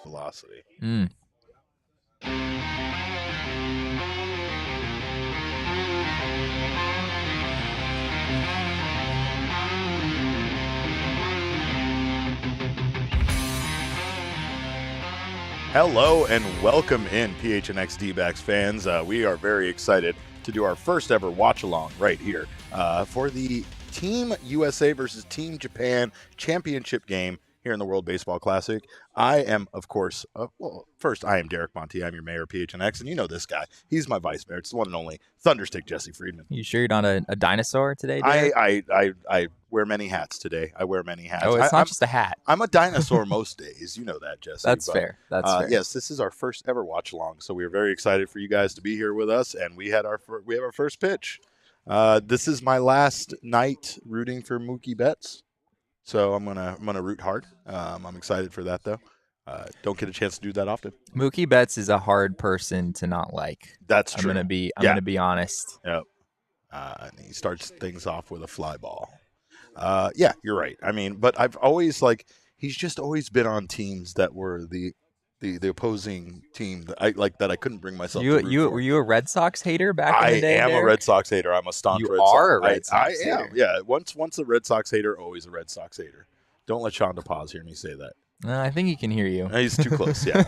Velocity. Hello and welcome in, PHNX D-backs fans. We are very excited to do our first ever watch along right here for the Team USA versus Team Japan championship game here in the World Baseball Classic. I am, of course, first, I am Derek Monty. I'm your mayor of PHNX, and you know this guy. He's my vice mayor. It's the one and only Thunderstick Jesse Friedman. You sure you're not a dinosaur today, Derek? I wear many hats today. I wear many hats. Oh, it's not just a hat. I'm a dinosaur most days. You know that, Jesse. That's fair. That's fair. Yes, this is our first ever watch along, so we are very excited for you guys to be here with us, and we have our first pitch. This is my last night rooting for Mookie Betts, so I'm gonna root hard. I'm excited for that though. Don't get a chance to do that often. Mookie Betts is a hard person to not like. That's true. I'm gonna be honest. Yep. And he starts things off with a fly ball. Yeah, you're right. I mean, but I've always he's just always been on teams that were the opposing team that I couldn't bring myself to root for. Were you a Red Sox hater back in the day? I am Derek? a Red Sox hater. I'm a staunch you Red Sox. You are a Red Sox hater. I am. Yeah. Once a Red Sox hater, always a Red Sox hater. Don't let Sean DePaz hear me say that. I think he can hear you. He's too close. Yeah.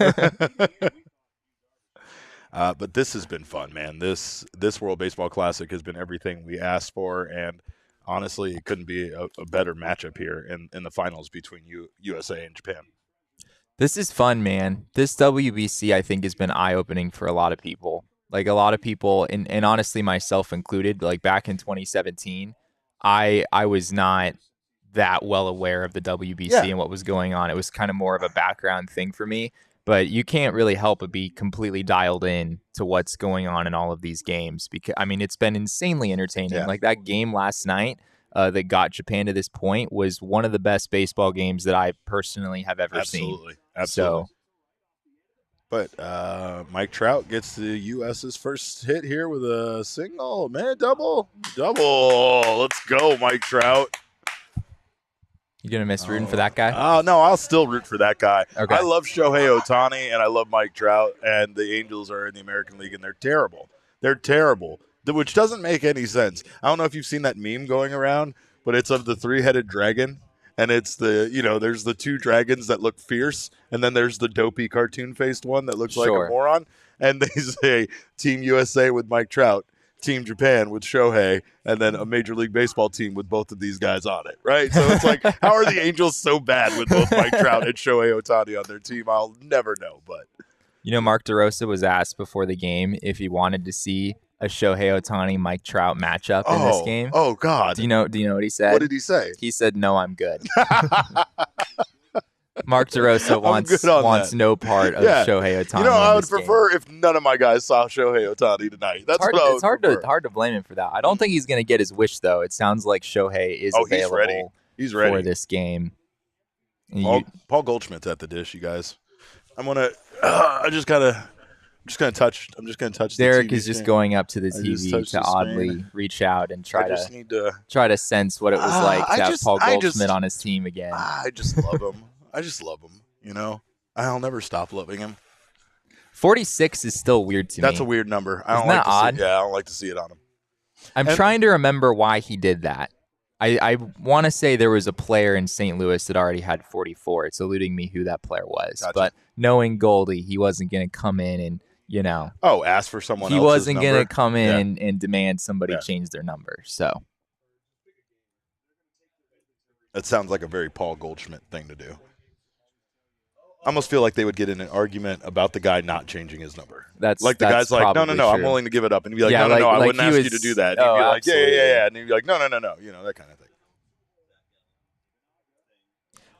But this has been fun, man. This World Baseball Classic has been everything we asked for, and honestly, it couldn't be a better matchup here in the finals between USA and Japan. This is fun, man. This WBC, I think, has been eye-opening for a lot of people. Like, a lot of people, and honestly, myself included, like, back in 2017, I was not that well aware of the WBC and what was going on. It was kind of more of a background thing for me. But you can't really help but be completely dialed in to what's going on in all of these games. Because, I mean, it's been insanely entertaining. Yeah. Like, that game last night that got Japan to this point was one of the best baseball games that I personally have ever seen. Absolutely. But Mike Trout gets the U.S.'s first hit here with a single. Man, double. Let's go, Mike Trout. You going to miss rooting for that guy? Oh, no, I'll still root for that guy. Okay. I love Shohei Ohtani, and I love Mike Trout, and the Angels are in the American League, and they're terrible. Which doesn't make any sense. I don't know if you've seen that meme going around, but it's of the three-headed dragon, and it's there's the two dragons that look fierce, and then there's the dopey cartoon-faced one that looks like a moron, and they say Team USA with Mike Trout, Team Japan with Shohei, and then a Major League Baseball team with both of these guys on it, right? So it's like, how are the Angels so bad with both Mike Trout and Shohei Ohtani on their team? I'll never know, but... Mark DeRosa was asked before the game if he wanted to see a Shohei Ohtani Mike Trout matchup in this game. Oh God! Do you know what he said? What did he say? He said, "No, I'm good." Mark DeRosa wants no part of Shohei Ohtani. I would prefer if none of my guys saw Shohei Ohtani tonight. It's hard to blame him for that. I don't think he's going to get his wish though. It sounds like Shohei is available. He's ready for this game. Paul Goldschmidt's at the dish, you guys. I'm just gonna touch. Derek is just going up to the TV to oddly reach out and try to sense what it was like to have Paul Goldschmidt on his team again. I just love him. I'll never stop loving him. 46 is still weird to me. That's a weird number. Isn't that odd? I don't like to see it on him. I'm trying to remember why he did that. I want to say there was a player in St. Louis that already had 44. It's eluding me who that player was. Gotcha. But knowing Goldie, he wasn't going to come in and, ask for someone else's He wasn't going to come Yeah. in and demand somebody change their number. So that sounds like a very Paul Goldschmidt thing to do. I almost feel like they would get in an argument about the guy not changing his number. That's Like the guy's like, no, probably I'm true. willing to give it up, and he'd be like, Yeah, no, I like wouldn't he ask was, you to do that. And he'd be like, absolutely. yeah, and he'd be like, no, that kind of thing.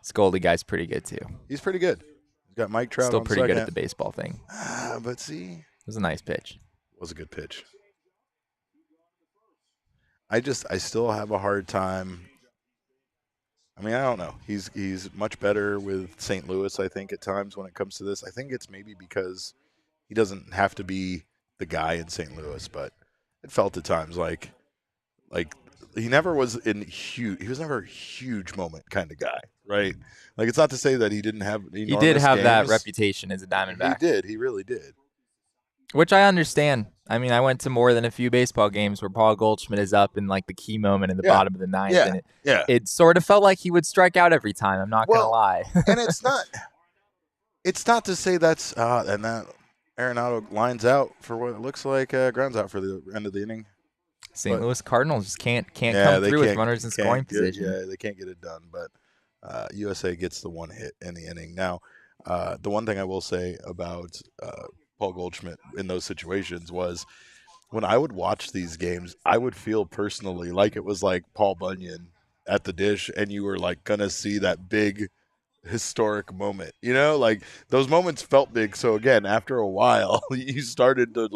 This Goldie guy's pretty good too. He's pretty good. He's got Mike Trout Still on pretty second. good at the baseball thing. But see, it was a nice pitch. It was a good pitch. I still have a hard time. I mean, I don't know. He's much better with St. Louis, I think, at times when it comes to this. I think it's maybe because he doesn't have to be the guy in St. Louis, but it felt at times like he never was he was never a huge moment kind of guy, right? Like, it's not to say that he didn't have enormous He did have games. that reputation as a Diamondback. He did. He really did. Which I understand. I mean, I went to more than a few baseball games where Paul Goldschmidt is up in like the key moment in the bottom of the ninth, and it sort of felt like he would strike out every time. I'm not gonna lie. And it's not to say that's and that Arenado lines out for what it looks like grounds out for the end of the inning. St. Louis Cardinals just can't come through with runners in scoring position. Yeah, they can't get it done. But USA gets the one hit in the inning. Now, the one thing I will say about Paul Goldschmidt in those situations was when I would watch these games, I would feel personally like it was like Paul Bunyan at the dish, and you were like gonna see that big historic moment, like those moments felt big. So again, after a while, you started to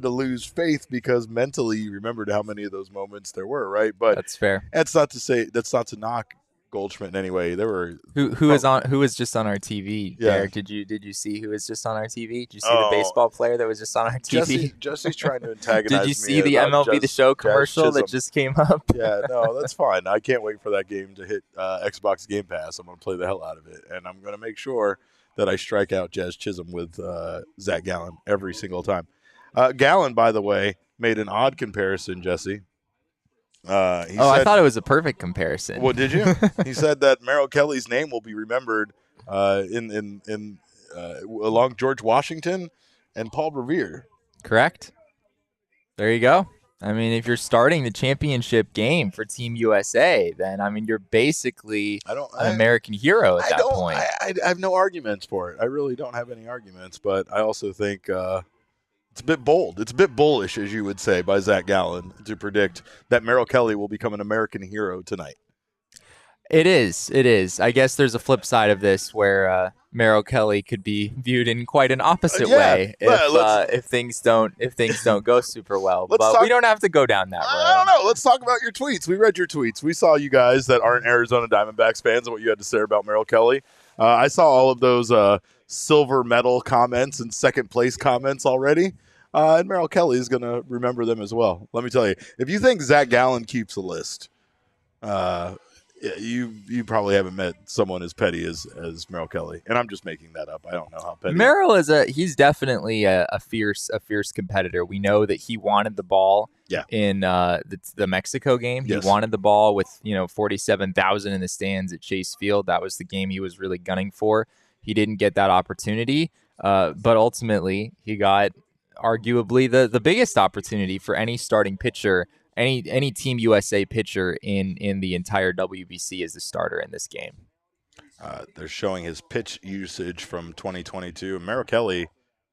lose faith because mentally you remembered how many of those moments there were, right? But that's fair. That's not to knock Goldschmidt in any way. There were who was just on our TV. Yeah. Derek, did you see who was just on our TV? Did you see the baseball player that was just on our TV? Jesse's trying to antagonize Did you see me the MLB The Show commercial that just came up? Yeah, no, that's fine. I can't wait for that game to hit Xbox Game Pass. I'm going to play the hell out of it, and I'm going to make sure that I strike out Jazz Chisholm with Zach Gallen every single time. Gallen, by the way, made an odd comparison, Jesse. I thought it was a perfect comparison. Well, did you? He said that Merrill Kelly's name will be remembered along George Washington and Paul Revere. Correct. There you go. I mean, if you're starting the championship game for Team USA, then I mean you're basically an American hero at that point. I have no arguments for it. I really don't have any arguments, but I also think it's a bit bold. It's a bit bullish, as you would say, by Zach Gallen to predict that Merrill Kelly will become an American hero tonight. It is. I guess there's a flip side of this where Merrill Kelly could be viewed in quite an opposite way if things don't go super well. But we don't have to go down that road. I don't know. Let's talk about your tweets. We read your tweets. We saw you guys that aren't Arizona Diamondbacks fans and what you had to say about Merrill Kelly. I saw all of those silver medal comments and second place comments already. And Merrill Kelly is going to remember them as well. Let me tell you, if you think Zach Gallen keeps a list, you probably haven't met someone as petty as Merrill Kelly. And I'm just making that up. I don't know how petty. Merrill he's definitely a fierce competitor. We know that he wanted the ball in the Mexico game. Yes. He wanted the ball with 47,000 in the stands at Chase Field. That was the game he was really gunning for. He didn't get that opportunity, but ultimately he got arguably the biggest opportunity for any starting pitcher, any Team USA pitcher in the entire WBC as the starter in this game. They're showing his pitch usage from 2022. Merrill Kelly,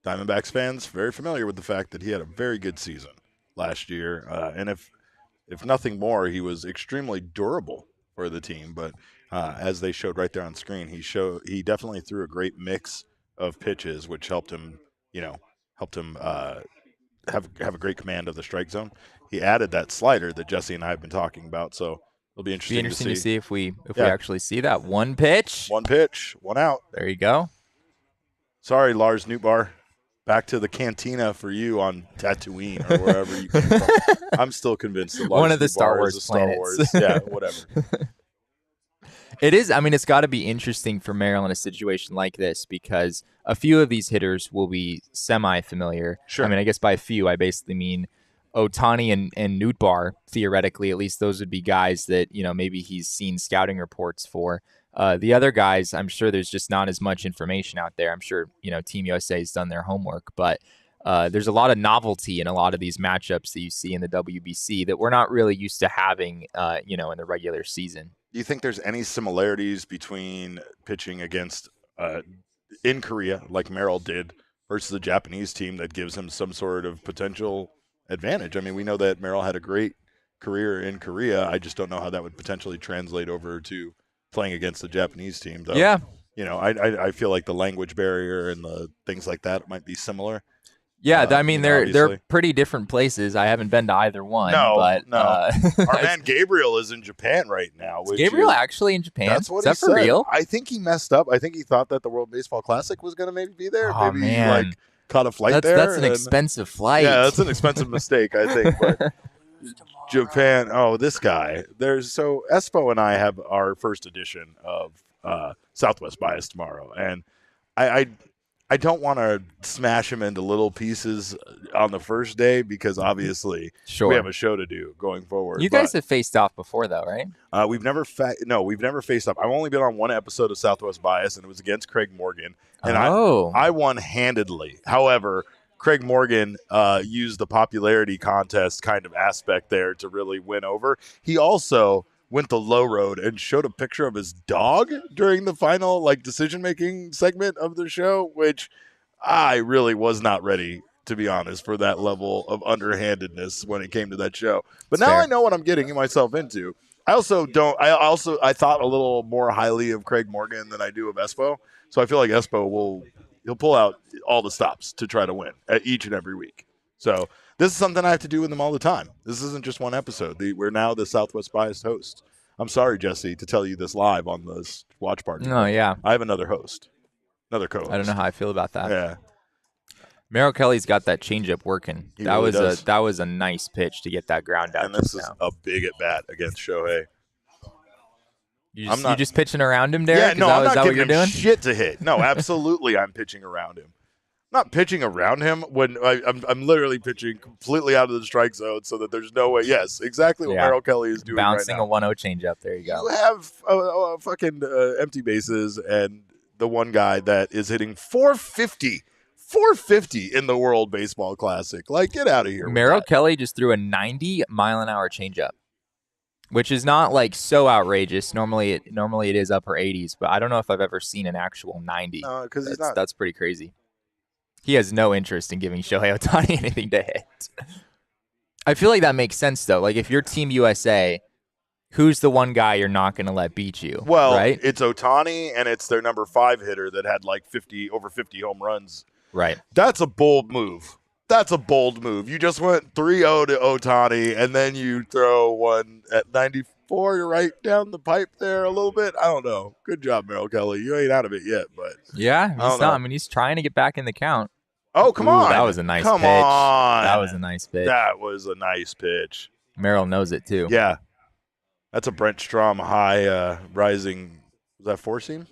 Diamondbacks fans, very familiar with the fact that he had a very good season last year. And if nothing more, he was extremely durable for the team. But as they showed right there on screen, he definitely threw a great mix of pitches, which helped him have a great command of the strike zone. He added that slider that Jesse and I have been talking about, so it'll be interesting to see if we actually see that. One pitch, one out. There you go. Sorry, Lars Nootbaar. Back to the cantina for you on Tatooine or wherever you came from. I'm still convinced that Lars one of the Nootbaar Star Wars is planets. Yeah, whatever. It is. I mean, it's got to be interesting for Merrill in a situation like this because a few of these hitters will be semi-familiar. Sure. I mean, I guess by a few, I basically mean Ohtani and Nootbaar. Theoretically, at least those would be guys that maybe he's seen scouting reports for. The other guys, I'm sure there's just not as much information out there. I'm sure Team USA has done their homework, but there's a lot of novelty in a lot of these matchups that you see in the WBC that we're not really used to having, in the regular season. Do you think there's any similarities between pitching against in Korea, like Merrill did, versus a Japanese team that gives him some sort of potential advantage. I mean, we know that Merrill had a great career in Korea. I just don't know how that would potentially translate over to playing against the Japanese team, though. Yeah. I feel like the language barrier and the things like that might be similar. Yeah, I mean they're obviously. pretty different places. I haven't been to either one, No. Our I- man Gabriel is in Japan right now. is Gabriel actually in Japan? That's what is that he for said. real? I think he messed up. I think he thought that the World Baseball Classic was going to maybe be there. Oh, maybe he man. caught a flight there. That's an expensive flight. Yeah, that's an expensive mistake, I think. But Japan. Oh, this guy. So Espo and I have our first edition of Southwest Bias tomorrow, and I don't want to smash him into little pieces on the first day because obviously we have a show to do going forward. You guys have faced off before, though, right? We've never faced up. I've only been on one episode of Southwest Bias, and it was against Craig Morgan, and I won handedly. However, Craig Morgan used the popularity contest kind of aspect there to really win over. He also went the low road and showed a picture of his dog during the final decision-making segment of the show, which I really was not ready, to be honest, for that level of underhandedness when it came to that show. But now I know what I'm getting myself into. I thought a little more highly of Craig Morgan than I do of Espo. So I feel like Espo he'll pull out all the stops to try to win at each and every week. So this is something I have to do with them all the time. This isn't just one episode. We're now the Southwest Biased host. I'm sorry, Jesse, to tell you this live on this watch party. No, yeah. I have another host, another co-host. I don't know how I feel about that. Yeah. Merrill Kelly's got that changeup working. That was a nice pitch to get that ground out. And this is a big at bat against Shohei. You just pitching around him, Derek? Yeah, no, I'm not giving him doing? shit to hit. No, absolutely, I'm pitching around him. I'm not pitching around him when I'm literally pitching completely out of the strike zone so that there's no way. Yes, exactly what Merrill Kelly is doing Bouncing right now. a 1-0 changeup. There you go. You have fucking empty bases and the one guy that is hitting 450 in the World Baseball Classic. Like, get out of here. Merrill Kelly just threw a 90-mile-an-hour changeup, which is not like so outrageous. Normally it is upper 80s, but I don't know if I've ever seen an actual 90. Because he's not. That's pretty crazy. He has no interest in giving Shohei Ohtani anything to hit. I feel like that makes sense, though. Like, if you're Team USA, who's the one guy you're not going to let beat you? Well, right? It's Ohtani, and it's their number 5 hitter that had like over 50 home runs. Right. That's a bold move. You just went 3-0 to Ohtani, and then you throw one at 94. You're right down the pipe there a little bit. I don't know. Good job, Merrill Kelly. You ain't out of it yet, but yeah, he's not. I mean, he's trying to get back in the count. Oh, come on. That was a nice pitch. On. That was a nice pitch. That was a nice pitch. Merrill knows it, too. Yeah. That's a Brent Strom high rising. Was that 4-seam?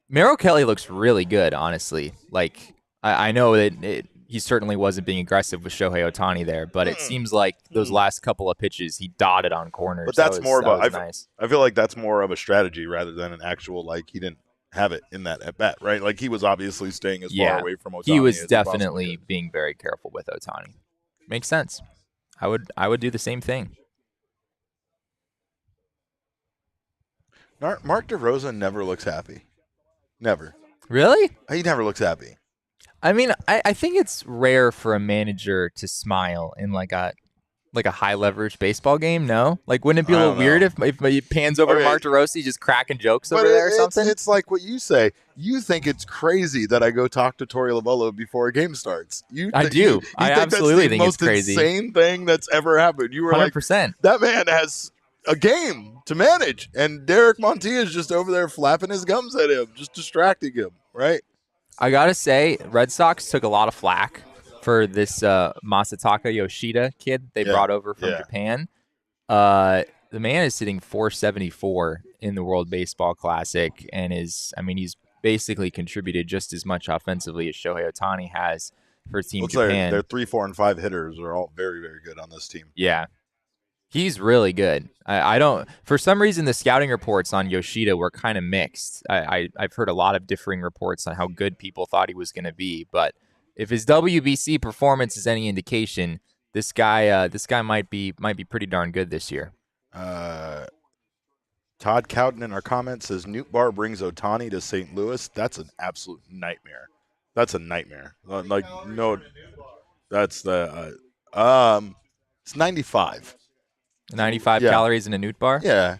Merrill Kelly looks really good, honestly. Like, I know that he certainly wasn't being aggressive with Shohei Ohtani there, but it seems like those last couple of pitches he dotted on corners. But that's nice. I feel like that's more of a strategy rather than an actual, like, he didn't have it in that at bat, right? Like, he was obviously staying as far away from Ohtani. He was definitely being very careful with Ohtani. Makes sense. I would do the same thing. Mark DeRosa never looks happy. Never. Really? He never looks happy. I mean, I think it's rare for a manager to smile in like a high leverage baseball game. No, like wouldn't it be a little weird if he pans over to Mark DeRosa, just cracking jokes over there or something? It's like what you say. You think it's crazy that I go talk to Torey Lovullo before a game starts. I do. I absolutely think it's crazy. Most insane thing that's ever happened. You were 100%. Like, that man has a game to manage, and Derek Montilla is just over there flapping his gums at him, just distracting him, right? I gotta say, Red Sox took a lot of flack for this Masataka Yoshida kid they brought over from Japan. The man is sitting 474 in the World Baseball Classic, and he's basically contributed just as much offensively as Shohei Ohtani has for Team Japan. Their 3, 4, and 5 hitters are all very, very good on this team. Yeah. He's really good. I don't. For some reason, the scouting reports on Yoshida were kind of mixed. I've heard a lot of differing reports on how good people thought he was going to be. But if his WBC performance is any indication, this guy might be pretty darn good this year. Todd Cowden in our comments says Newt Bar brings Ohtani to St. Louis. That's an absolute nightmare. That's a nightmare. Like no, that's the it's 95. 95 Yeah. calories in a Newt bar? Yeah.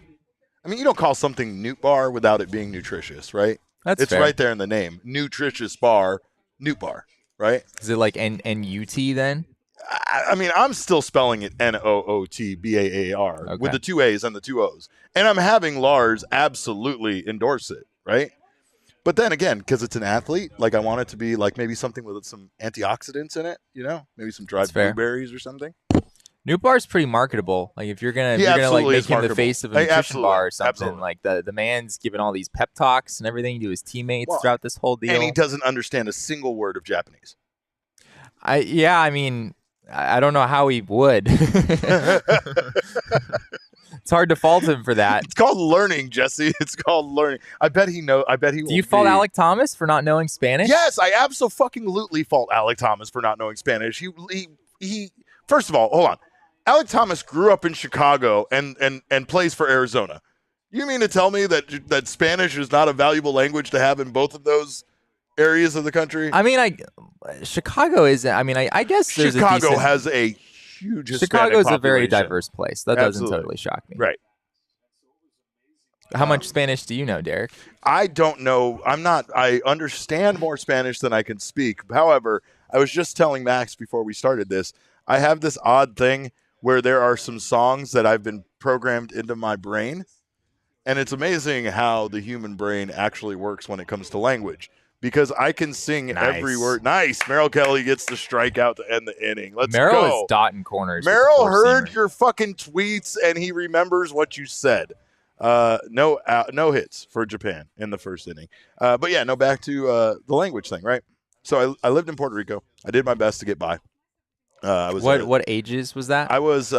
I mean, you don't call something Newt Bar without it being nutritious, right? It's fair. Right there in the name. Nutritious bar, Newt Bar, right? Is it like N-U-T then? I mean, I'm still spelling it Nootbaar Okay. with the 2 A's and the 2 O's. And I'm having Lars absolutely endorse it, right? But then again, because it's an athlete, like I want it to be like maybe something with some antioxidants in it, maybe some dried blueberries or something. Newt Bar's pretty marketable. Like if you're gonna like make him the face of a nutrition bar or something, like the man's giving all these pep talks and everything to his teammates throughout this whole deal. And he doesn't understand a single word of Japanese. I mean, I don't know how he would. It's hard to fault him for that. It's called learning, Jesse. It's called learning. I bet he will. Do you fault Alec Thomas for not knowing Spanish? Yes, I absolutely fault Alec Thomas for not knowing Spanish. He first of all, hold on. Alec Thomas grew up in Chicago and plays for Arizona. You mean to tell me that Spanish is not a valuable language to have in both of those areas of the country? I mean, Chicago is. I mean, I guess Chicago has a huge Hispanic Chicago is a very population. diverse place. That doesn't totally shock me. Right. How much Spanish do you know, Derek? I don't know. I understand more Spanish than I can speak. However, I was just telling Max before we started this, I have this odd thing where there are some songs that I've been programmed into my brain. And it's amazing how the human brain actually works when it comes to language. Because I can sing every word. Nice. Merrill Kelly gets the strikeout to end the inning. Let's go. Merrill is dotting corners. Merrill heard your fucking tweets, and he remembers what you said. No hits for Japan in the first inning. But yeah, no, back to the language thing, right? So I lived in Puerto Rico. I did my best to get by. What ages was that? I was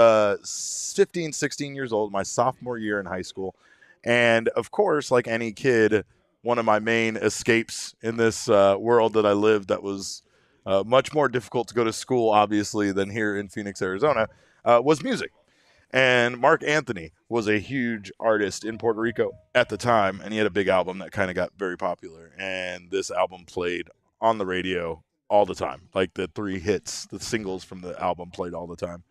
15, 16 years old, my sophomore year in high school. And, of course, like any kid, one of my main escapes in this world that I lived that was much more difficult to go to school, obviously, than here in Phoenix, Arizona, was music. And Mark Anthony was a huge artist in Puerto Rico at the time, and he had a big album that kind of got very popular. And this album played on the radio all the time. Like the 3 hits, the singles from the album played all the time.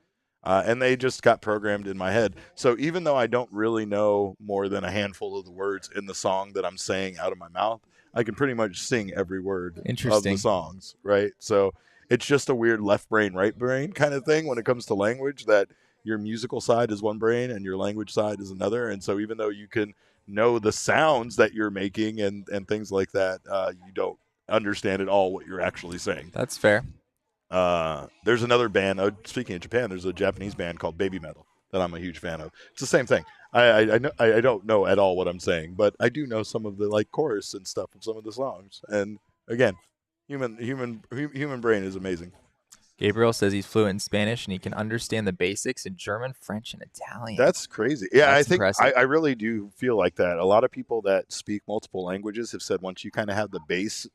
And they just got programmed in my head. So even though I don't really know more than a handful of the words in the song that I'm saying out of my mouth, I can pretty much sing every word of the songs, right? So it's just a weird left brain, right brain kind of thing when it comes to language, that your musical side is one brain and your language side is another. And so even though you can know the sounds that you're making and things like that, you don't understand at all what you're actually saying. That's fair. There's another band, speaking of Japan, there's a Japanese band called Baby Metal that I'm a huge fan of. It's the same thing. I don't know at all what I'm saying, but I do know some of the like chorus and stuff of some of the songs. And again, human brain is amazing. Gabriel says he's fluent in Spanish and he can understand the basics in German, French, and Italian. That's crazy. Yeah, That's I think impressive. I really do feel like that. A lot of people that speak multiple languages have said once you kind of have the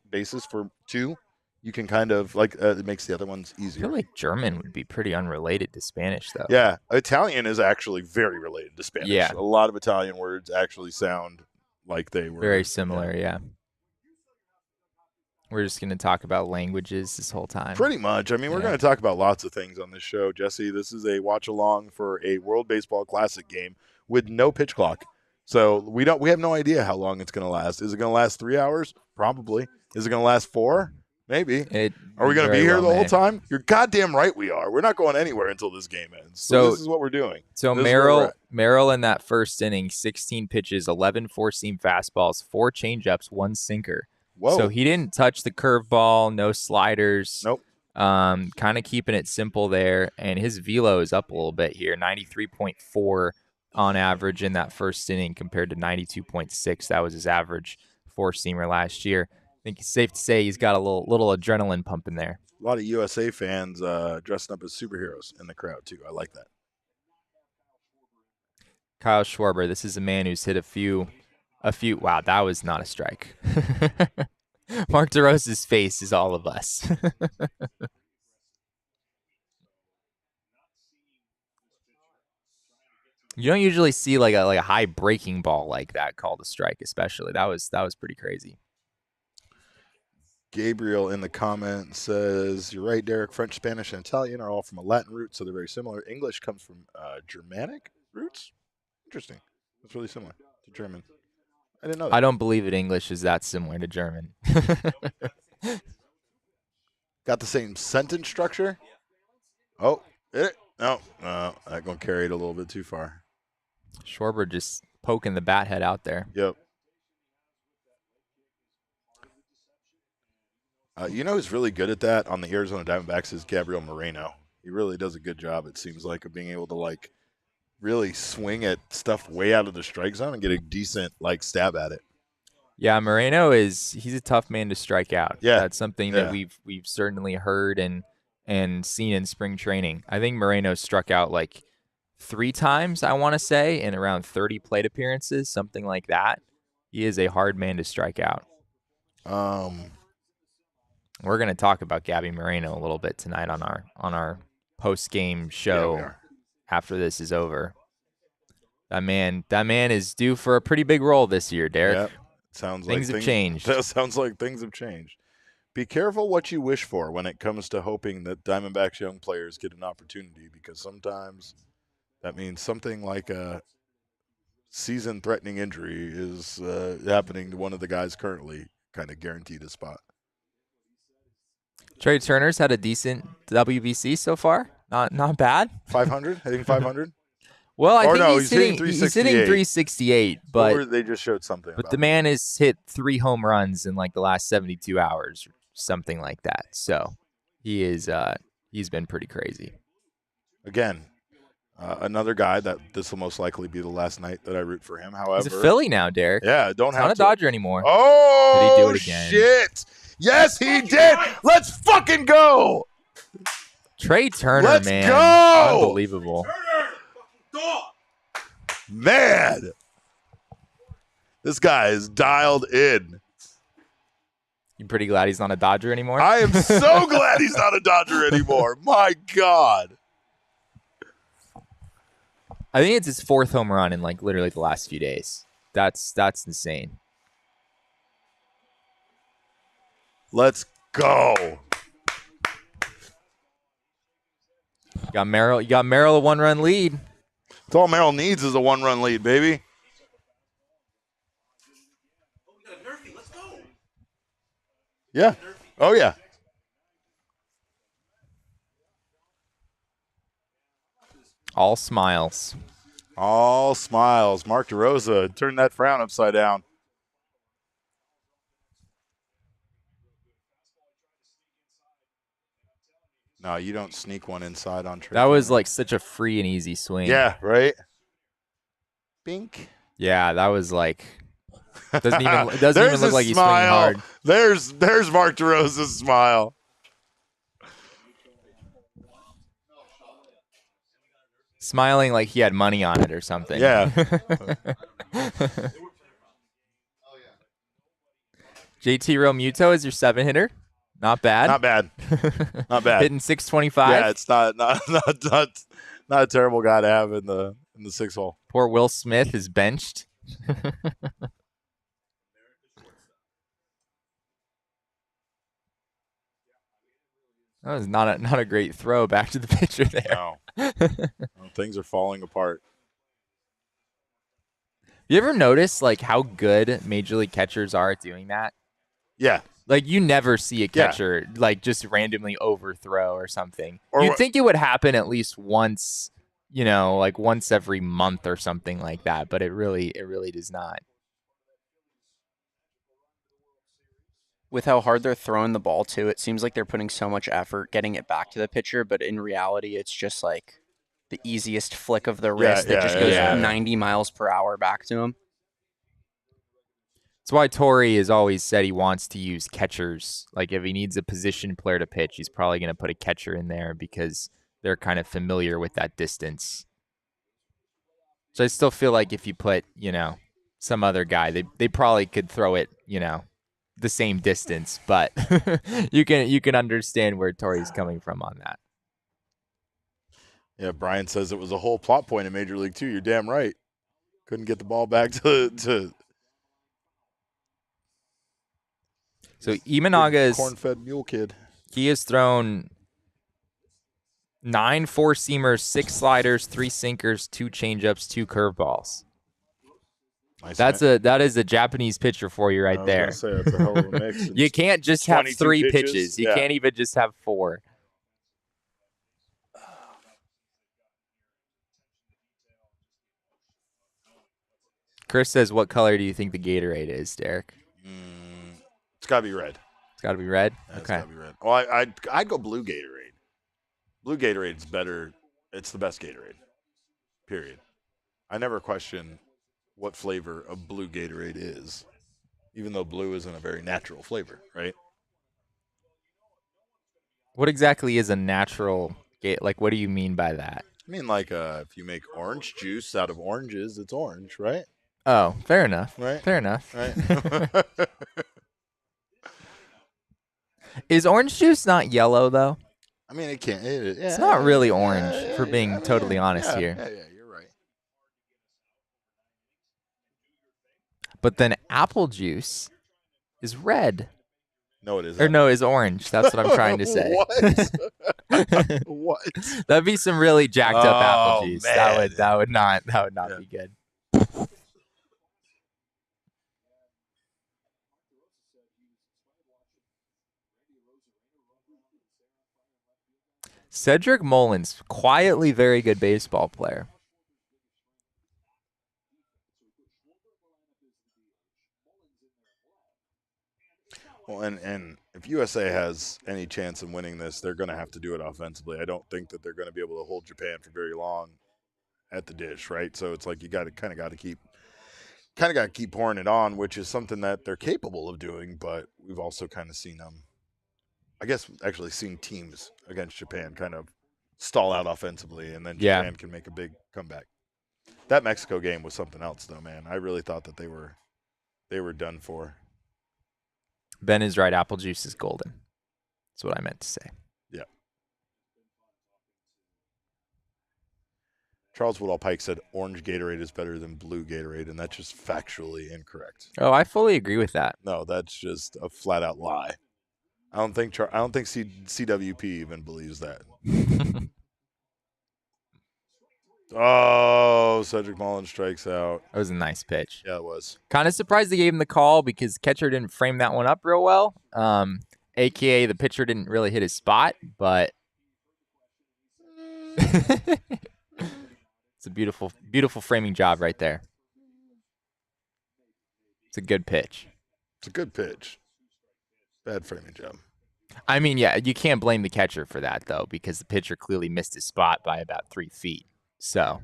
basis for 2, you can kind of like it makes the other ones easier. I feel like German would be pretty unrelated to Spanish, though. Yeah, Italian is actually very related to Spanish. Yeah. A lot of Italian words actually sound like they were very similar. Yeah. We're just going to talk about languages this whole time. Pretty much. I mean, we're going to talk about lots of things on this show, Jesse. This is a watch along for a World Baseball Classic game with no pitch clock. So we have no idea how long it's going to last. Is it going to last 3 hours? Probably. Is it going to last 4? Maybe. Are we going to be here the whole time? You're goddamn right we are. We're not going anywhere until this game ends. So this is what we're doing. So Merrill in that first inning, 16 pitches, 11 four-seam fastballs, 4 changeups, 1 sinker. Whoa. So he didn't touch the curveball, no sliders. Nope. Kind of keeping it simple there. And his velo is up a little bit here, 93.4 on average in that first inning compared to 92.6. That was his average four-seamer last year. I think it's safe to say he's got a little adrenaline pumping there. A lot of USA fans dressing up as superheroes in the crowd, too. I like that. Kyle Schwarber, this is a man who's hit a few. Wow, that was not a strike. Mark DeRosa's face is all of us. You don't usually see like a high breaking ball like that called a strike, especially. That was pretty crazy. Gabriel in the comment says, "You're right, Derek. French, Spanish, and Italian are all from a Latin root, so they're very similar. English comes from Germanic roots. Interesting. That's really similar to German. I didn't know that. I don't believe that English is that similar to German. Got the same sentence structure. Oh, no, I'm gonna carry it a little bit too far. Schwarber just poking the bat head out there. Yep. You know who's really good at that on the Arizona Diamondbacks is Gabriel Moreno. He really does a good job, it seems like, of being able to, like, really swing at stuff way out of the strike zone and get a decent, like, stab at it. Yeah, Moreno he's a tough man to strike out. Yeah. That's something that we've certainly heard and seen in spring training. I think Moreno struck out like 3 times, I want to say, in around 30 plate appearances, something like that. He is a hard man to strike out. We're going to talk about Gabby Moreno a little bit tonight on our post-game show after this is over. That man is due for a pretty big role this year, Derek. Yep. Sounds like things have changed. That sounds like things have changed. Be careful what you wish for when it comes to hoping that Diamondbacks young players get an opportunity, because sometimes that means something like a season-threatening injury is happening to one of the guys currently kind of guaranteed a spot. Trey Turner's had a decent WBC so far. Not bad. 500? Hitting 500? Well, I think no, he's hitting 368, but or they just showed something. But the man has hit 3 home runs in like the last 72 hours, or something like that. So he is he's been pretty crazy. Again, another guy that this will most likely be the last night that I root for him. However, he's a Philly now, Derek. Yeah, he's not a Dodger anymore. Oh, did he do it again? Shit! Yes, he did. Let's fucking go. Trey Turner, Let's man, go. Unbelievable. Man, this guy is dialed in. You pretty glad he's not a Dodger anymore? I am so glad he's not a Dodger anymore. My God. I think it's his 4th home run in like literally the last few days. That's insane. Let's go. You got Merrill a 1-run lead. That's all Merrill needs is a 1-run lead, baby. Let's go. Yeah. Oh, yeah. All smiles. All smiles. Mark DeRosa, turn that frown upside down. No, you don't sneak one inside on Trey. That was like such a free and easy swing. Yeah, right? Bink. Yeah, that was like doesn't even look like he's swinging hard. There's Mark DeRosa's smile. Smiling like he had money on it or something. Yeah. JT Realmuto is your 7-hitter. Not bad. Not bad. Not bad. Hitting 625. Yeah, it's not a terrible guy to have in the 6 hole. Poor Will Smith is benched. That was not a great throw back to the pitcher there. No. Well, things are falling apart. You ever notice like how good major league catchers are at doing that? Yeah. Like you never see a catcher like just randomly overthrow or something. You'd think it would happen at least once, like once every month or something like that, but it really does not. With how hard they're throwing the ball too, it seems like they're putting so much effort getting it back to the pitcher, but in reality, it's just like the easiest flick of the wrist that just goes 90 miles per hour back to him. That's why Torrey has always said he wants to use catchers. Like if he needs a position player to pitch, he's probably going to put a catcher in there because they're kind of familiar with that distance. So I still feel like if you put, some other guy, they probably could throw it, the same distance, but you can understand where Torrey's coming from on that. Yeah, Brian says it was a whole plot point in Major League 2. You're damn right. Couldn't get the ball back to So Imanaga's corn-fed mule kid. He has thrown 9 four-seamers, 6 sliders, 3 sinkers, 2 changeups, 2 curveballs. Nice. That is a Japanese pitcher for you right there. I was gonna say, that's a hell of a mix. You can't just have 3 pitches. You Yeah. can't even just have 4. Chris says, what color do you think the Gatorade is, Derek? It's got to be red. It's got to be red? Yeah, okay. It's got to be red. Well, I'd go blue Gatorade. Blue Gatorade's better. It's the best Gatorade, period. I never question what flavor of blue Gatorade is, even though blue isn't a very natural flavor, right? What exactly is a natural like, what do you mean by that? I mean, like, if you make orange juice out of oranges, it's orange, right? Oh, fair enough. Right. Fair enough. Right. Is orange juice not yellow, though? I mean, it can't. It's not really orange, for being totally honest here. Yeah, you're right. But then apple juice is red. No, it isn't. Or no, is orange. That's what I'm trying to say. What? What? That'd be some really jacked up apple juice. Man. That would not be good. Cedric Mullins, quietly very good baseball player. Well, and if USA has any chance in winning this, they're going to have to do it offensively. I don't think that they're going to be able to hold Japan for very long at the dish, right? So it's like you got to keep pouring it on, which is something that they're capable of doing. But we've also kind of seen them. I guess actually seen teams against Japan kind of stall out offensively, and then Japan can make a big comeback. That Mexico game was something else, though, man. I really thought that they were done for. Ben is right. Apple juice is golden. That's what I meant to say. Yeah. Charles Woodall Pike said orange Gatorade is better than blue Gatorade, and that's just factually incorrect. Oh, I fully agree with that. No, that's just a flat out lie. I don't think CWP even believes that. Oh, Cedric Mullins strikes out. That was a nice pitch. Yeah, it was. Kind of surprised they gave him the call because catcher didn't frame that one up real well. AKA the pitcher didn't really hit his spot, but it's a beautiful, beautiful framing job right there. It's a good pitch. It's a good pitch. Bad framing job. I mean, yeah, you can't blame the catcher for that, though, because the pitcher clearly missed his spot by about 3 feet. So,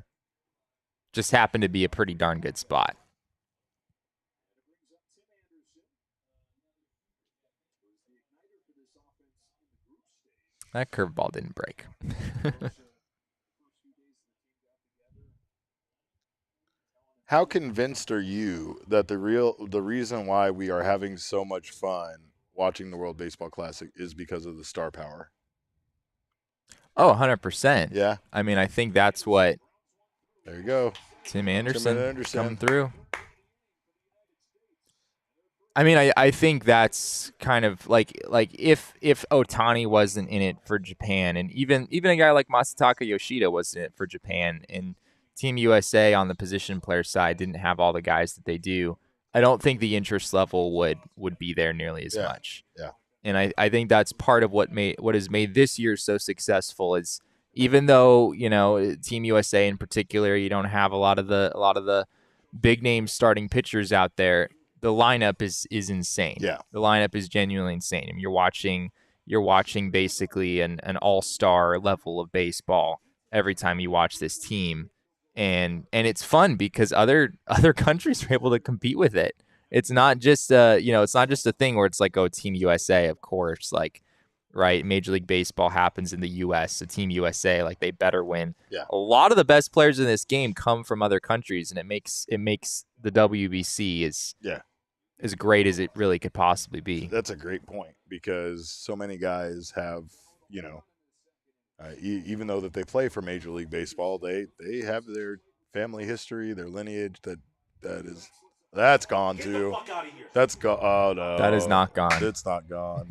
just happened to be a pretty darn good spot. That curveball didn't break. How convinced are you that the reason why we are having so much fun watching the World Baseball Classic is because of the star power? Oh, 100%. Yeah. I mean, I think that's what. There you go. Tim Anderson coming through. I mean, I think that's kind of like if Ohtani wasn't in it for Japan, and even a guy like Masataka Yoshida wasn't in it for Japan, and Team USA on the position player side didn't have all the guys that they do, I don't think the interest level would be there nearly as much. Yeah. And I think that's part of what has made this year so successful is even though, you know, Team USA in particular, you don't have a lot of the big name starting pitchers out there, the lineup is insane. Yeah. The lineup is genuinely insane. I mean, you're watching basically an all-star level of baseball every time you watch this team. And it's fun because other countries are able to compete with it. It's not just it's not just a thing where it's like, oh, Team USA, of course, like, right, Major League Baseball happens in the US, so Team USA, like, they better win. Yeah. A lot of the best players in this game come from other countries, and it makes the WBC as great as it really could possibly be. That's a great point because so many guys have, Even though that they play for Major League Baseball, they have their family history, their lineage that's gone too. That's gone. Oh no, that is not gone. It's not gone.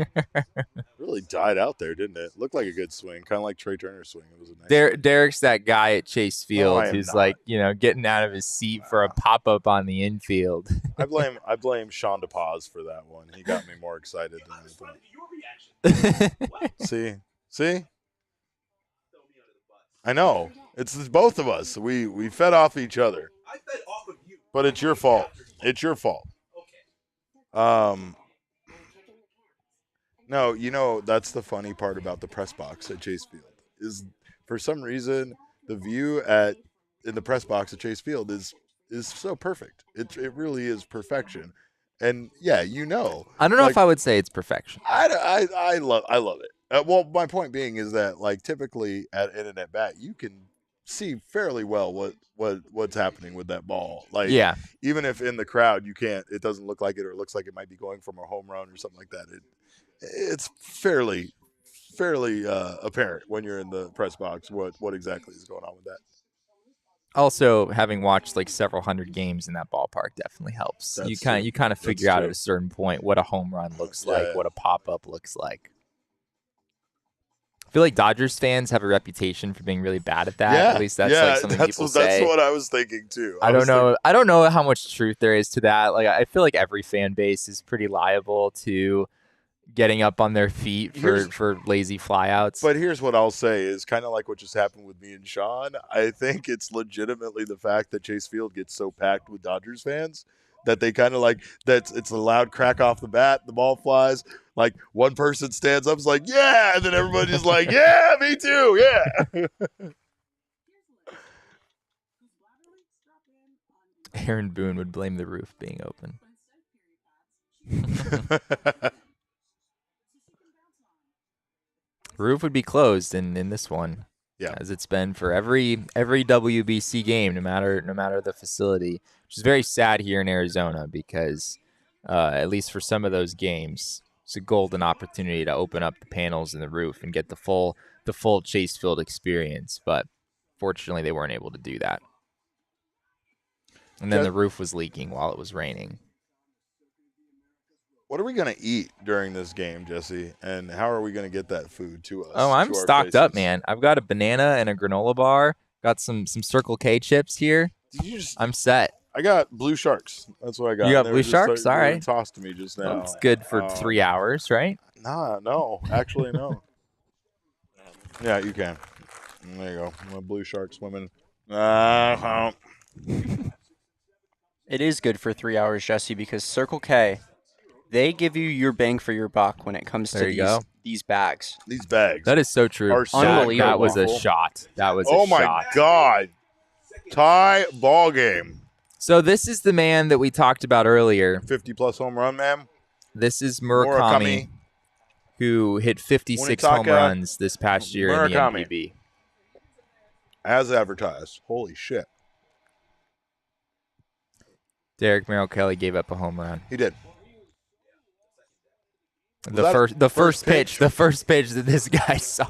Really died out there, didn't it? Looked like a good swing, kind of like Trey Turner's swing. It was a nice swing. Derek's that guy at Chase Field who's not. Like, getting out of his seat for a pop up on the infield. I blame Sean DePaz for that one. He got me more excited than anything. See. I know. It's both of us. We fed off each other. I fed off of you. But it's your fault. It's your fault. Okay. No, that's the funny part about the press box at Chase Field is for some reason the view in the press box at Chase Field is so perfect. It really is perfection. And yeah, I don't know if I would say it's perfection. I love it. Well, my point being is that like typically in an at bat, you can see fairly well what's happening with that ball. Like, yeah, even if in the crowd you can't, it doesn't look like it, or it looks like it might be going from a home run or something like that. It's fairly apparent when you're in the press box what exactly is going on with that. Also, having watched like several hundred games in that ballpark definitely helps. You kind of figure out at a certain point what a home run looks like, what a pop up looks like. I feel like Dodgers fans have a reputation for being really bad at that. Yeah, at least that's like something people say. That's what I was thinking too. I don't know how much truth there is to that. Like, I feel like every fan base is pretty liable to getting up on their feet for lazy flyouts. But here's what I'll say is kind of like what just happened with me and Sean. I think it's legitimately the fact that Chase Field gets so packed with Dodgers fans that they kind of like that. It's a loud crack off the bat. The ball flies. Like one person stands up, is like, yeah, and then everybody's like, yeah, me too, yeah. Aaron Boone would blame the roof being open. Roof would be closed in this one, as it's been for every WBC game, no matter the facility, which is very sad here in Arizona because at least for some of those games, it's a golden opportunity to open up the panels in the roof and get the full Chase Field experience. But fortunately, they weren't able to do that. And then the roof was leaking while it was raining. What are we going to eat during this game, Jesse? And how are we going to get that food to us? Oh, I'm stocked up, man. I've got a banana and a granola bar. Got some Circle K chips here. I'm set. I got Blue Sharks. That's what I got. You got Blue Sharks? All right. Tossed to me just now. It's good for 3 hours, right? No. Actually, no. Yeah, you can. There you go. My Blue Shark swimming. It is good for 3 hours, Jesse, because Circle K, they give you your bang for your buck when it comes to these bags. These bags. That is so true. Unbelievable. That was a shot. Oh, my God. Tie ball game. So this is the man that we talked about earlier. 50-plus home run, man. This is Murakami, who hit 56 home runs this past year in the MPB. As advertised. Holy shit. Derek Merrill Kelly gave up a home run. He did. The first pitch that this guy saw.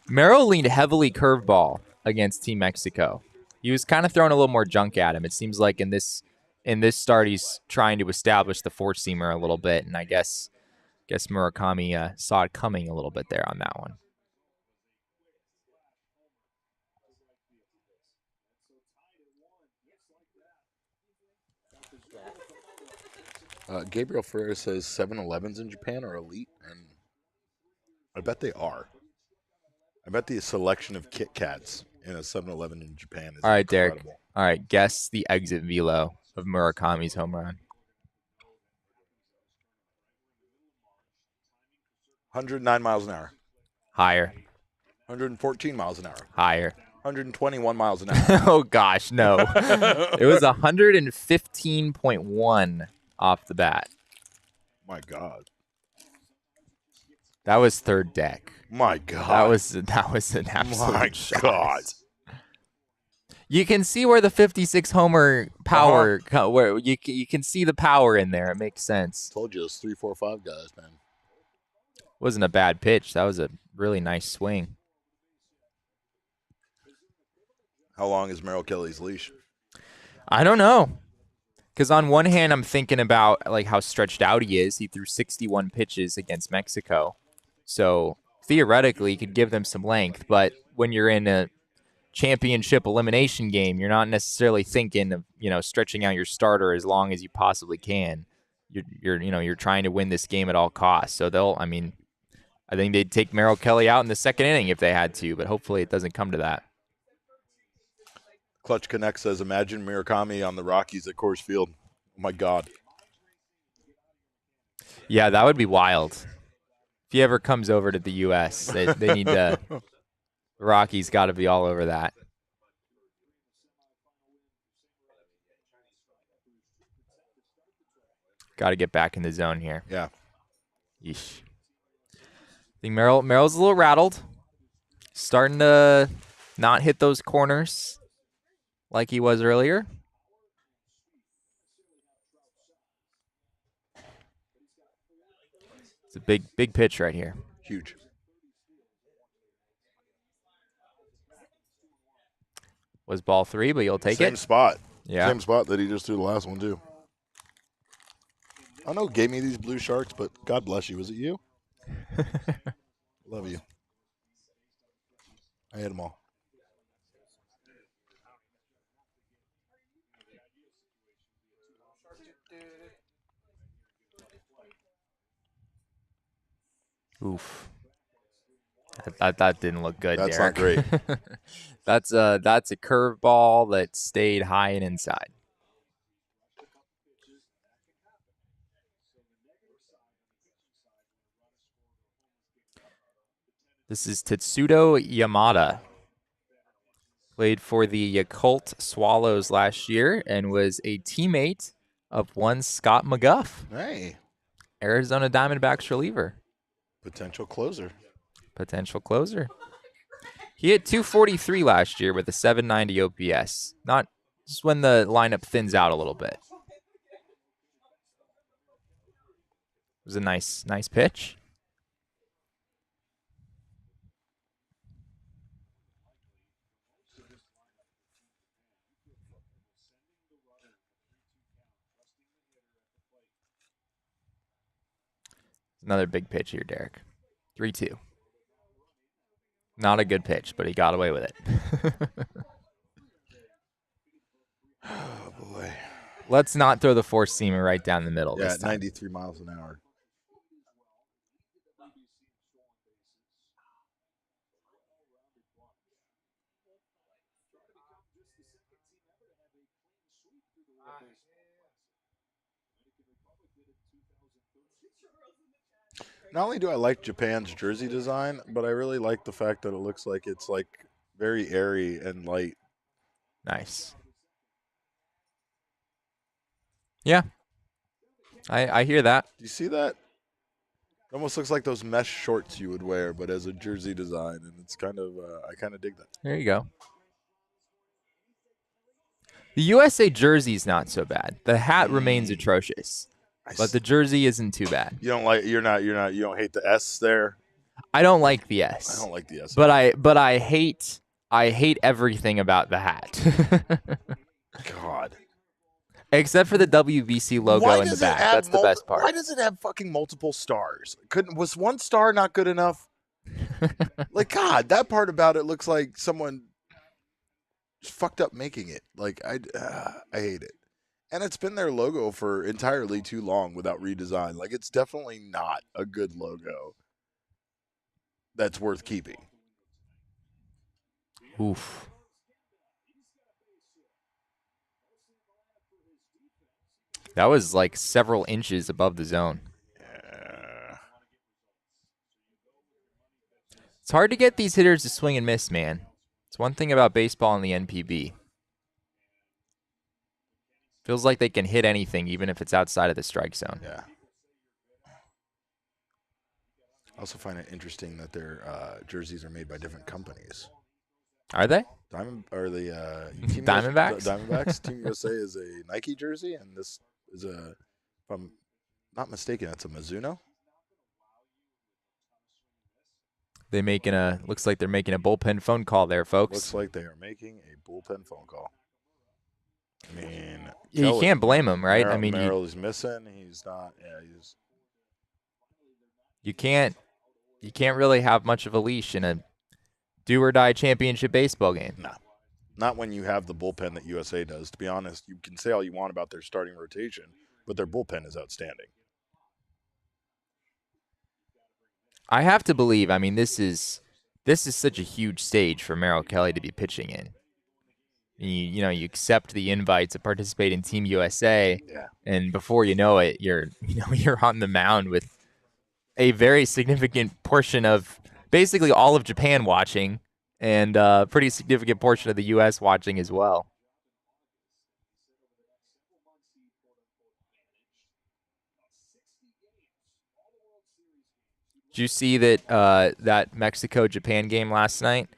Merrill leaned heavily curveball against Team Mexico. He was kind of throwing a little more junk at him. It seems like in this start he's trying to establish the four-seamer a little bit, and I guess Murakami saw it coming a little bit there on that one. Gabriel Ferrer says 7-Elevens in Japan are elite, and I bet they are. I bet the selection of Kit Kats in a 7-Eleven in Japan is all right, incredible. Derek. All right, guess the exit velo of Murakami's home run. 109 miles an hour. Higher. 114 miles an hour. Higher. 121 miles an hour. Oh, gosh, no. It was 115.1 off the bat. My God. That was third deck. My God. That was an absolute shot. God. You can see where the 56 homer power, where you can see the power in there. It makes sense. Told you those 3, 4, 5 guys, man. Wasn't a bad pitch. That was a really nice swing. How long is Merrill Kelly's leash? I don't know. Because on one hand, I'm thinking about like how stretched out he is. He threw 61 pitches against Mexico. So theoretically, he could give them some length. But when you're in a championship elimination game, you're not necessarily thinking of, stretching out your starter as long as you possibly can. You're trying to win this game at all costs. So I think they'd take Merrill Kelly out in the second inning if they had to, but hopefully it doesn't come to that. Clutch Connect says, imagine Murakami on the Rockies at Coors Field. Oh, my God. Yeah, that would be wild. If he ever comes over to the U.S., they need to – the Rockies got to be all over that. Got to get back in the zone here. Yeah. Yeesh. I think Merrill's a little rattled. Starting to not hit those corners like he was earlier. It's a big pitch right here. Huge. Was ball 3, but you'll take it. Same spot. Yeah. Same spot that he just threw the last one, too. I know who gave me these blue sharks, but God bless you. Was it you? Love you. I ate them all. Oof. That didn't look good, That's Derek. not great. That's a curveball that stayed high and inside. This is Tetsudo Yamada. Played for the Yakult Swallows last year and was a teammate of one Scott McGuff. Hey. Arizona Diamondbacks reliever. Potential closer. He hit 243 last year with a 790 OPS. Not just when the lineup thins out a little bit. It was a nice pitch. Another big pitch here, Derek. 3-2. Not a good pitch, but he got away with it. Oh, boy. Let's not throw the four-seamer right down the middle this time. 93 miles an hour. Not only do I like Japan's jersey design, but I really like the fact that it looks like it's like very airy and light. Nice. Yeah. I hear that. Do you see that? It almost looks like those mesh shorts you would wear, but as a jersey design, and it's kind of I kind of dig that. There you go. The USA jersey's not so bad. The hat remains atrocious. But the jersey isn't too bad. You don't hate the S there? I don't like the S. I don't like the S. But I hate everything about the hat. God. Except for the WBC logo in the back. That's the best part. Why does it have fucking multiple stars? Was one star not good enough? Like, God, that part about it looks like someone just fucked up making it. Like, I hate it. And it's been their logo for entirely too long without redesign. Like, it's definitely not a good logo that's worth keeping. Oof. That was like several inches above the zone. Yeah. It's hard to get these hitters to swing and miss, man. It's one thing about baseball and the NPB. Feels like they can hit anything, even if it's outside of the strike zone. Yeah. I also find it interesting that their jerseys are made by different companies. Are they? Diamondbacks? Diamondbacks. Team USA is a Nike jersey, and this is if I'm not mistaken, it's a Mizuno. Looks like they're making a bullpen phone call there, folks. Looks like they are making a bullpen phone call. I mean, you can't blame him, right? Merrill is missing. He's not. Yeah, he's. You can't really have much of a leash in a do or die championship baseball game. No, not when you have the bullpen that USA does. To be honest, you can say all you want about their starting rotation, but their bullpen is outstanding. I have to believe. I mean, this is such a huge stage for Merrill Kelly to be pitching in. You accept the invite to participate in Team USA, and before you know it, you're on the mound with a very significant portion of basically all of Japan watching, and a pretty significant portion of the U.S. watching as well. Did you see that Mexico-Japan game last night?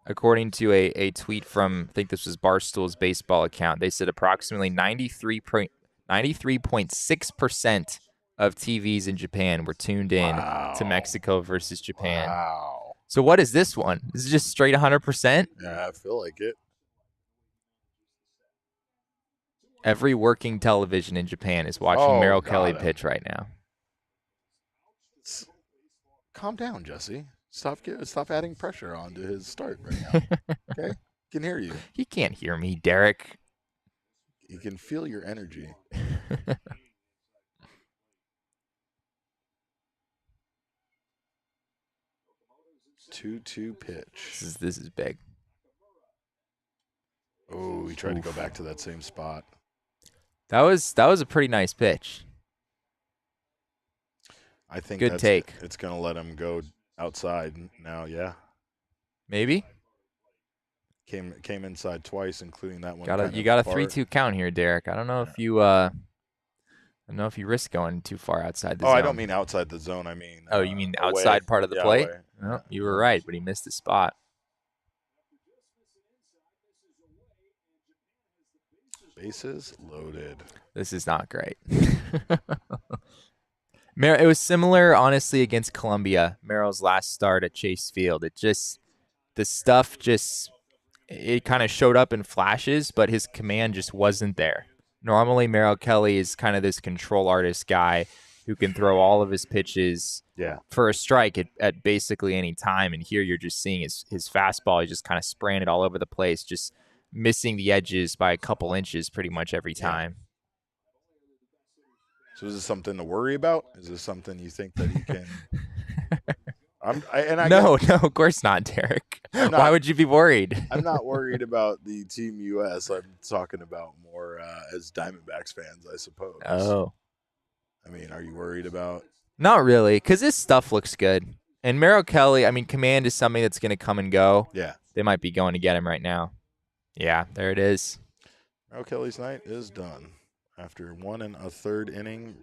According to a tweet from, I think this was Barstool's baseball account, they said approximately 93.6% of TVs in Japan were tuned in to Mexico versus Japan. Wow. So what is this one? Is it just straight 100%? Yeah, I feel like it. Every working television in Japan is watching Merrill Kelly pitch right now. Calm down, Jesse. Stop adding pressure onto his start right now. Okay? He can hear you. He can't hear me, Derek. He can feel your energy. 2-2 pitch. This is big. Oh, he tried to go back to that same spot. That was a pretty nice pitch. I think good take. It's going to let him go outside now, yeah. Maybe. Came inside twice, including that one. You got a 3-2 count here, Derek. I don't know if you risk going too far outside the zone. Oh, I don't mean outside the zone. I mean. Oh, you mean outside away. part of the plate? No, you were right, but he missed the spot. Bases loaded. This is not great. It was similar, honestly, against Colombia, Merrill's last start at Chase Field. The stuff kind of showed up in flashes, but his command just wasn't there. Normally, Merrill Kelly is kind of this control artist guy who can throw all of his pitches for a strike at basically any time. And here you're just seeing his fastball. He's just kind of spraying it all over the place, just missing the edges by a couple inches pretty much every time. So is this something to worry about? Is this something you think that he can? No, of course not, Derek. Why would you be worried? I'm not worried about the Team US. I'm talking about more as Diamondbacks fans, I suppose. Oh. I mean, are you worried about? Not really, because this stuff looks good. And Merrill Kelly, I mean, command is something that's going to come and go. Yeah. They might be going to get him right now. Yeah, there it is. Merrill Kelly's night is done. After 1 1/3 inning.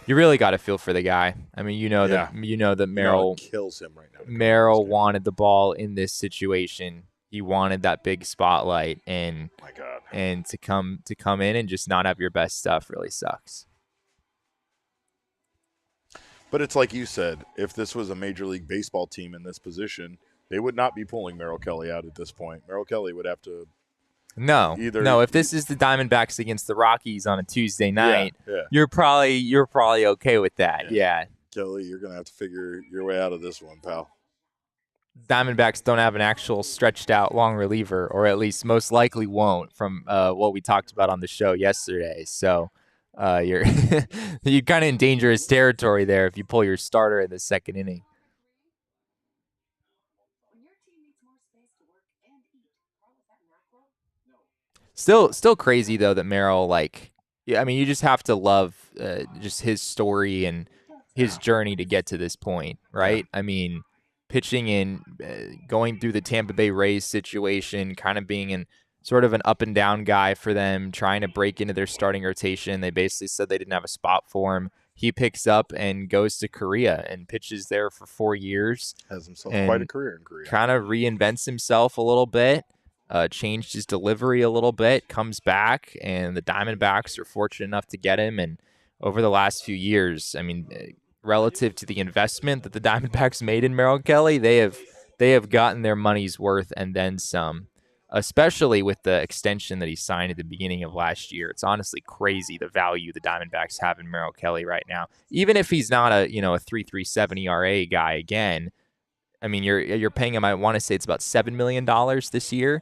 You really got to feel for the guy. I mean, that Merrill kills him right now. Merrill wanted the ball in this situation. He wanted that big spotlight, and my God. And to come in and just not have your best stuff really sucks. But it's like you said, if this was a Major League Baseball team in this position, they would not be pulling Merrill Kelly out at this point. Merrill Kelly would have to. No, if this is the Diamondbacks against the Rockies on a Tuesday night, you're probably okay with that. Yeah. Kelly, you're gonna have to figure your way out of this one, pal. Diamondbacks don't have an actual stretched out long reliever, or at least most likely won't, from what we talked about on the show yesterday. So you're kind of in dangerous territory there if you pull your starter in the second inning. Still crazy though that Merrill, you just have to love just his story and his journey to get to this point, right? I mean, pitching in, going through the Tampa Bay Rays situation, kind of being in sort of an up and down guy for them, trying to break into their starting rotation. They basically said they didn't have a spot for him. He picks up and goes to Korea and pitches there for 4 years. Has himself quite a career in Korea. Kind of reinvents himself a little bit. Changed his delivery a little bit, comes back, and the Diamondbacks are fortunate enough to get him. And over the last few years, I mean, relative to the investment that the Diamondbacks made in Merrill Kelly, they have gotten their money's worth and then some. Especially with the extension that he signed at the beginning of last year, it's honestly crazy the value the Diamondbacks have in Merrill Kelly right now. Even if he's not a 3.37 ERA guy again, I mean you're paying him. I want to say it's about $7 million this year.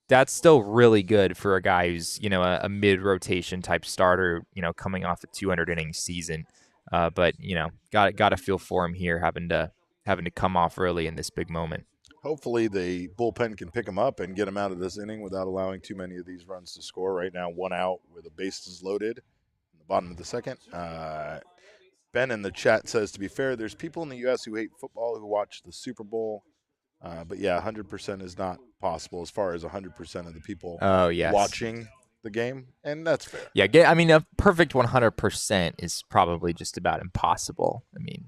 That's still really good for a guy who's a mid rotation type starter. Coming off a 200 inning season, but got to feel for him here, having to come off early in this big moment. Hopefully the bullpen can pick him up and get him out of this inning without allowing too many of these runs to score. Right now, 1 out with the bases loaded in the bottom of the second. Ben in the chat says, to be fair, there's people in the U.S. who hate football who watch the Super Bowl. But yeah, 100% is not possible as far as 100% of the people watching the game, and that's fair. Yeah, I mean, a perfect 100% is probably just about impossible. I mean,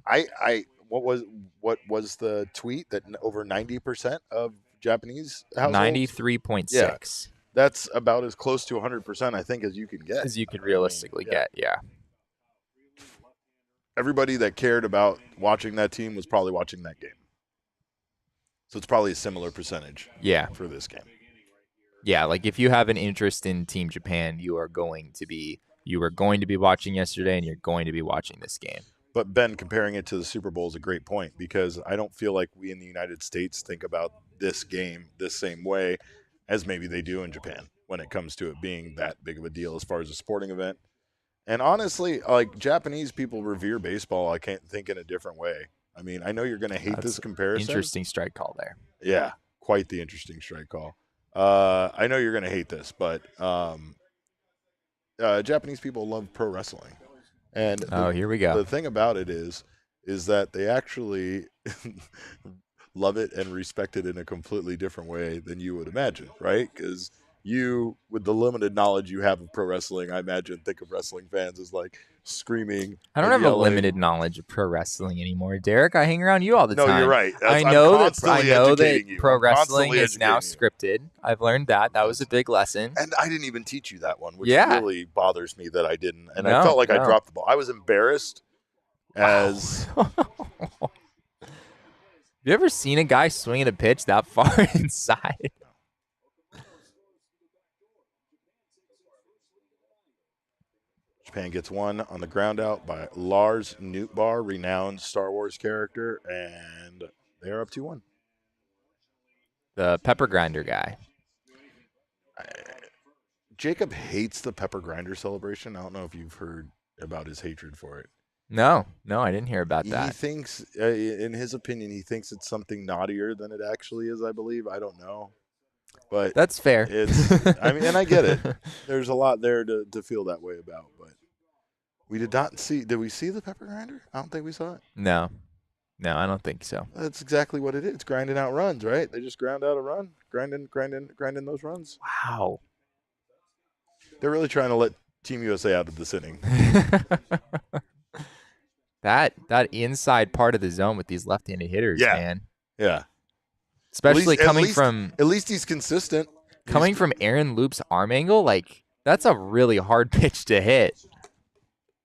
what was the tweet that over 90% of Japanese households? 93.6. Yeah, that's about as close to 100%, I think, as you can get. As you could realistically get, yeah. Everybody that cared about watching that team was probably watching that game. So it's probably a similar percentage for this game. Yeah, like if you have an interest in Team Japan, you were going to be watching yesterday and you're going to be watching this game. But Ben, comparing it to the Super Bowl is a great point because I don't feel like we in the United States think about this game the same way as maybe they do in Japan when it comes to it being that big of a deal as far as a sporting event. And honestly, like Japanese people revere baseball, I can't think in a different way. I mean, I know you're going to hate this comparison. Interesting strike call there. Yeah, quite the interesting strike call. I know you're going to hate this, but Japanese people love pro wrestling. And here we go. The thing about it is that they actually love it and respect it in a completely different way than you would imagine, right? Because you, with the limited knowledge you have of pro wrestling, I imagine, think of wrestling fans as like screaming. I don't have a limited knowledge of pro wrestling anymore, Derek. I hang around you all the time. No, you're right. I know that pro wrestling is now scripted. I've learned that. That was a big lesson. And I didn't even teach you that one, which really bothers me that I didn't. And I felt like I dropped the ball. I was embarrassed as. Have you ever seen a guy swinging a pitch that far inside? Japan gets one on the ground out by Lars Nootbaar, renowned Star Wars character, and they are up 2-1. The pepper grinder guy. Jacob hates the pepper grinder celebration. I don't know if you've heard about his hatred for it. No, I didn't hear about that. He thinks, in his opinion, it's something naughtier than it actually is, I believe. I don't know. But that's fair. I mean, and I get it. There's a lot there to feel that way about, but we did not see. Did we see the pepper grinder? I don't think we saw it. No, I don't think so. That's exactly what it is. It's grinding out runs, right? They just ground out a run, grinding those runs. Wow. They're really trying to let Team USA out of this inning. that inside part of the zone with these left-handed hitters, man. Yeah. Especially from at least he's consistent. Coming from Aaron Loop's arm angle, like that's a really hard pitch to hit.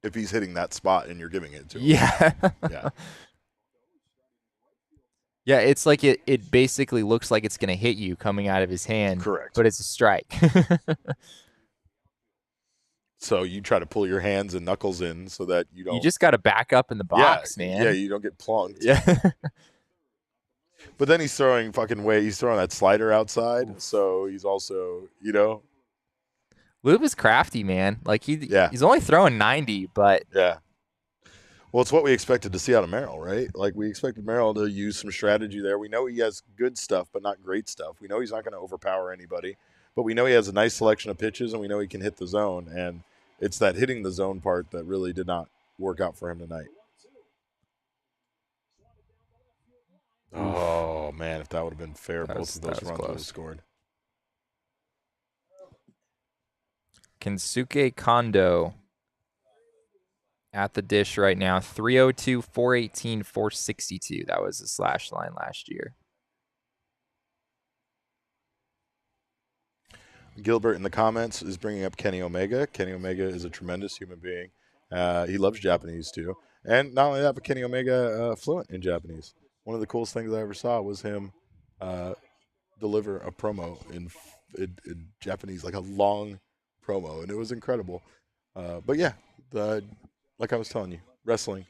If he's hitting that spot and you're giving it to him. Yeah. Yeah. Yeah, it's like it basically looks like it's going to hit you coming out of his hand. Correct. But it's a strike. So you try to pull your hands and knuckles in so that you don't. You just got to back up in the box, man. Yeah, you don't get plunked. Yeah. But then he's throwing he's throwing that slider outside, so he's also, Lube is crafty, man. Like he's only throwing 90, but yeah. Well, it's what we expected to see out of Merrill, right? Like we expected Merrill to use some strategy there. We know he has good stuff, but not great stuff. We know he's not going to overpower anybody, but we know he has a nice selection of pitches, and we know he can hit the zone. And it's that hitting the zone part that really did not work out for him tonight. Oh, man, if that would have been fair, both of those runs would have scored. Kensuke Kondo at the dish right now. 302, 418, 462. That was the slash line last year. Gilbert in the comments is bringing up Kenny Omega. Kenny Omega is a tremendous human being. He loves Japanese too, and not only that, but Kenny Omega fluent in Japanese. One of the coolest things I ever saw was him deliver a promo in Japanese, like a long promo, and it was incredible. But yeah, like I was telling you, wrestling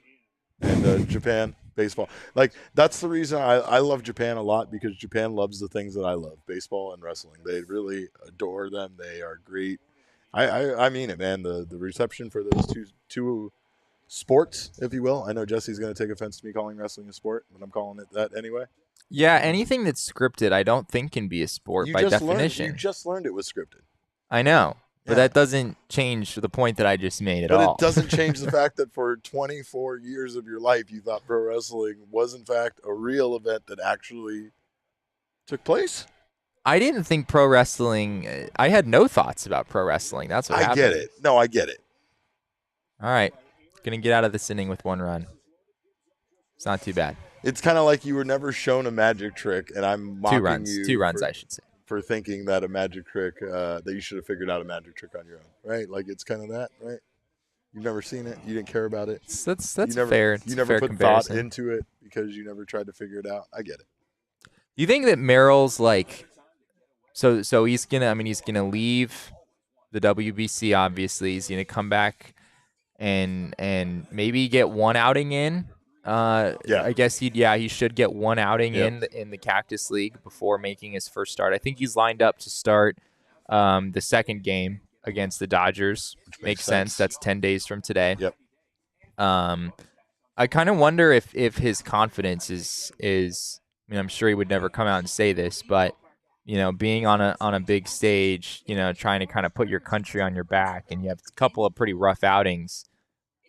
and Japan, baseball. Like that's the reason I love Japan a lot, because Japan loves the things that I love, baseball and wrestling. They really adore them. They are great. I mean it, man. The reception for those two sports, if you will. I know Jesse's going to take offense to me calling wrestling a sport, but I'm calling it that anyway. Yeah, anything that's scripted, I don't think can be a sport by definition. You just learned it was scripted. I know, but that doesn't change the point that I just made at all. But it doesn't change the fact that for 24 years of your life, you thought pro wrestling was, in fact, a real event that actually took place. I didn't think pro wrestling. I had no thoughts about pro wrestling. That's what happened. I get it. No, I get it. All right, gonna get out of this inning with 1 run. It's not too bad. It's kind of like you were never shown a magic trick, and I'm mocking 2 runs. you. 2 runs, I should say. For thinking that a magic trick, that you should have figured out a magic trick on your own, right? Like it's kind of that, right? You've never seen it. You didn't care about it. That's fair. You never put thought into it because you never tried to figure it out. I get it. Do you think that Merrill's like, so he's gonna leave the WBC. Obviously, he's gonna come back and maybe get 1 outing in. I guess he should get 1 outing in the Cactus League before making his first start. I think he's lined up to start the second game against the Dodgers. Which makes sense. That's 10 days from today. Yep. I kind of wonder if his confidence is. I mean, I'm sure he would never come out and say this, but being on a big stage, trying to kind of put your country on your back, and you have a couple of pretty rough outings.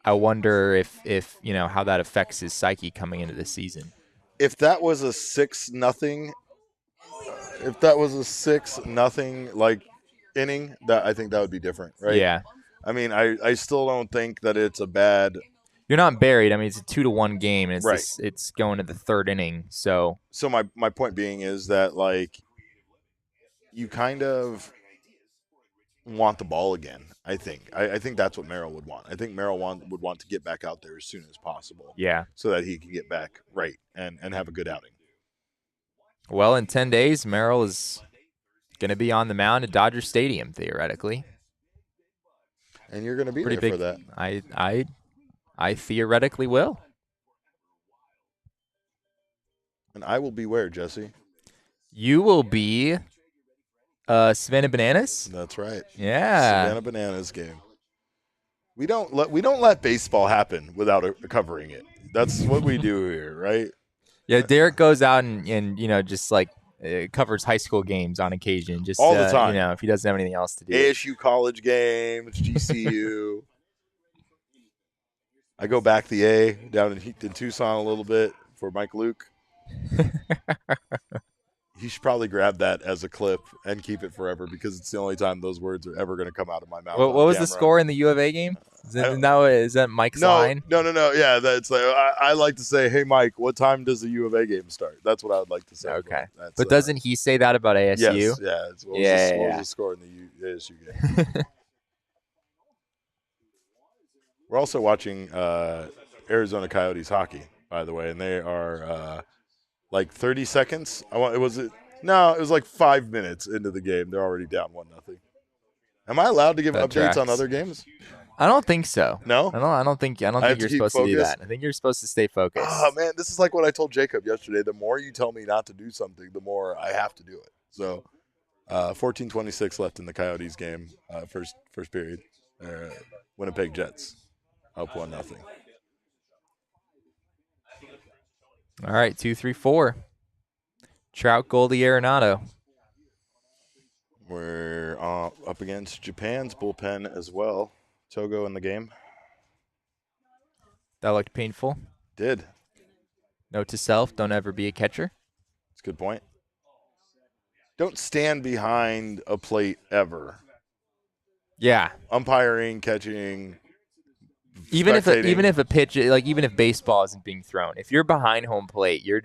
I wonder if how that affects his psyche coming into the season. If that was a 6-0, like inning, that I think that would be different, right? Yeah. I mean, I still don't think that it's a bad. You're not buried. I mean, it's a 2-1 game, and right. It's going to the 3rd inning. So my point being is that like you kind of want the ball again. I think that's what Merrill would want. I think Merrill would want to get back out there as soon as possible. Yeah. So that he can get back right and have a good outing. Well, in 10 days, Merrill is going to be on the mound at Dodger Stadium, theoretically. And you're going to be pretty there big, for that. I theoretically will. And I will be where, Jesse? You will be Savannah Bananas? That's right. Yeah. Savannah Bananas game. We don't let baseball happen without covering it. That's what we do here, right? Yeah, Derek goes out and just like covers high school games on occasion, just all the time. If he doesn't have anything else to do. ASU college games, GCU. I go back the A down in Tucson a little bit for Mike Luke. He should probably grab that as a clip and keep it forever because it's the only time those words are ever going to come out of my mouth. What was the score in the U of A game? Is that Mike's line? No. Yeah, that's like I like to say, "Hey, Mike, what time does the U of A game start?" That's what I would like to say. Okay, but doesn't he say that about ASU? Yes, yeah. What was the score in the ASU game? We're also watching Arizona Coyotes hockey, by the way, and they are like 30 seconds. It was like 5 minutes into the game. They're already down 1-0. Am I allowed to give updates on other games? I don't think so. No? I don't think you're supposed to do that. I think you're supposed to stay focused. Oh man, this is like what I told Jacob yesterday. The more you tell me not to do something, the more I have to do it. So 14:26 left in the Coyotes game, first period. Winnipeg Jets up 1-0. All right, 2-3-4. Trout, Goldie, Arenado. We're up against Japan's bullpen as well. Togo in the game. That looked painful. Did. Note to self, don't ever be a catcher. That's a good point. Don't stand behind a plate ever. Yeah. Umpiring, catching, even if a pitch, like even if baseball isn't being thrown, if you're behind home plate, you're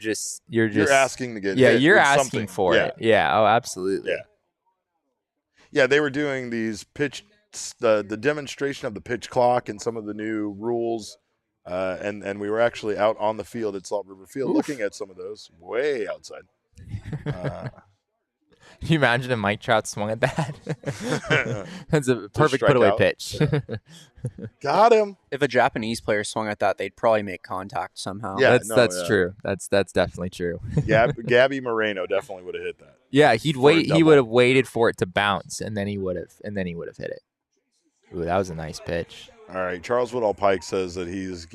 asking to get hit. You're asking something. for it. Yeah. Oh, absolutely. Yeah, they were doing these pitch the demonstration of the pitch clock and some of the new rules. And we were actually out on the field at Salt River Field looking at some of those way outside. Can you imagine if Mike Trout swung at that? That's a perfect put-away pitch. Yeah. Got him. If a Japanese player swung at that, they'd probably make contact somehow. Yeah, that's true. That's definitely true. Gabby Moreno definitely would have hit that. Yeah, he'd wait. He would have waited for it to bounce, and then he would have hit it. Ooh, that was a nice pitch. All right, Charles Woodall Pike says that he's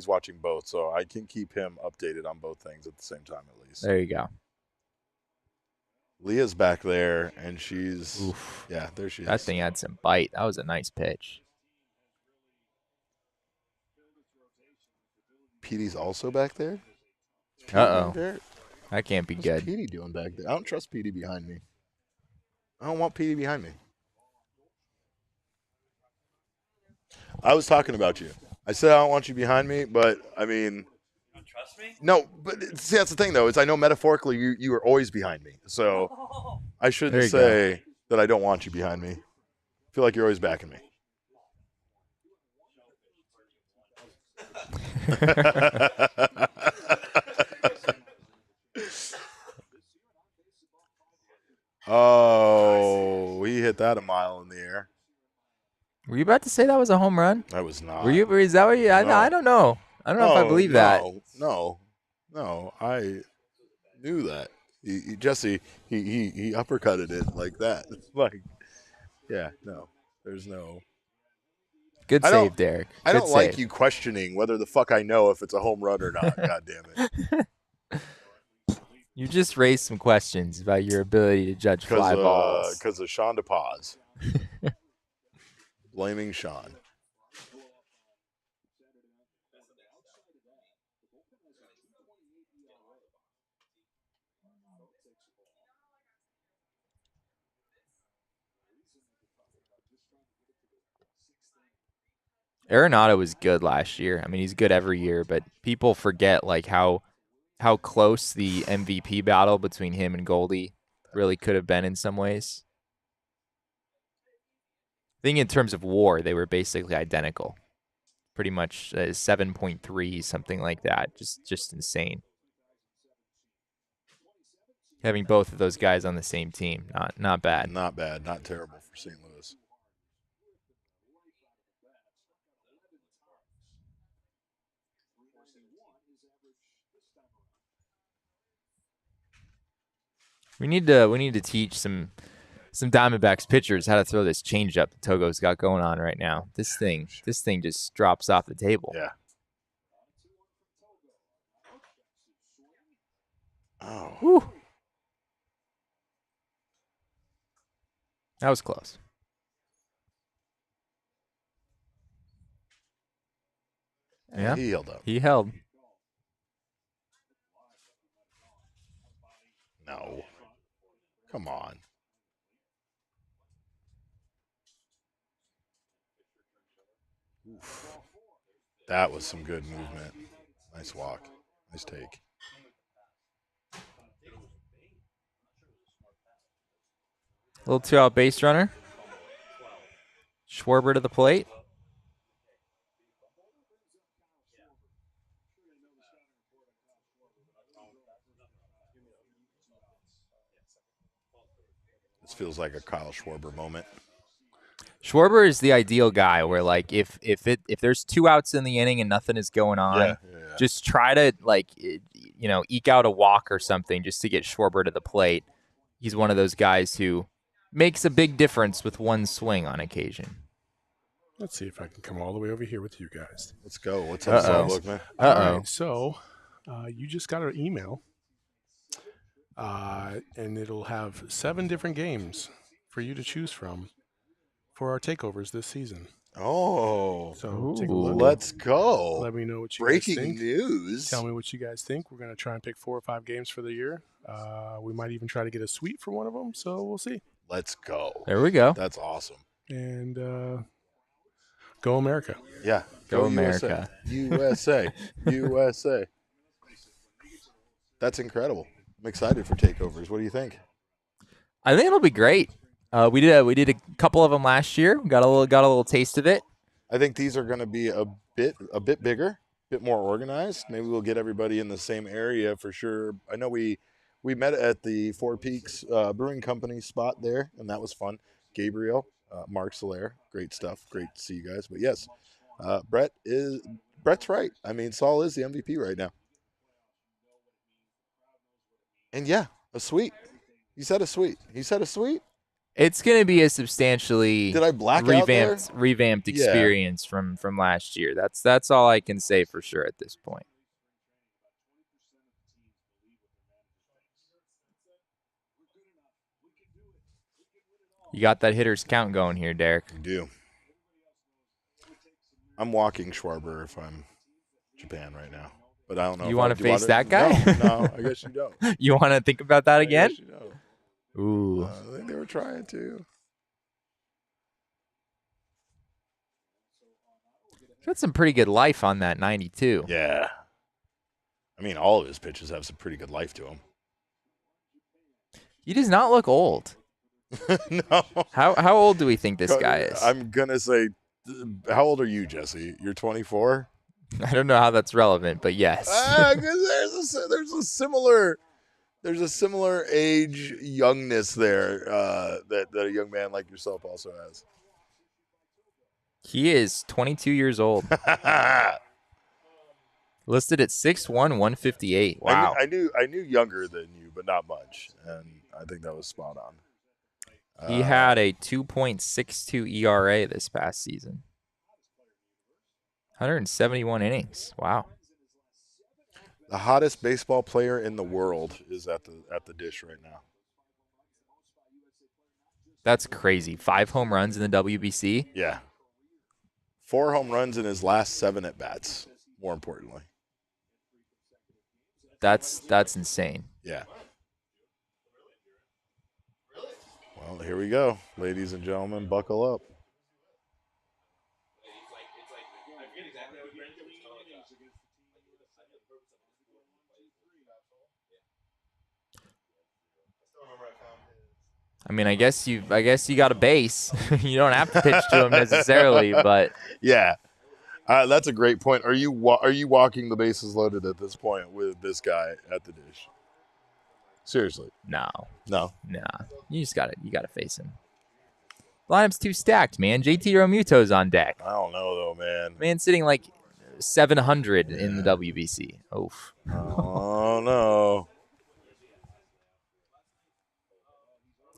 watching both, so I can keep him updated on both things at the same time at least. There you go. Leah's back there, and she's there she is. That thing had some bite. That was a nice pitch. Petey's also back there. That can't be What's good. Petey doing back there? I don't trust Petey behind me. I don't want Petey behind me. I was talking about you. I said I don't want you behind me, but I mean, you don't trust me? No, but see, that's the thing though. Is I know metaphorically you are always behind me, so I shouldn't say that I don't want you behind me. I feel like you're always backing me. Oh, he hit that a mile in the air. Were you about to say that was a home run? I was not. Were you? Is that what you? No. I don't know. I don't know if I believe that. No. I knew that. Jesse, he uppercutted it like that. Like, yeah, no. There's no. Good save, Derek. I don't like you questioning whether the fuck I know if it's a home run or not. God damn it. You just raised some questions about your ability to judge fly balls. Because of Sean DePaz. Blaming Sean. Arenado was good last year. I mean, he's good every year, but people forget like how close the MVP battle between him and Goldie really could have been in some ways. I think in terms of WAR, they were basically identical. Pretty much 7.3, something like that. Just insane. Having both of those guys on the same team, not bad. Not bad, not terrible for St. Louis. We need to teach some Diamondbacks pitchers how to throw this changeup that Togo's got going on right now. This thing just drops off the table. Yeah. Oh. Whew. That was close. Yeah. He held up. He held. No. Come on. Oof. That was some good movement. Nice walk. Nice take. Little 2-out base runner. Schwarber to the plate. This feels like a Kyle Schwarber moment. Schwarber is the ideal guy where, like, if there's 2 outs in the inning and nothing is going on, just try to, like, eke out a walk or something just to get Schwarber to the plate. He's one of those guys who makes a big difference with one swing on occasion. Let's see if I can come all the way over here with you guys. Let's go. What's up, man? All right, so you just got an email, and it'll have 7 different games for you to choose from for our takeovers this season. Oh, so take a look. Let's go. Let me know what you Breaking guys think. news. Tell me what you guys think. We're going to try and pick 4 or 5 games for the year. We might even try to get a suite for one of them, so we'll see. Let's go. There we go. That's awesome. And go America. Yeah. Go America. USA. USA. That's incredible. I'm excited for takeovers. What do you think? I think it'll be great. We did a couple of them last year. Got a little taste of it. I think these are going to be a bit bigger, a bit more organized. Maybe we'll get everybody in the same area for sure. I know we met at the Four Peaks Brewing Company spot there, and that was fun. Gabriel, Mark Solaire, great stuff. Great to see you guys. But yes, Brett's right. I mean, Saul is the MVP right now. And yeah, a suite. He said a suite. It's going to be a substantially Did I black out there? revamped experience from last year. That's all I can say for sure at this point. You got that hitter's count going here, Derek. I do. I'm walking Schwarber if I'm Japan right now. But I don't know. You want to face that guy? No, I guess you don't. You want to think about that again? I guess you don't. Ooh. I think they were trying to. Got some pretty good life on that 92. Yeah. I mean, all of his pitches have some pretty good life to them. He does not look old. No. How old do we think this guy is? I'm going to say, how old are you, Jesse? You're 24? I don't know how that's relevant, but yes. Because there's a similar age youngness there that a young man like yourself also has. He is 22 years old. Listed at 6'1", 158. Wow. I knew younger than you, but not much, and I think that was spot on. He had a 2.62 ERA this past season. 171 innings. Wow. The hottest baseball player in the world is at the dish right now. That's crazy. 5 home runs in the WBC. Yeah. 4 home runs in his last 7 at bats. More importantly. That's insane. Yeah. Well, here we go, ladies and gentlemen. Buckle up. I mean, I guess you got a base. You don't have to pitch to him necessarily, but yeah, that's a great point. Are you walking the bases loaded at this point with this guy at the dish? Seriously? No. Nah. You gotta face him. Lineup's too stacked, man. JT Realmuto's on deck. I don't know though, man. Man sitting like 700 in the WBC. Oof. Oh no.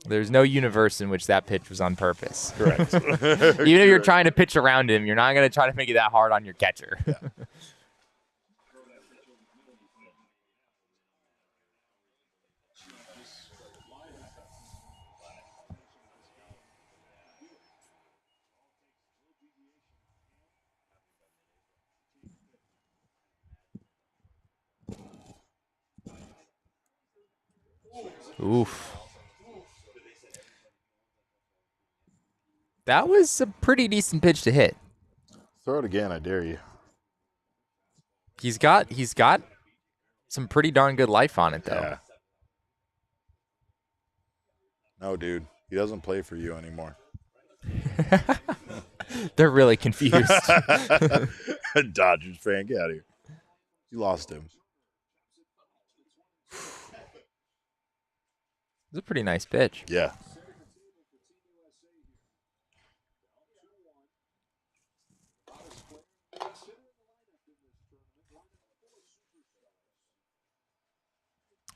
There's no universe in which that pitch was on purpose. Correct. Even if you're trying to pitch around him, you're not going to try to make it that hard on your catcher. Yeah. Oof. That was a pretty decent pitch to hit. Throw it again, I dare you. He's got some pretty darn good life on it, though. Yeah. No, dude. He doesn't play for you anymore. They're really confused. Dodgers fan, get out of here. You lost him. It's a pretty nice pitch. Yeah.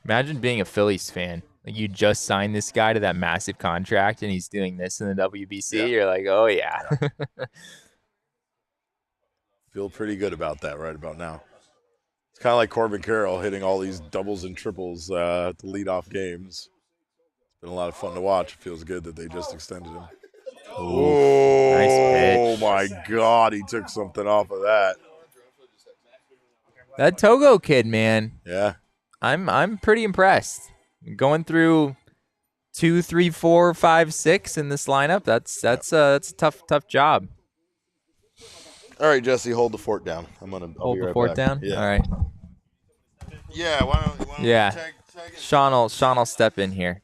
Imagine being a Phillies fan. Like, you just signed this guy to that massive contract, and he's doing this in the WBC. Yeah. You're like, oh, yeah. Feel pretty good about that right about now. It's kind of like Corbin Carroll hitting all these doubles and triples to lead off games. It's been a lot of fun to watch. It feels good that they just extended him. Oh, nice pitch. Oh, my God. He took something off of that. That Togo kid, man. Yeah. I'm pretty impressed. Going through 2, 3, 4, 5, 6 in this lineup. That's a tough job. All right, Jesse, hold the fort down. I'll hold be the right fort back. down. Yeah. All right. Yeah. Why don't yeah. tag Sean will step in here.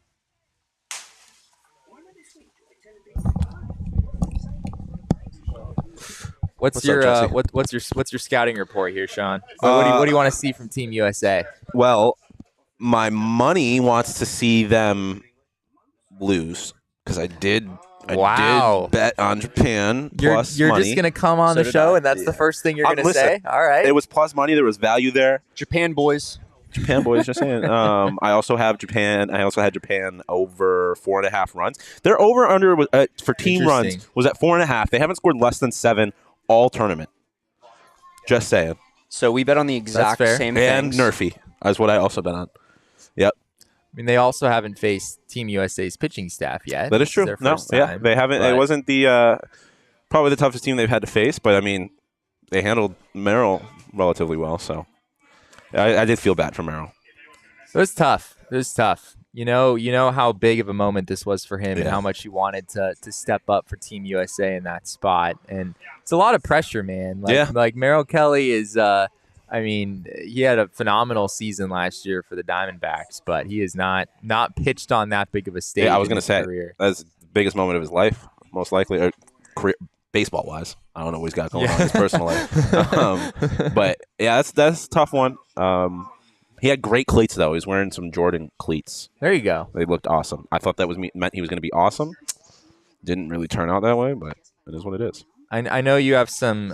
What's your scouting report here, Sean? What do you want to see from Team USA? Well, my money wants to see them lose because I did bet on Japan plus you're money. Just going to come on the show and that's the first thing you're going to say? All right. It was plus money. There was value there. Japan boys, just saying. I also have Japan. I also had Japan over 4.5 runs. Their over-under for team runs was at 4.5. They haven't scored less than 7 all tournament. Just saying. So we bet on the exact same things. And Nerfy is what I also bet on. Yep. I mean, they also haven't faced Team USA's pitching staff yet. That is true. They haven't. It wasn't the probably the toughest team they've had to face, but I mean, they handled Merrill relatively well. So I did feel bad for Merrill. It was tough. You know how big of a moment this was for him and how much he wanted to step up for Team USA in that spot. And it's a lot of pressure, man. Like Merrill Kelly is he had a phenomenal season last year for the Diamondbacks, but he is not pitched on that big of a stage. Yeah, I was going to say career. That's the biggest moment of his life, most likely, career, baseball-wise. I don't know what he's got going on in his personal life. But yeah, that's a tough one. He had great cleats, though. He was wearing some Jordan cleats. There you go. They looked awesome. I thought that meant he was going to be awesome. Didn't really turn out that way, but it is what it is. I know you have some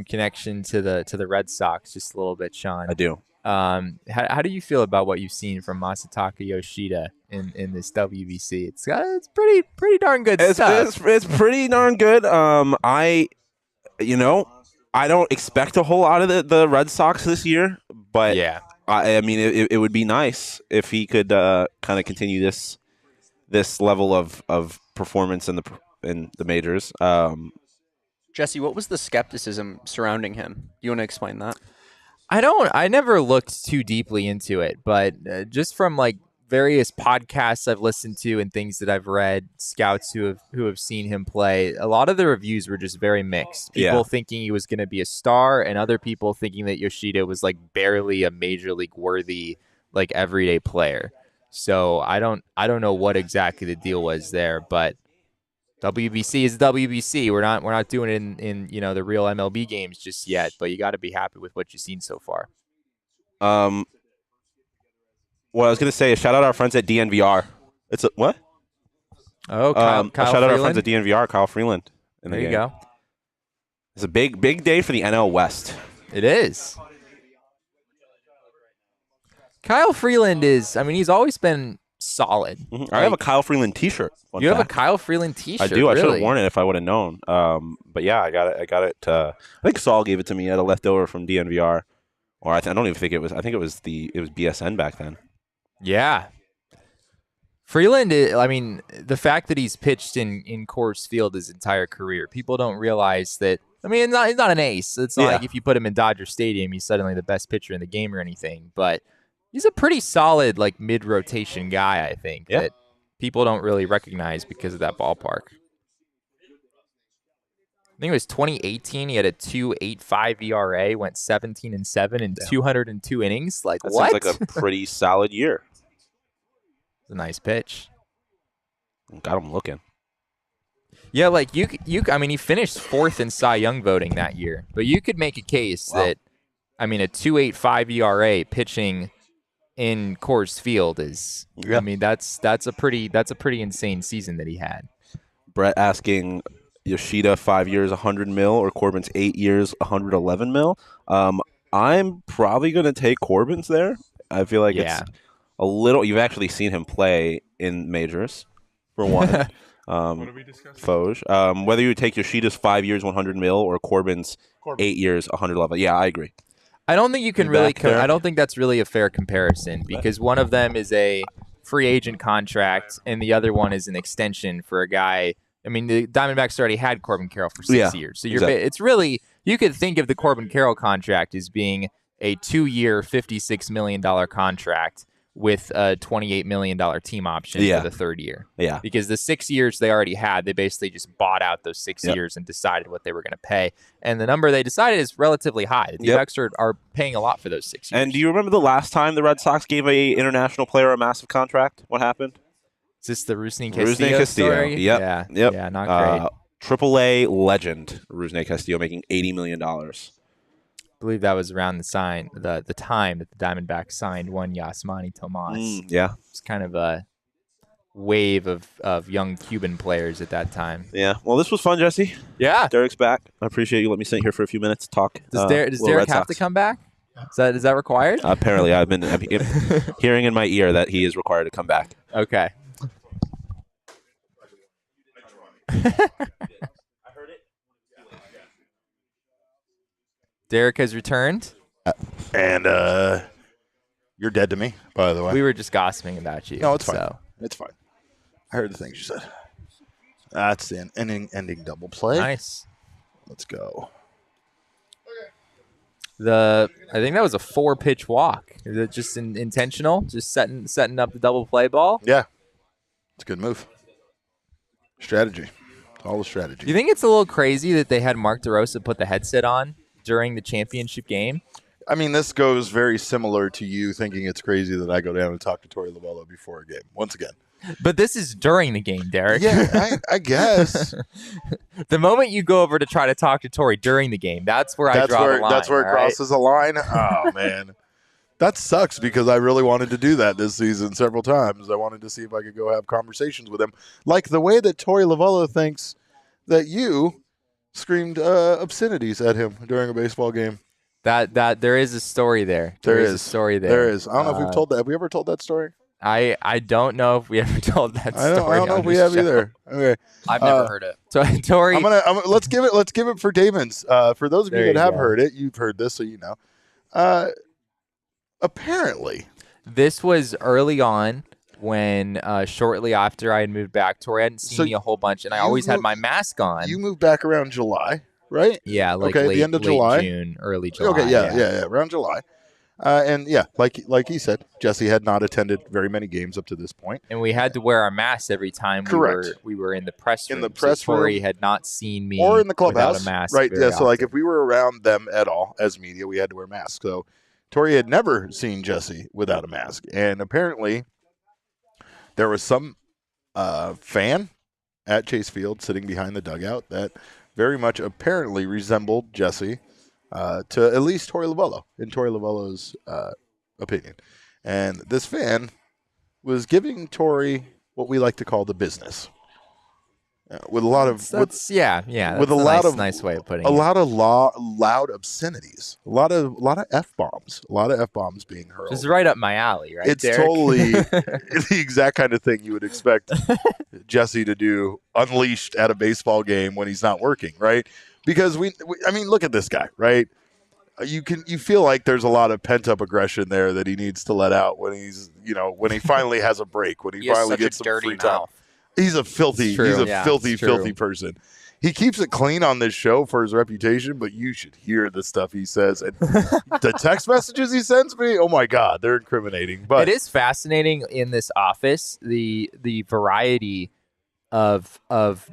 connection to the Red Sox just a little bit, Sean. I do. How do you feel about what you've seen from Masataka Yoshida in this WBC? It's pretty darn good stuff. It's pretty darn good. I don't expect a whole lot of the Red Sox this year, but yeah. I mean, it would be nice if he could kind of continue this level of performance in the majors. Jesse, what was the skepticism surrounding him? Do you want to explain that? I never looked too deeply into it, but just from like various podcasts I've listened to and things that I've read, scouts who have seen him play, a lot of the reviews were just very mixed. People thinking he was going to be a star, and other people thinking that Yoshida was like barely a major league worthy like everyday player. So I don't know what exactly the deal was there, but WBC is WBC. We're not doing it in the real MLB games just yet, but you got to be happy with what you've seen so far. What I was going to say is shout out our friends at DNVR. What? Oh, Kyle shout out our friends at DNVR, Kyle Freeland. There you go. It's a big day for the NL West. It is. Kyle Freeland he's always been solid. Mm-hmm. I have a Kyle Freeland T-shirt. You have a Kyle Freeland T-shirt? I do. I should really? have worn it if I would have known. But yeah, I got it. I think Saul gave it to me. I had a leftover from DNVR, or I don't even think it was. I think it was BSN back then. Yeah. Freeland, the fact that he's pitched in Coors Field his entire career, people don't realize that. He's not an ace. It's not like if you put him in Dodger Stadium, he's suddenly the best pitcher in the game or anything. But he's a pretty solid, like, mid-rotation guy, I think, that people don't really recognize because of that ballpark. I think it was 2018. He had a 2.85 ERA, went 17-7 in 202 innings. Like, that what? Seems like a pretty solid year. It's a nice pitch. Got him looking. Yeah, like he finished 4th in Cy Young voting that year. But you could make a case that, a 2.85 ERA pitching in Coors Field is, that's a pretty insane season that he had. Brett asking Yoshida 5 years, 100 mil, or Corbin's 8 years, 111 mil. I'm probably going to take Corbin's there. I feel like it's a little. You've actually seen him play in majors, for one. What are we discussing? Foge. Whether you take Yoshida's 5 years, 100 mil, or Corbin's 8 years, 111. Yeah, I agree. I don't think you can really. I don't think that's really a fair comparison because one of them is a free agent contract and the other one is an extension for a guy. The Diamondbacks already had Corbin Carroll for 6 years, so it's really, you could think of the Corbin Carroll contract as being a 2-year, $56 million contract with a $28 million team option for the third year. Yeah. Because the 6 years they already had, they basically just bought out those 6 years and decided what they were going to pay. And the number they decided is relatively high. The D-backs are paying a lot for those 6 years. And do you remember the last time the Red Sox gave a international player a massive contract? What happened? Is this the Rusney Castillo story? Yep. Yeah, not great. AAA legend Rusney Castillo making $80 million. I believe that was around the time that the Diamondbacks signed one Yasmani Tomas. Yeah. It's kind of a wave of young Cuban players at that time. Yeah. Well, this was fun, Jesse. Yeah. Derek's back. I appreciate you letting me sit here for a few minutes to talk. Does Derek have to come back? Is that required? Apparently, I've been hearing in my ear that he is required to come back. Okay. Derek has returned. And you're dead to me, by the way. We were just gossiping about you. No, it's fine. So. It's fine. I heard the things you said. That's the ending double play. Nice. Let's go. I think that was a 4-pitch walk. Is it just intentional? Just setting up the double play ball? Yeah. It's a good move. Strategy. It's all the strategy. Do you think it's a little crazy that they had Mark DeRosa put the headset on during the championship game? I mean, this goes very similar to you thinking it's crazy that I go down and talk to Torey Lovullo before a game. Once again. But this is during the game, Derek. Yeah, I guess. The moment you go over to try to talk to Torey during the game, that's where I draw the line. That's where it crosses a line? Oh, man. That sucks because I really wanted to do that this season several times. I wanted to see if I could go have conversations with him. Like the way that Torey Lovullo thinks that you screamed obscenities at him during a baseball game. That there is a story there. There is a story there. There is. I don't know if we've told that. Have we ever told that story? I don't know if we ever told that story. I don't know if we have either. Okay. I've never heard it. So Torey, let's give it for Damon's. For those of you that have heard it, you've heard this, so you know. Apparently, this was early on when shortly after I had moved back. Torey hadn't seen me a whole bunch, and I always had my mask on. You moved back around July, right? Yeah, like the end of July, June, early July. Okay, yeah, around July. And yeah, like he said, Jesse had not attended very many games up to this point, and we had to wear our masks every time. Correct. We were in the press room. In the press room, Torey had not seen me or in the clubhouse, without a mask. Right? Yeah. often. So like, if we were around them at all as media, we had to wear masks. So Torey had never seen Jesse without a mask, and apparently there was some fan at Chase Field sitting behind the dugout that very much apparently resembled Jesse. To at least Torey Lovullo, in Torey Lovullo's opinion. And this fan was giving Torey what we like to call the business. With a lot of nice way of putting it. A lot of loud obscenities. A lot of F-bombs. A lot of F-bombs being hurled. Just right up my alley, right? It's Derek? totally the exact kind of thing you would expect Jesse to do unleashed at a baseball game when he's not working, right? Because I mean, look at this guy, right? You feel like there's a lot of pent up aggression there that he needs to let out when when he finally has a break, when he finally gets some free time. He's a filthy person. He keeps it clean on this show for his reputation, but you should hear the stuff he says and the text messages he sends me. Oh my God, they're incriminating. But it is fascinating in this office the variety of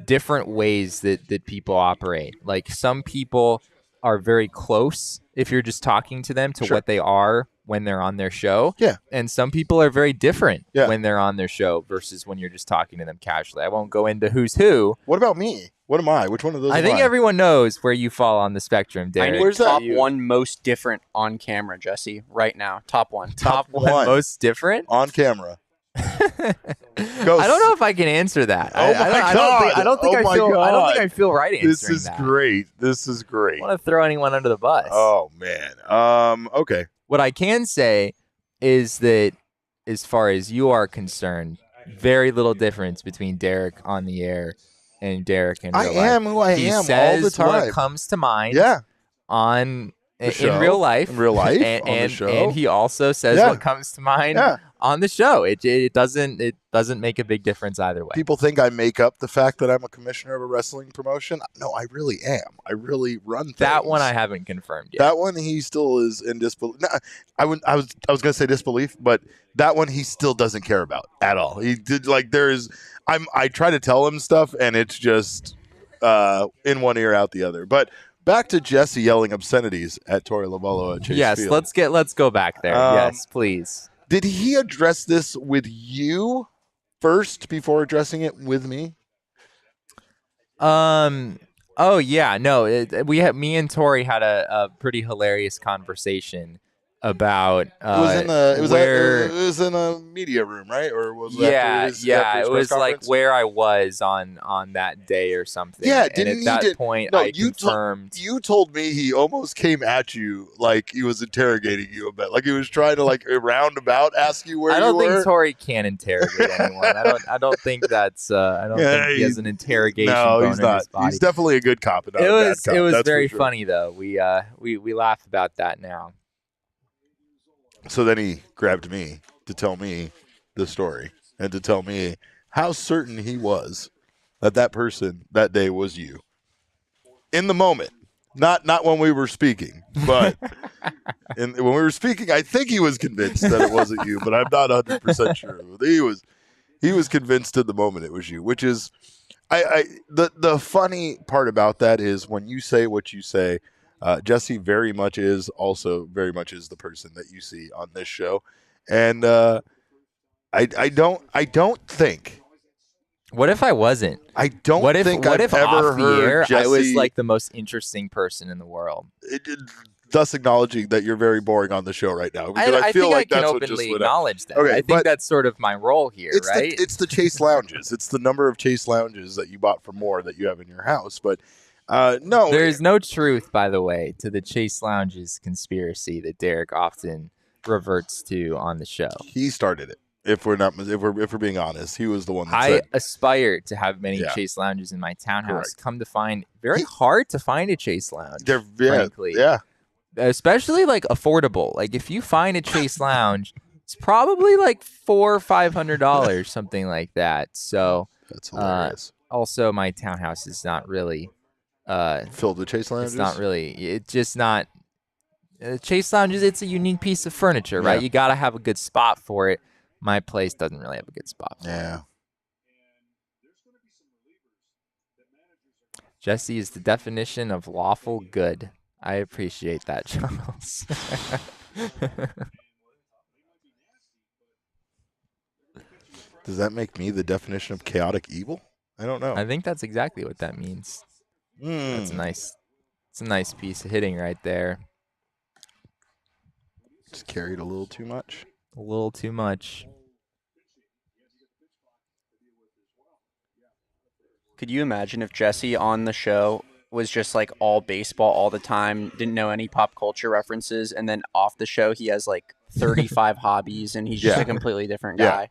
different ways that people operate. Like some people are very close if you're just talking to them to what they are when they're on their show. Yeah. And some people are very different when they're on their show versus when you're just talking to them casually. I won't go into who's who. What about me? What am I? Which one of those I think everyone knows where you fall on the spectrum, Derek. Where's top one most different on camera, Jesse, right now? Top one. Top one most different? On camera. I don't know if I can answer that. I don't think I feel right answering This is that. great. This is great. I want to throw anyone under the bus. Oh man. Okay. What I can say is that as far as you are concerned, very little difference between Derek on the air and Derek in real life. I am who I am all the time. What comes to mind in real life. In real life, and, on the show. And he also says what comes to mind on the show. It doesn't make a big difference either way. People think I make up the fact that I'm a commissioner of a wrestling promotion. No, I really am. I really run things. That one I haven't confirmed yet. That one he still is in disbelief. No, I was going to say disbelief, but that one he still doesn't care about at all. He did I try to tell him stuff and it's just in one ear out the other. But back to Jesse yelling obscenities at Torey Lovullo at Chase Field. Yes, let's go back there. Yes, please. Did he address this with you first before addressing it with me? Oh yeah, no. Me and Tori had a pretty hilarious conversation about it was in a media room, right? Or was it after his it was press like conference? where I was on that day or something. Yeah, and at that point, no, I confirmed. You told me he almost came at you like he was interrogating you a bit, like he was trying to like roundabout ask you where you were. I don't think Tori can interrogate anyone. I don't think that's. I don't think he has an interrogation. No, bone he's in not. his body. He's definitely a good cop. And not it a was. Bad cop, It was that's very for sure. funny though. We laugh about that now. So then he grabbed me to tell me the story and to tell me how certain he was that person that day was you. In the moment, not when we were speaking, but when we were speaking, I think he was convinced that it wasn't you, but I'm not 100% sure. He was convinced in the moment it was you, which is the funny part about that is when you say what you say. Jesse very much is the person that you see on this show, and I don't think. What if I wasn't? I don't think What I've if ever off the heard air Jesse, I was like the most interesting person in the world? Thus acknowledging that you're very boring on the show right now. Because I feel think like I can that's what just openly went up. acknowledge that. Okay, I think that's sort of my role here, right? It's the Chase lounges. It's the number of Chase lounges that you bought for more that you have in your house, but. No, there's no truth, by the way, to the Chase Lounges conspiracy that Derek often reverts to on the show. He started it. If we're being honest, he was the one that I said, aspire to have many Chase Lounges in my townhouse. Correct. Come to find, very hard to find a Chase Lounge. Frankly, especially like affordable. Like if you find a Chase Lounge, it's probably like $400 or $500, something like that. So that's hilarious. Also, my townhouse is not really. Filled with Chase lounges? It's not really. It's just not. Chase lounges. It's a unique piece of furniture, right? You got to have a good spot for it. My place doesn't really have a good spot for it. Jesse is the definition of lawful good. I appreciate that, Charles. Does that make me the definition of chaotic evil? I don't know. I think that's exactly what that means. That's nice. It's a nice piece of hitting right there. Just carried a little too much. A little too much. Could you imagine if Jesse on the show was just like all baseball all the time, didn't know any pop culture references, and then off the show he has like 35 hobbies and he's just a completely different guy?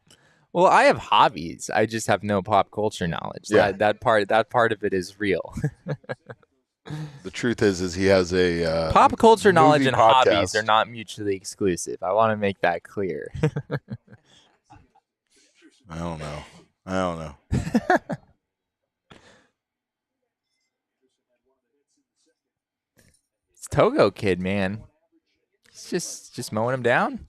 Well, I have hobbies. I just have no pop culture knowledge. That part of it is real. The truth is he has a pop culture knowledge and podcast. Hobbies are not mutually exclusive. I want to make that clear. I don't know. It's Togo Kid, man. He's just mowing him down.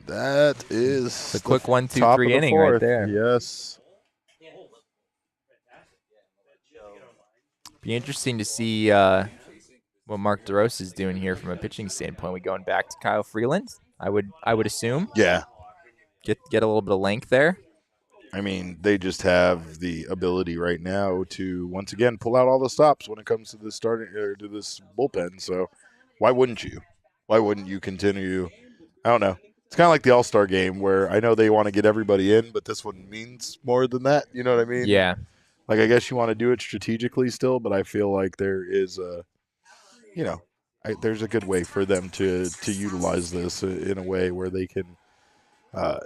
That is a quick 1-2-3 inning right there. Yes. Be interesting to see what Mark DeRosa is doing here from a pitching standpoint. We going back to Kyle Freeland? I would assume. Yeah. Get a little bit of length there. I mean, they just have the ability right now to once again pull out all the stops when it comes to this to this bullpen. So, why wouldn't you? Why wouldn't you continue? I don't know. It's kind of like the All-Star game where I know they want to get everybody in, but this one means more than that. You know what I mean? Yeah. Like, I guess you want to do it strategically still, but I feel like there is there's a good way for them to utilize this in a way where they can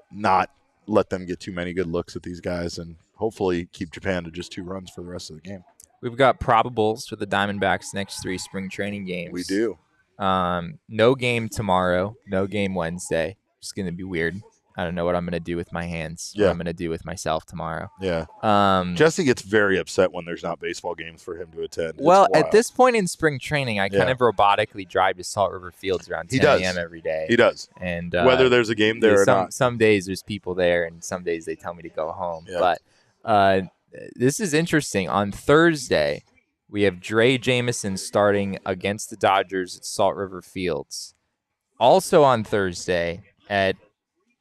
not let them get too many good looks at these guys and hopefully keep Japan to just 2 runs for the rest of the game. We've got probables for the Diamondbacks' next 3 spring training games. We do. No game tomorrow. No game Wednesday. It's going to be weird. I don't know what I'm going to do with my hands. What I'm going to do with myself tomorrow. Yeah. Jesse gets very upset when there's not baseball games for him to attend. Well, at this point in spring training, I kind of robotically drive to Salt River Fields around 10 a.m. every day. He does. And whether there's a game there or not. Some days there's people there, and some days they tell me to go home. Yeah. But this is interesting. On Thursday, We have Dre Jameson starting against the Dodgers at Salt River Fields. Also on Thursday at,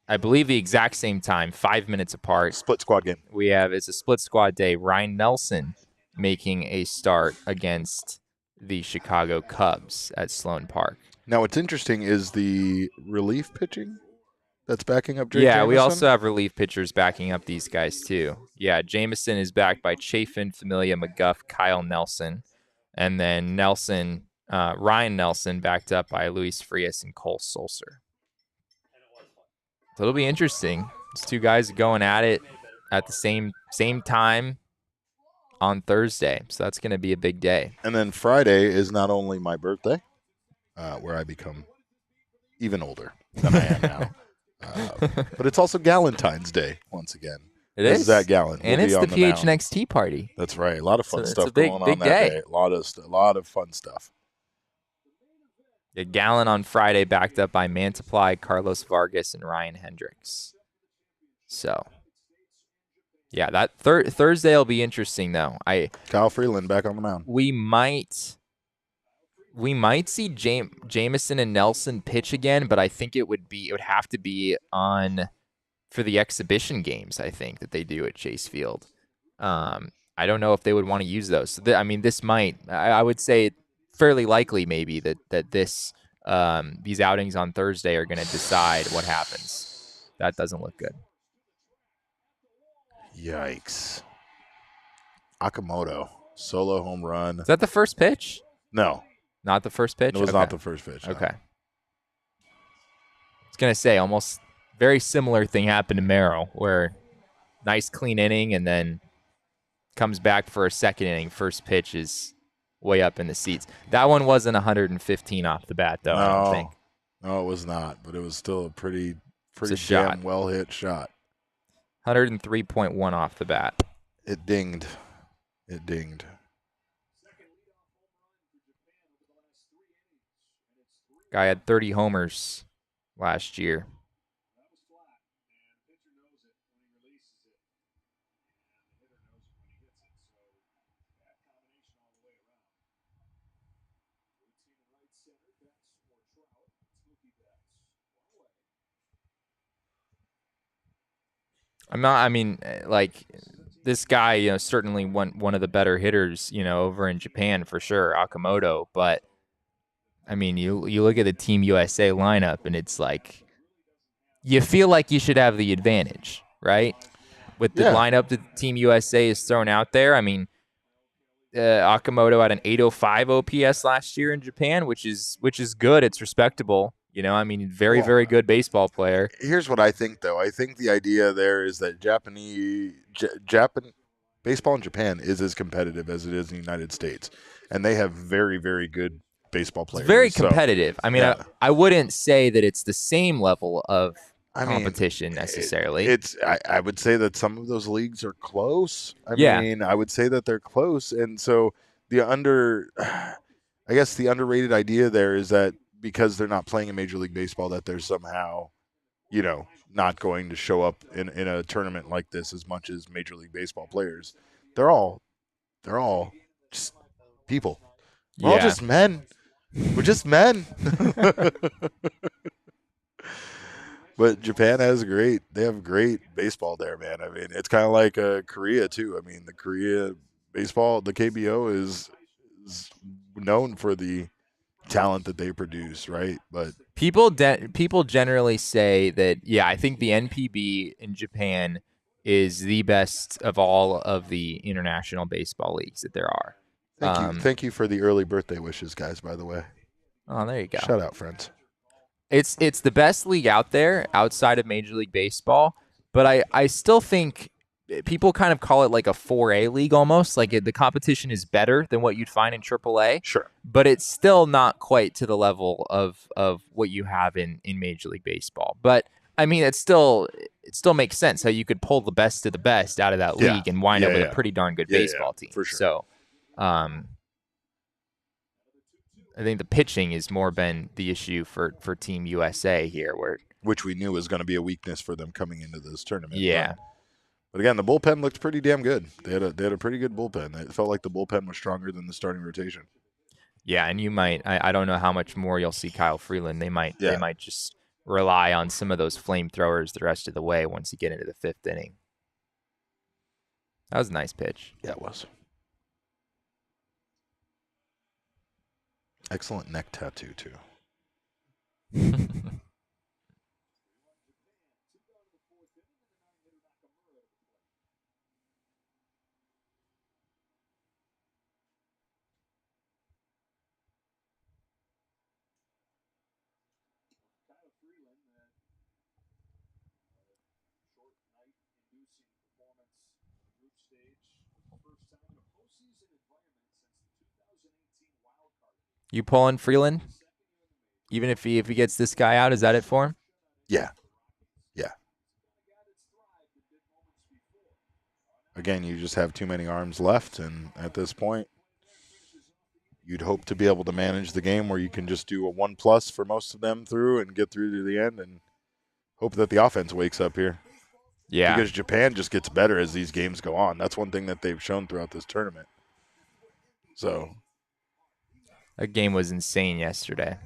I believe, the exact same time, 5 minutes apart. Split squad game. We have, it's a split squad day, Ryan Nelson making a start against the Chicago Cubs at Sloan Park. Now, what's interesting is the relief pitching that's backing up Dre Yeah, Jameson. we also have relief pitchers backing up these guys too. Yeah, Jameson is backed by Chafin, Familia, McGuff, Kyle Nelson. And then Ryan Nelson backed up by Luis Frias and Cole Sulcer. So it'll be interesting. These two guys going at it at the same time on Thursday. So that's going to be a big day. And then Friday is not only my birthday, where I become even older than I am now, but it's also Galentine's Day once again. It is. Zach Gallen. And it's the PHNX Tea Party. That's right. A lot of fun stuff going on big that day. A lot of fun stuff. Yeah, Gallen on Friday backed up by Mantiply, Carlos Vargas, and Ryan Hendricks. So, yeah, that Thursday will be interesting, though. Kyle Freeland back on the mound. We might see Jameson and Nelson pitch again, but I think it would have to be on for the exhibition games, I think, that they do at Chase Field. I don't know if they would want to use those. So this might, I would say fairly likely maybe that these outings on Thursday are going to decide what happens. That doesn't look good. Yikes. Akamoto, solo home run. Is that the first pitch? No. Not the first pitch? It was not the first pitch. No. Okay. I was going to say, almost very similar thing happened to Merrill, where nice clean inning and then comes back for a second inning. First pitch is way up in the seats. That one wasn't 115 off the bat, though, I don't think. No, it was not, but it was still a pretty damn shot. well-hit shot. 103.1 off the bat. It dinged. Guy had 30 homers last year. This guy, certainly one of the better hitters, over in Japan for sure, Akamoto. But, you look at the Team USA lineup, and it's like, you feel like you should have the advantage, right? With the lineup that Team USA is thrown out there. Akamoto had an 805 OPS last year in Japan, which is good. It's respectable. Very good baseball player. Here's what I think, though. I think the idea there is that baseball in Japan is as competitive as it is in the United States, and they have very, very good baseball players. It's very competitive. I wouldn't say that it's the same level of competition necessarily. I would say that some of those leagues are close. I would say that they're close, and so the underrated idea there is that because they're not playing in Major League Baseball, that they're somehow, not going to show up in a tournament like this as much as Major League Baseball players. They're all just people. We're all just men. We're just men. But Japan they have great baseball there, man. It's kind of like Korea too. The Korea baseball, the KBO is known for the talent that they produce, right? But people generally say that, I think the NPB in Japan is the best of all of the international baseball leagues that there are. Thank you for the early birthday wishes, guys, by the way. Oh, there you go. Shout out, friends. It's the best league out there outside of Major League Baseball, but I still think people kind of call it like a 4A league almost. Like the competition is better than what you'd find in AAA. Sure. But it's still not quite to the level of what you have in Major League Baseball. But it still makes sense how you could pull the best of the best out of that league and wind up with a pretty darn good baseball team. For sure. So I think the pitching has more been the issue for Team USA here, which we knew was going to be a weakness for them coming into this tournament. Yeah. But again, the bullpen looked pretty damn good. They had a pretty good bullpen. It felt like the bullpen was stronger than the starting rotation. Yeah, and you might I don't know how much more you'll see Kyle Freeland. They might just rely on some of those flamethrowers the rest of the way once you get into the 5th inning. That was a nice pitch. Yeah, it was. Excellent neck tattoo, too. You pulling Freeland? Even if he gets this guy out, is that it for him? Yeah. Yeah. Again, you just have too many arms left, and at this point, you'd hope to be able to manage the game where you can just do a 1+ for most of them through and get through to the end and hope that the offense wakes up here. Yeah. Because Japan just gets better as these games go on. That's one thing that they've shown throughout this tournament. So that game was insane yesterday.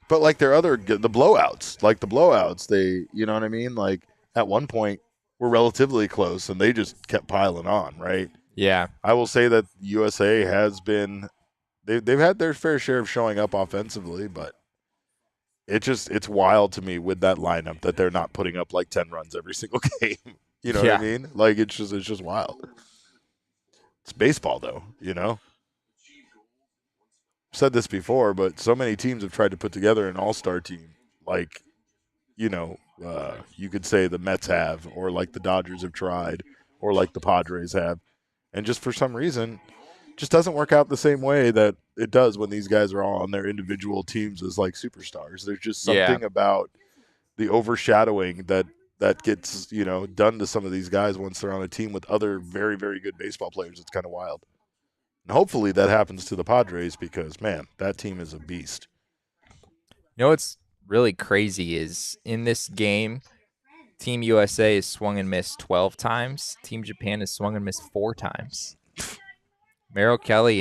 But like the blowouts, they, you know what I mean? Like at one point were relatively close and they just kept piling on, right? Yeah. I will say that USA has been, they've had their fair share of showing up offensively, but it's wild to me with that lineup that they're not putting up like 10 runs every single game. You know what I mean? Like it's just wild. It's baseball though, you know? I've said this before, but so many teams have tried to put together an all-star team. Like, you know, you could say the Mets have, or like the Dodgers have tried, or like the Padres have. And just for some reason, just doesn't work out the same way that it does when these guys are all on their individual teams as like superstars. There's just something about the overshadowing that gets, you know, done to some of these guys once they're on a team with other very, very good baseball players. It's kind of wild. And hopefully that happens to the Padres because, man, that team is a beast. You know what's really crazy is in this game, Team USA has swung and missed 12 times. Team Japan has swung and missed 4 times. Merrill Kelly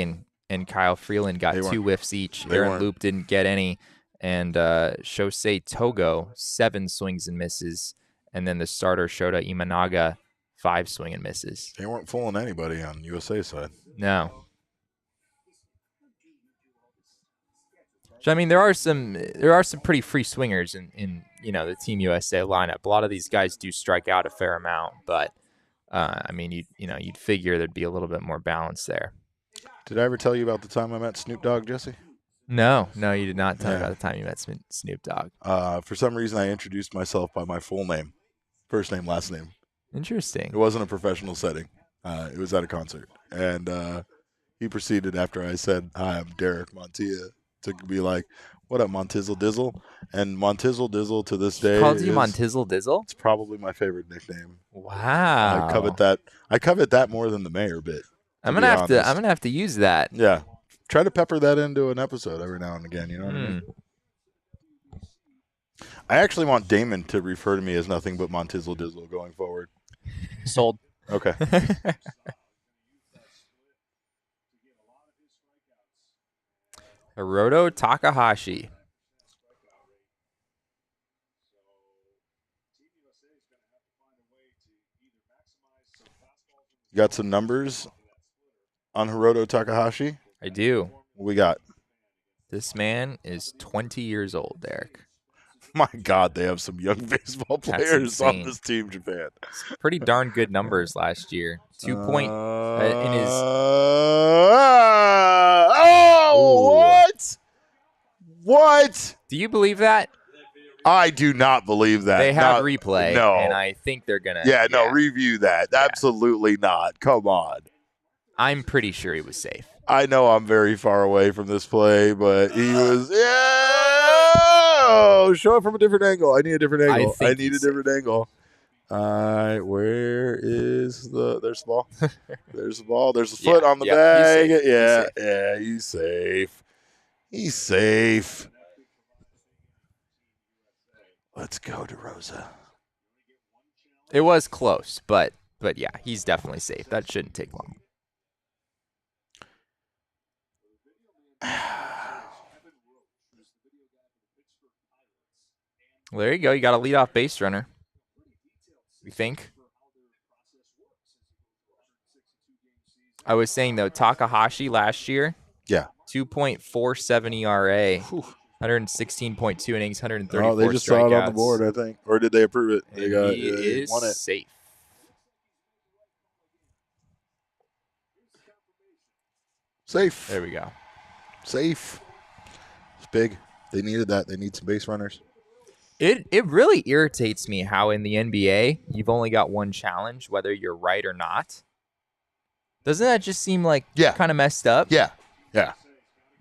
and Kyle Freeland got 2 whiffs each. Aaron Loop didn't get any. And Shosei Togo, 7 swings and misses. And then the starter, Shota Imanaga, 5 swing and misses. They weren't fooling anybody on USA side. No. So, I mean, there are some pretty free swingers in you know, the Team USA lineup. A lot of these guys do strike out a fair amount, but I mean, you'd figure there'd be a little bit more balance there. Did I ever tell you about the time I met Snoop Dogg, Jesse? No, you did not tell me about the time you met Snoop Dogg. For some reason, I introduced myself by my full name, first name, last name. Interesting. It wasn't a professional setting. It was at a concert, and he proceeded after I said, "Hi, I'm Derek Montilla," to be like, "What up, Montizzle Dizzle?" And Montizzle Dizzle to this day called you Montizzle Dizzle? It's probably my favorite nickname. Wow. I covet that more than the mayor bit. I'm gonna have to use that. Yeah. Try to pepper that into an episode every now and again, you know what I mean? I actually want Damon to refer to me as nothing but Montizzle Dizzle going forward. Sold. Okay. Hiroto Takahashi. You got some numbers on Hiroto Takahashi? I do. What we got? This man is 20 years old, Derek. My God, they have some young baseball players on this team, Japan. Pretty darn good numbers last year. 2 point in his. What? What? Do you believe that? I do not believe that. They have replay. No. And I think they're going to. Yeah, no, review that. Yeah. Absolutely not. Come on. I'm pretty sure he was safe. I know I'm very far away from this play, but he was. Show it from a different angle. I need a different angle. I need a different angle. Where is there's the ball? There's the ball. There's the foot on the bag. He's safe. He's safe. Let's go, DeRosa. It was close, but yeah, he's definitely safe. That shouldn't take long. Well, there you go. You got a leadoff base runner. We think. I was saying, though, Takahashi last year. Yeah. 2.47 ERA. 116.2 innings, 134 Oh, they just strikeouts. saw it on the board, I think. Or did they approve it? They got he is won it. safe. Safe. There we go. Safe. It's big. They needed that. They need some base runners. It really irritates me how in the NBA you've only got one challenge, whether you're right or not. Doesn't that just seem like kind of messed up? Yeah. Yeah.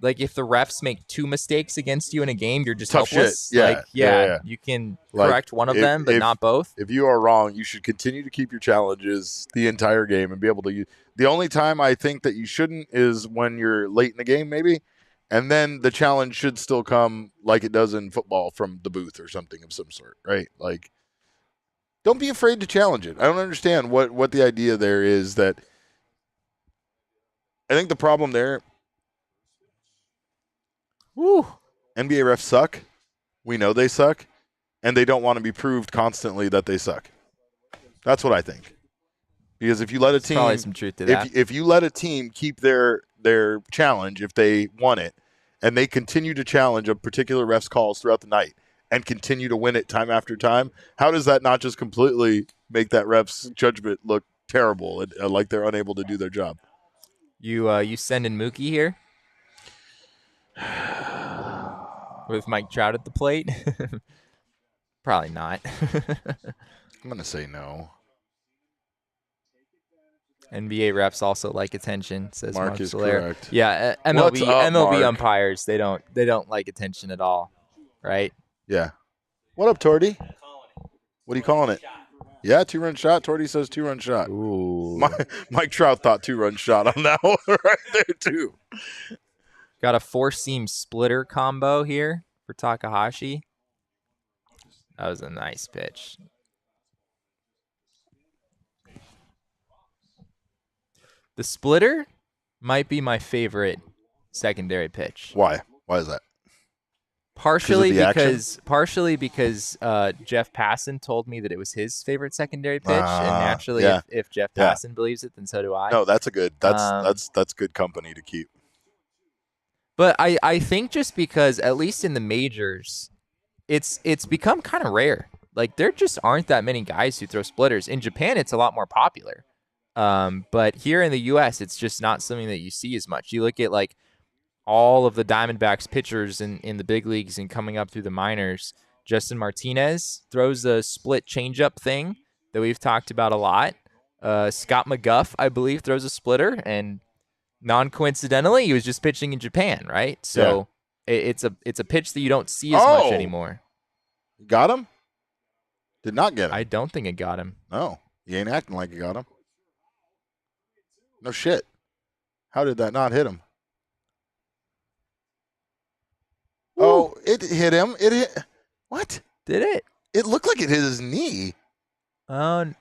Like if the refs make 2 mistakes against you in a game, you're just Tough helpless. shit. Yeah. Like, yeah. You can Like, correct one of them, but not both. If you are wrong, you should continue to keep your challenges the entire game and be able to use. The only time I think that you shouldn't is when you're late in the game, maybe. And then the challenge should still come like it does in football from the booth or something of some sort, right? Like, don't be afraid to challenge it. I don't understand what the idea there is. That I think the problem there, NBA refs suck. We know they suck, and they don't want to be proved constantly that they suck. That's what I think. Because if you let a team, probably some truth to that. If you let a team keep their challenge, if they won it, and they continue to challenge a particular ref's calls throughout the night and continue to win it time after time, how does that not just completely make that ref's judgment look terrible and like they're unable to do their job? You sending Mookie here with Mike Trout at the plate? Probably not. I'm gonna say no. NBA refs also like attention, says Mark Mark is Soler. correct. Yeah, What's up, MLB Mark? umpires, they don't like attention at all, right? Yeah. What up, Tordy? What are you calling it? Yeah, 2-run shot. Tordy says 2-run shot. Ooh. Mike Trout thought 2-run shot on that one right there too. Got a 4-seam splitter combo here for Takahashi. That was a nice pitch. The splitter might be my favorite secondary pitch. Why? Why is that? Partially because Jeff Passan told me that it was his favorite secondary pitch, and naturally, if Jeff Passan believes it, then so do I. No, that's that's good company to keep. But I think just because, at least in the majors, it's become kind of rare. Like, there just aren't that many guys who throw splitters. In Japan, it's a lot more popular. But here in the U.S., it's just not something that you see as much. You look at, like, all of the Diamondbacks pitchers in the big leagues and coming up through the minors. Justin Martinez throws a split changeup thing that we've talked about a lot. Scott McGuff, I believe, throws a splitter, and non-coincidentally, he was just pitching in Japan, right? So it's a pitch that you don't see as much anymore. Got him? Did not get him. I don't think it got him. No, he ain't acting like he got him. No shit. How did that not hit him? Ooh. Oh, it hit him. It hit. What? Did it? It looked like it hit his knee. But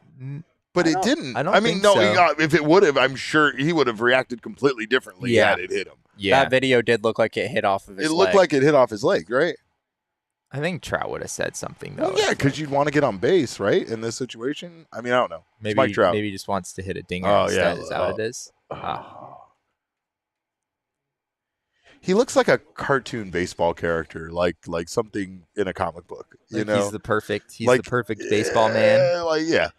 it didn't. I mean, think so. If it would have, I'm sure he would have reacted completely differently had it hit him. Yeah. That video did look like it hit off of his leg. It looked like it hit off his leg, right? I think Trout would have said something, though. Well, yeah, because you'd want to get on base, right, in this situation? I mean, I don't know. Maybe Mike Trout. Maybe he just wants to hit a dinger instead. Is that what it is? He looks like a cartoon baseball character, like something in a comic book. You know, he's the perfect baseball man.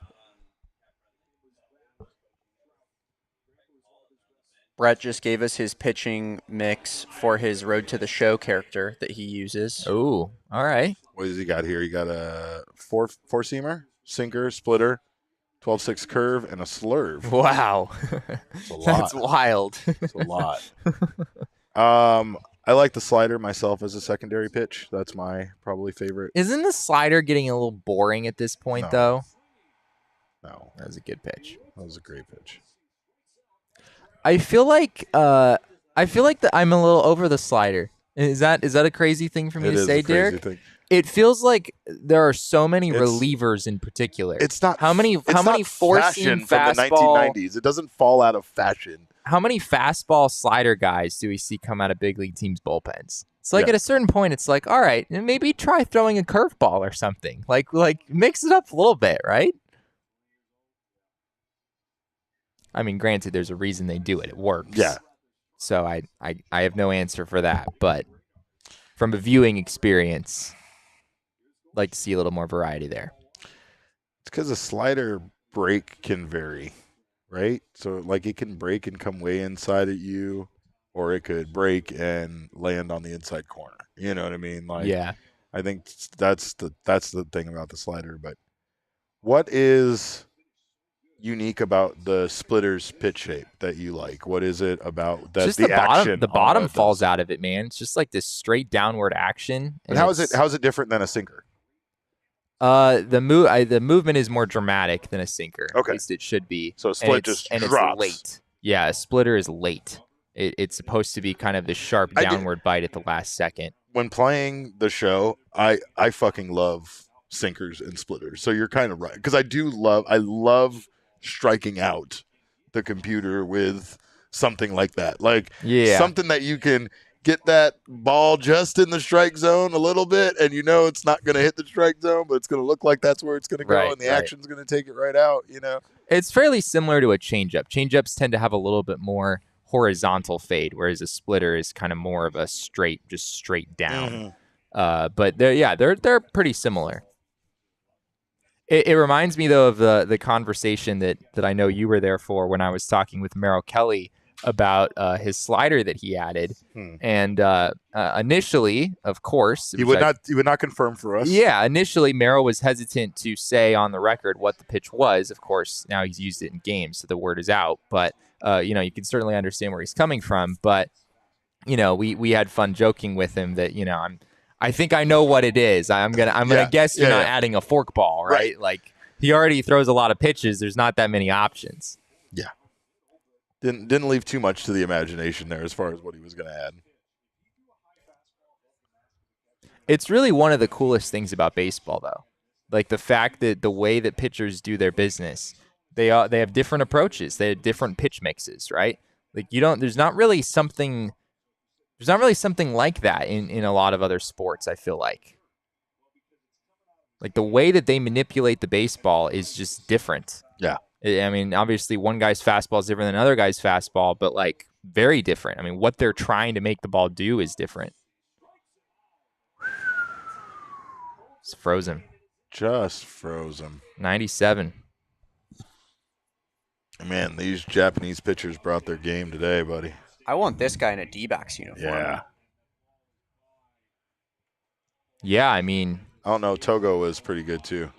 Brett just gave us his pitching mix for his Road to the Show character that he uses. Oh, all right. What does he got here? He got a four-seamer, sinker, splitter, 12-6 curve, and a slurve. Wow. That's a lot. That's wild. That's a lot. I like the slider myself as a secondary pitch. That's my probably favorite. Isn't the slider getting a little boring at this point, though? No. That was a good pitch. That was a great pitch. I feel like that I'm a little over the slider. Is that a crazy thing for me to say, Derek? It feels like there are so many relievers in particular. It's not how many four-seam fashion from the 1990s. It doesn't fall out of fashion. How many fastball slider guys do we see come out of big league teams' bullpens? It's like at a certain point, it's like, all right, maybe try throwing a curveball or something. Like mix it up a little bit, right? I mean, granted, there's a reason they do it. It works. Yeah. So I have no answer for that. But from a viewing experience, I'd like to see a little more variety there. It's because a slider break can vary, right? So, like, it can break and come way inside at you, or it could break and land on the inside corner. You know what I mean? Like, yeah. I think that's the thing about the slider. But what is unique about the splitter's pitch shape that you like? What is it about that? Just the bottom falls out of it, man. It's just like this straight downward action. And how is it different than a sinker? The movement is more dramatic than a sinker. Okay. At least it should be. So a split just drops. It's late. Yeah, a splitter is late. It's supposed to be kind of the sharp downward bite at the last second. When playing the show, I fucking love sinkers and splitters. So you're kind of right, because I love striking out the computer with something like that. Like something that you can get that ball just in the strike zone a little bit, and you know it's not going to hit the strike zone, but it's going to look like that's where it's going to go, and the action's going to take it right out, you know? It's fairly similar to a changeup. Changeups tend to have a little bit more horizontal fade, whereas a splitter is kind of more of a straight down. But they're pretty similar. It reminds me, though, of the conversation that I know you were there for when I was talking with Merrill Kelly about his slider that he added. And initially, of course, he would not confirm for us. Yeah, initially Merrill was hesitant to say on the record what the pitch was. Of course, now he's used it in games, so the word is out. But you can certainly understand where he's coming from. But we had fun joking with him that I think I know what it is. I'm gonna guess you're not adding a forkball, right? Like he already throws a lot of pitches. There's not that many options. Yeah. Didn't leave too much to the imagination there as far as what he was going to add. It's really one of the coolest things about baseball, though. Like the fact that the way that pitchers do their business, they have different approaches. They have different pitch mixes, right? Like there's not really something like that in a lot of other sports, I feel like. Like the way that they manipulate the baseball is just different. Yeah. I mean, obviously one guy's fastball is different than another guy's fastball, but like very different. I mean, what they're trying to make the ball do is different. It's frozen. Just frozen. 97. Man, these Japanese pitchers brought their game today, buddy. I want this guy in a D-backs uniform. Yeah. Yeah, I mean, I don't know. Togo was pretty good too.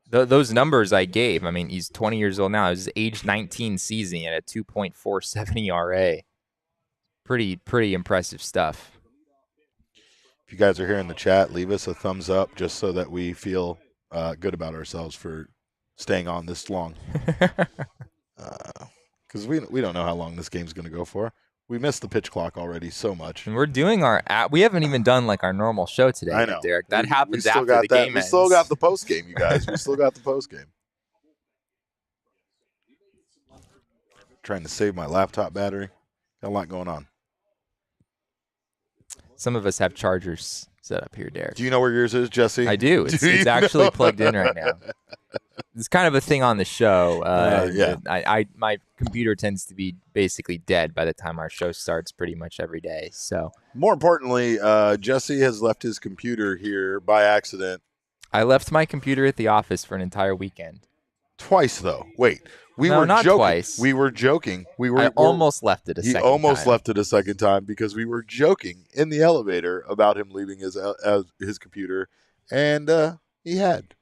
Those numbers I gave, I mean, he's 20 years old now. It was his age 19 season at a 2.47 ERA. Pretty impressive stuff. If you guys are here in the chat, leave us a thumbs up just so that we feel good about ourselves for staying on this long. Because we don't know how long this game's going to go for. We missed the pitch clock already so much. And we're doing we haven't even done like our normal show today, I know. Derek. That happens after the game ends. We still got the post game, you guys. We still got the post game. Trying to save my laptop battery. Got a lot going on. Some of us have chargers set up here, Derek. Do you know where yours is, Jesse? I do. It's actually plugged in right now. It's kind of a thing on the show. My computer tends to be basically dead by the time our show starts pretty much every day. So more importantly, Jesse has left his computer here by accident. I left my computer at the office for an entire weekend. Twice, though. Wait. Not joking. Twice. We were joking. I almost left it a second time. He almost left it a second time because we were joking in the elevator about him leaving his computer, and he had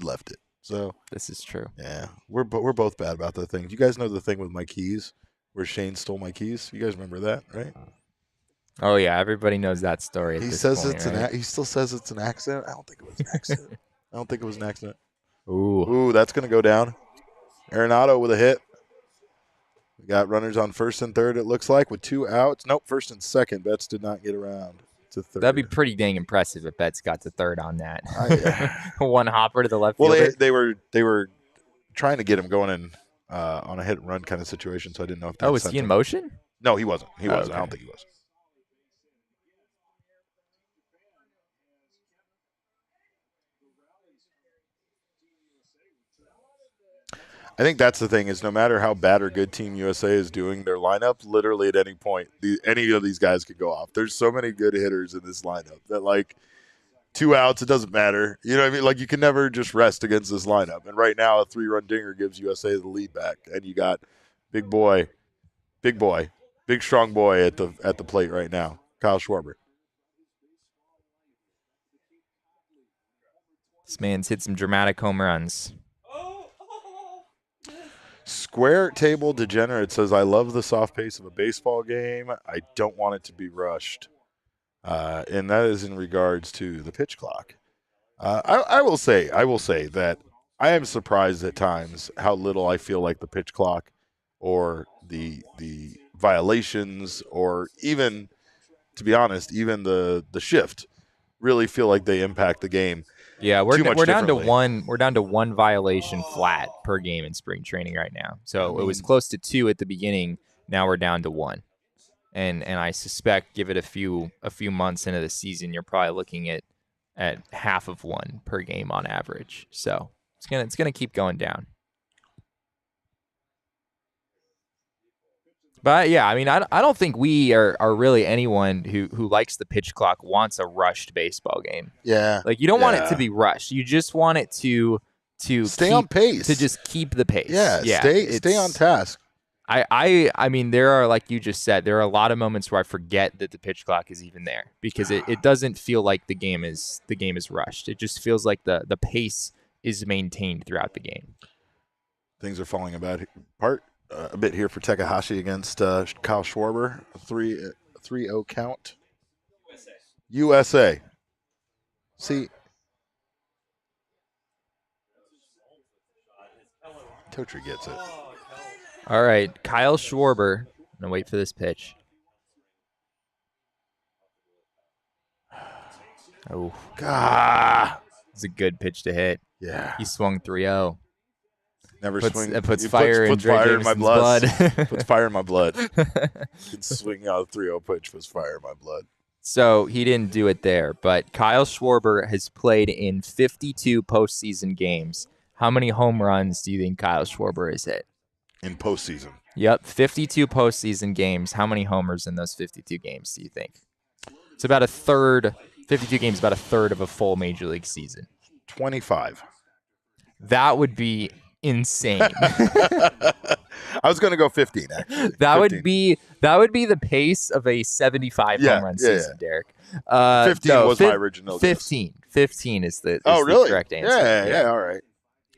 left it. So this is true. Yeah, we're both bad about that thing. Do you guys know the thing with my keys, where Shane stole my keys? You guys remember that, right? Oh yeah, everybody knows that story. He says it's he still says it's an accident. I don't think it was an accident. Ooh, that's gonna go down. Arenado with a hit. We got runners on first and third, it looks like, with 2 outs. Nope, first and second. Betts did not get around. to third. That'd be pretty dang impressive if Betts got to third on that. One hopper to the left well, fielder. they were trying to get him going in on a hit and run kind of situation, so I didn't know if they was he in motion? No, he wasn't. He wasn't. Okay. I don't think he was. I think that's the thing is no matter how bad or good Team USA is doing their lineup, literally at any point, any of these guys could go off. There's so many good hitters in this lineup that, like, 2 outs, it doesn't matter. You know what I mean? Like, you can never just rest against this lineup. And right now, a 3-run dinger gives USA the lead back. And you got big strong boy at the plate right now, Kyle Schwarber. This man's hit some dramatic home runs. Square Table Degenerate says, I love the soft pace of a baseball game. I don't want it to be rushed. And that is in regards to the pitch clock. I will say that I am surprised at times how little I feel like the pitch clock or the violations or even, to be honest, even the shift really feel like they impact the game. Yeah, we're down to one. We're down to one violation flat per game in spring training right now. So it was close to 2 at the beginning. Now we're down to 1, and I suspect give it a few months into the season, you're probably looking at half of 1 per game on average. So it's gonna keep going down. But yeah, I mean, I don't think we are really anyone who likes the pitch clock wants a rushed baseball game. Yeah, like you don't want it to be rushed. You just want it to stay on pace, to just keep the pace. Yeah, stay on task. I mean, there are, like you just said, there are a lot of moments where I forget that the pitch clock is even there because it doesn't feel like the game is rushed. It just feels like the pace is maintained throughout the game. Things are falling apart a bit here for Takahashi against Kyle Schwarber. 3-0 count. USA. See, Totri gets it. All right, Kyle Schwarber. I'm gonna wait for this pitch. Oh, God. It's a good pitch to hit. Yeah. He swung 3-0. Never swing. It puts fire in my blood. Puts fire in my blood. Can swing out a 3-0 pitch, puts fire in my blood. So he didn't do it there, but Kyle Schwarber has played in 52 postseason games. How many home runs do you think Kyle Schwarber has hit? In postseason? Yep, 52 postseason games. How many homers in those 52 games do you think? It's about a third. 52 games, about a third of a full major league season. 25. That would be insane. I was going to go 15. Actually. That would be the pace of a 75 home run season, Derek. 15 was my original. 15. 15 is the really? Correct answer. Yeah, all right.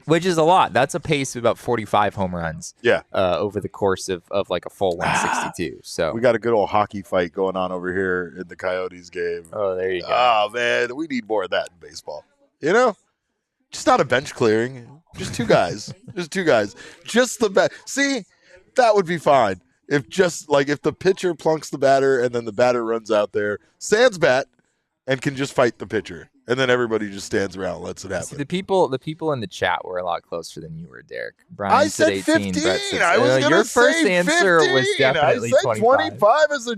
Which is a lot. That's a pace of about 45 home runs. Yeah. Over the course of like a full 162. So we got a good old hockey fight going on over here in the Coyotes game. Oh, there you go. Oh man, we need more of that in baseball. You know, just not a bench clearing. Just 2 guys. Just the bat. See, that would be fine if the pitcher plunks the batter and then the batter runs out there, stands bat, and can just fight the pitcher. And then everybody just stands around and lets it happen. See, the people in the chat were a lot closer than you were, Derek. Brian I said 18, 15. I was going to say 15. Your first answer was definitely I said 25 as a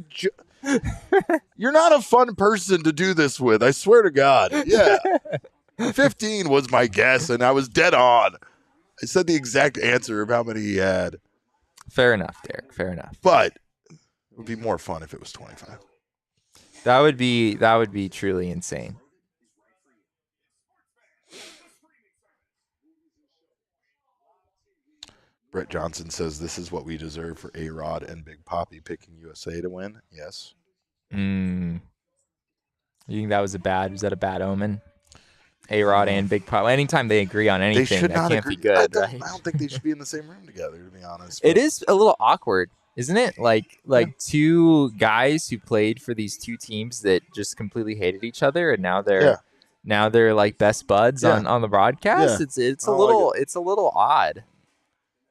You're not a fun person to do this with. I swear to God. Yeah. 15 was my guess, and I was dead on. I said the exact answer of how many he had. Fair enough, Derek. Fair enough. But it would be more fun if it was 25. That would be truly insane. Brett Johnson says this is what we deserve for A-Rod and Big Papi picking USA to win. Yes. You think that was that a bad omen? A-Rod and Big Papi. Anytime they agree on anything, that can't be good, right? I don't think they should be in the same room together, to be honest. It is a little awkward, isn't it? Like 2 guys who played for these 2 teams that just completely hated each other, and now they're like best buds on the broadcast. Yeah. It's a little odd.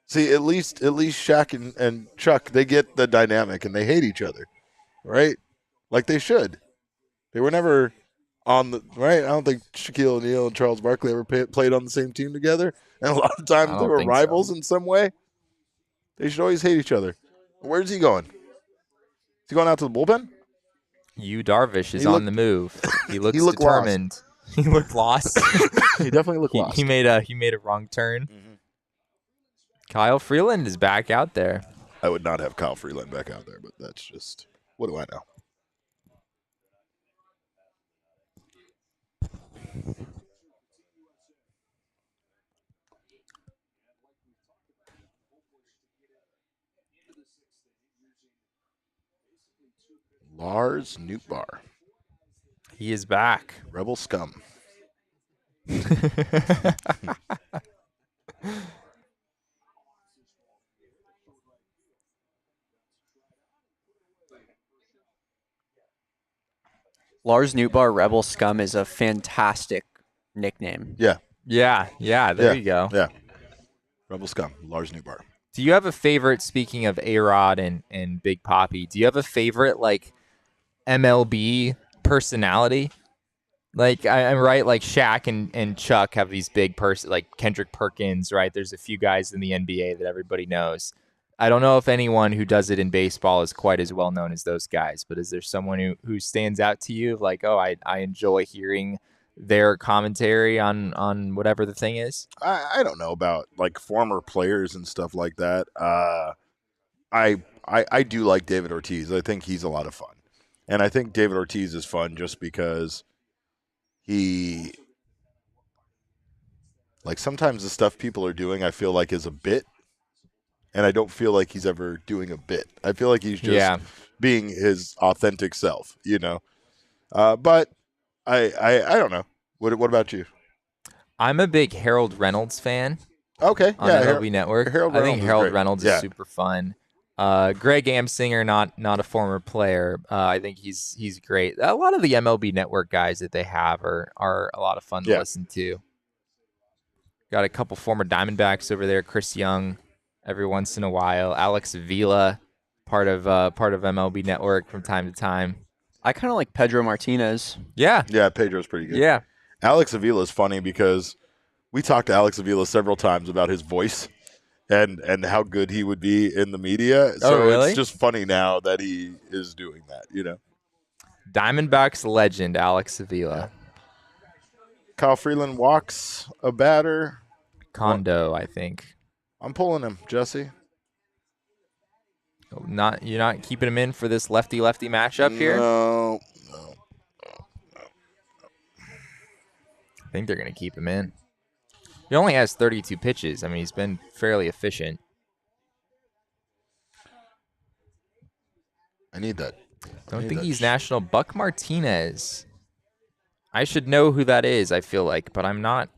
See, at least Shaq and Chuck, they get the dynamic and they hate each other, right? Like they should. They were never on the right. I don't think Shaquille O'Neal and Charles Barkley ever played on the same team together, and a lot of times they were rivals in some way. They should always hate each other. Where's he going? Is he going out to the bullpen? Yu Darvish is on the move. He looks determined. Lost. He looked lost. He definitely looked lost. He made a wrong turn. Mm-hmm. Kyle Freeland is back out there. I would not have Kyle Freeland back out there, but that's just, what do I know? Lars Nootbaar. He is back. Rebel scum. Lars Nootbaar, Rebel Scum is a fantastic nickname. Yeah. There you go. Yeah. Rebel scum. Lars Nootbaar. Do you have a favorite, speaking of A-Rod and Big Papi, do you have a favorite, like, MLB personality? Like, I'm right, like Shaq and Chuck have these big like Kendrick Perkins, right? There's a few guys in the NBA that everybody knows. I don't know if anyone who does it in baseball is quite as well known as those guys, but is there someone who stands out to you? Like, oh, I enjoy hearing their commentary on whatever the thing is? I don't know about like former players and stuff like that. I do like David Ortiz. I think he's a lot of fun. And I think David Ortiz is fun just because he, like, sometimes the stuff people are doing I feel like is a bit, and I don't feel like he's ever doing a bit. I feel like he's just being his authentic self, you know. But I don't know. What about you? I'm a big Harold Reynolds fan. Okay, on MLB Network. I think Harold Reynolds is super fun. Greg Amsinger, not a former player. I think he's great. A lot of the MLB Network guys that they have are a lot of fun to listen to. Got a couple former Diamondbacks over there. Chris Young, every once in a while. Alex Avila, part of MLB Network from time to time. I kind of like Pedro Martinez. Yeah, Pedro's pretty good. Yeah, Alex Avila is funny because we talked to Alex Avila several times about his voice and how good he would be in the media. So really? It's just funny now that he is doing that, you know. Diamondbacks legend Alex Avila. Yeah. Kyle Freeland walks a batter. Condo, I think. I'm pulling him, Jesse. You're not keeping him in for this lefty-lefty matchup here? No. I think they're going to keep him in. He only has 32 pitches. I mean, he's been fairly efficient. I need that. Don't think he's national. Buck Martinez. I should know who that is, I feel like, but I'm not.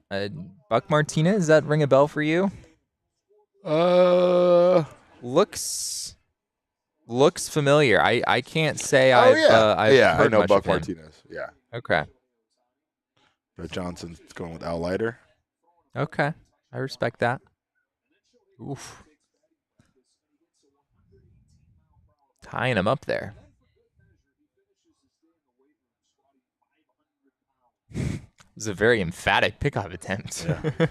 Buck Martinez, does that ring a bell for you? Looks familiar. I can't say I've heard I know much Buck of him. Martinez. Yeah. Okay. But Johnson's going with Al Leiter. Okay. I respect that. Oof. Tying him up there. It was a very emphatic pickoff attempt. Yeah.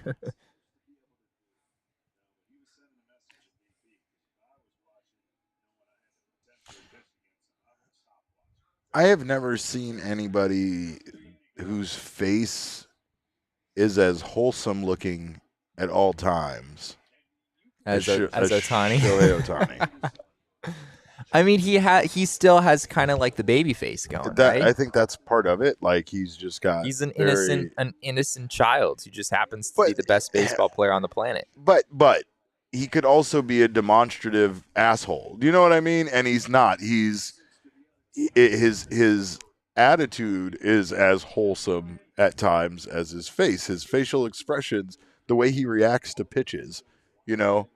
I have never seen anybody whose face is as wholesome looking at all times as Ohtani. Shohei Ohtani. I mean, he still has kind of like the baby face going, right? I think that's part of it. Like he's an innocent child who just happens to be the best baseball player on the planet. But he could also be a demonstrative asshole. Do you know what I mean? And he's not. His attitude is as wholesome at times as his face, his facial expressions, the way he reacts to pitches. You know,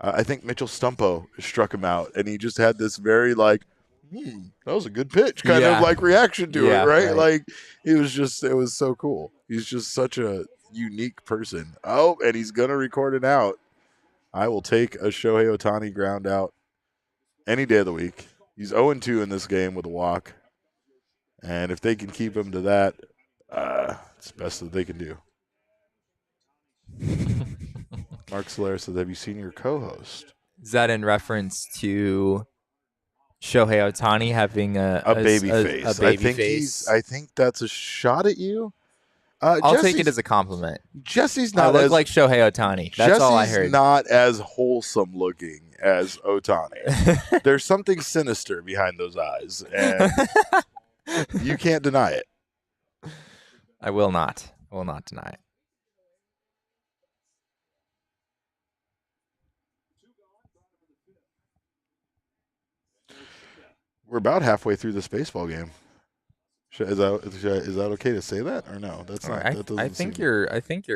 I think Mitchell Stumpo struck him out, and he just had this very like, that was a good pitch kind of like reaction to it, right? Like it was so cool. He's just such a unique person. Oh, and he's gonna record it out. I will take a Shohei Ohtani ground out any day of the week. He's 0-2 in this game with a walk. And if they can keep him to that, it's the best that they can do. Mark Solera says, have you seen your co-host? Is that in reference to Shohei Ohtani having a baby face? I think that's a shot at you. I'll take it as a compliment. Jesse's not. I look like Shohei Ohtani. That's all I heard. Jesse's not as wholesome looking as Ohtani. There's something sinister behind those eyes, and you can't deny it. I will not. I will not deny it. We're about halfway through this baseball game. Is that okay to say that or no? That's not. I think you're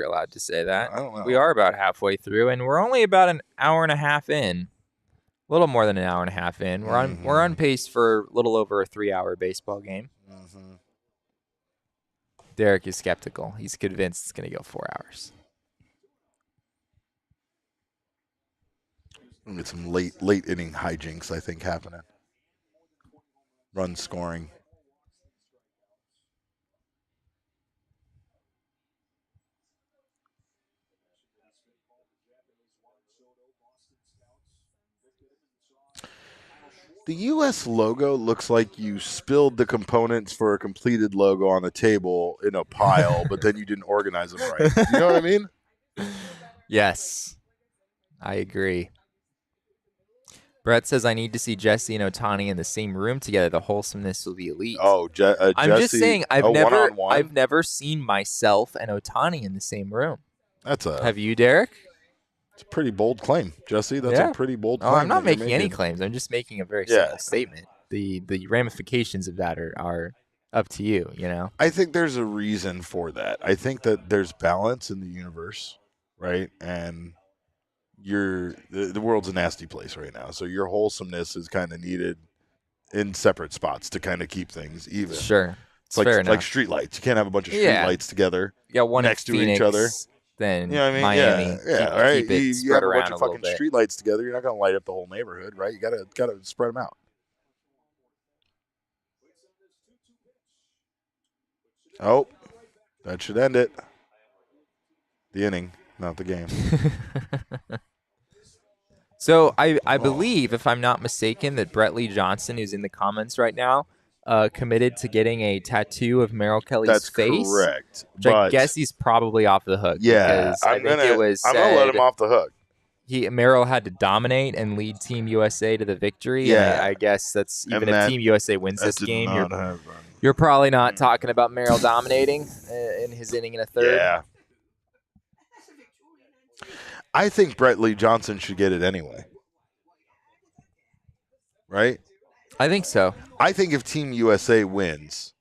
allowed to say that. I don't know. We are about halfway through, and we're only about an hour and a half in. A little more than an hour and a half in. We're on pace for a little over a 3-hour baseball game. Mm-hmm. Derek is skeptical. He's convinced it's going to go 4 hours. We'll get some late inning hijinks, I think, happening. Run scoring. The U.S. logo looks like you spilled the components for a completed logo on the table in a pile, but then you didn't organize them right. You know what I mean? Yes, I agree. Brett says, I need to see Jesse and Ohtani in the same room together. The wholesomeness will be elite. Oh, I'm Jesse, just saying, I've one-on-one? never seen myself and Ohtani in the same room. Have you, Derek? It's a pretty bold claim, Jesse. That's a pretty bold claim. Oh, I'm not making any claims. I'm just making a very simple statement. The ramifications of that are up to you, you know? I think there's a reason for that. I think that there's balance in the universe, right? And the world's a nasty place right now. So your wholesomeness is kind of needed in separate spots to kind of keep things even. Sure. It's like street lights. You can't have a bunch of street lights together one next to Phoenix, each other. Then you know what I mean? Miami. Yeah, right. You have a bunch of fucking bit. street lights together. You're not going to light up the whole neighborhood, right? You gotta spread them out. Oh, that should end it. The inning, not the game. So I believe, if I'm not mistaken, that Brett Lee Johnson, who's in the comments right now, committed to getting a tattoo of Merrill Kelly's face. That's correct. Which I guess he's probably off the hook. Yeah, I'm gonna let him off the hook. Merrill had to dominate and lead Team USA to the victory. Yeah, I guess that's even if Team USA wins this game, you're probably not talking about Merrill dominating in his inning in a third. Yeah. I think Brett Lee Johnson should get it anyway. Right? I think so. I think if Team USA wins,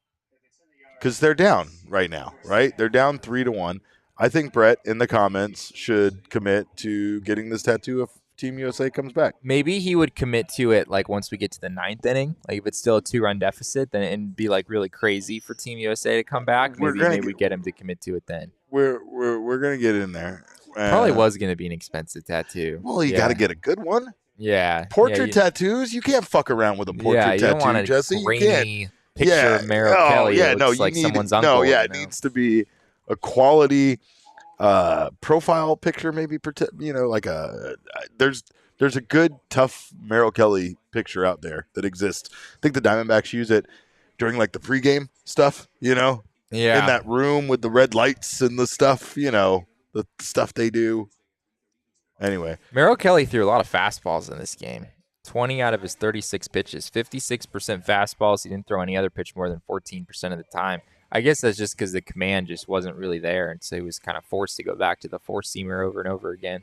because they're down right now, right? They're down 3-1. I think Brett in the comments should commit to getting this tattoo if Team USA comes back. Maybe he would commit to it like once we get to the 9th inning. Like if it's still a 2-run deficit, then it'd be like really crazy for Team USA to come back. Maybe we get him to commit to it then. We're gonna get in there. Probably was gonna be an expensive tattaoo. Well, you got to get a good one. Yeah. Portrait tattoos, you can't fuck around with a portrait tattoo, don't want a Jesse. You can't. Picture of Merrill Kelly. Yeah, looks like someone's uncle. It needs to be a quality profile picture, maybe. Like there's a good tough Merrill Kelly picture out there that exists. I think the Diamondbacks use it during like the pregame stuff. Yeah. In that room with the red lights and the stuff. The stuff they do. Anyway. Merrill Kelly threw a lot of fastballs in this game. 20 out of his 36 pitches. 56% fastballs. He didn't throw any other pitch more than 14% of the time. I guess that's just because the command just wasn't really there, and so he was kind of forced to go back to the four-seamer over and over again.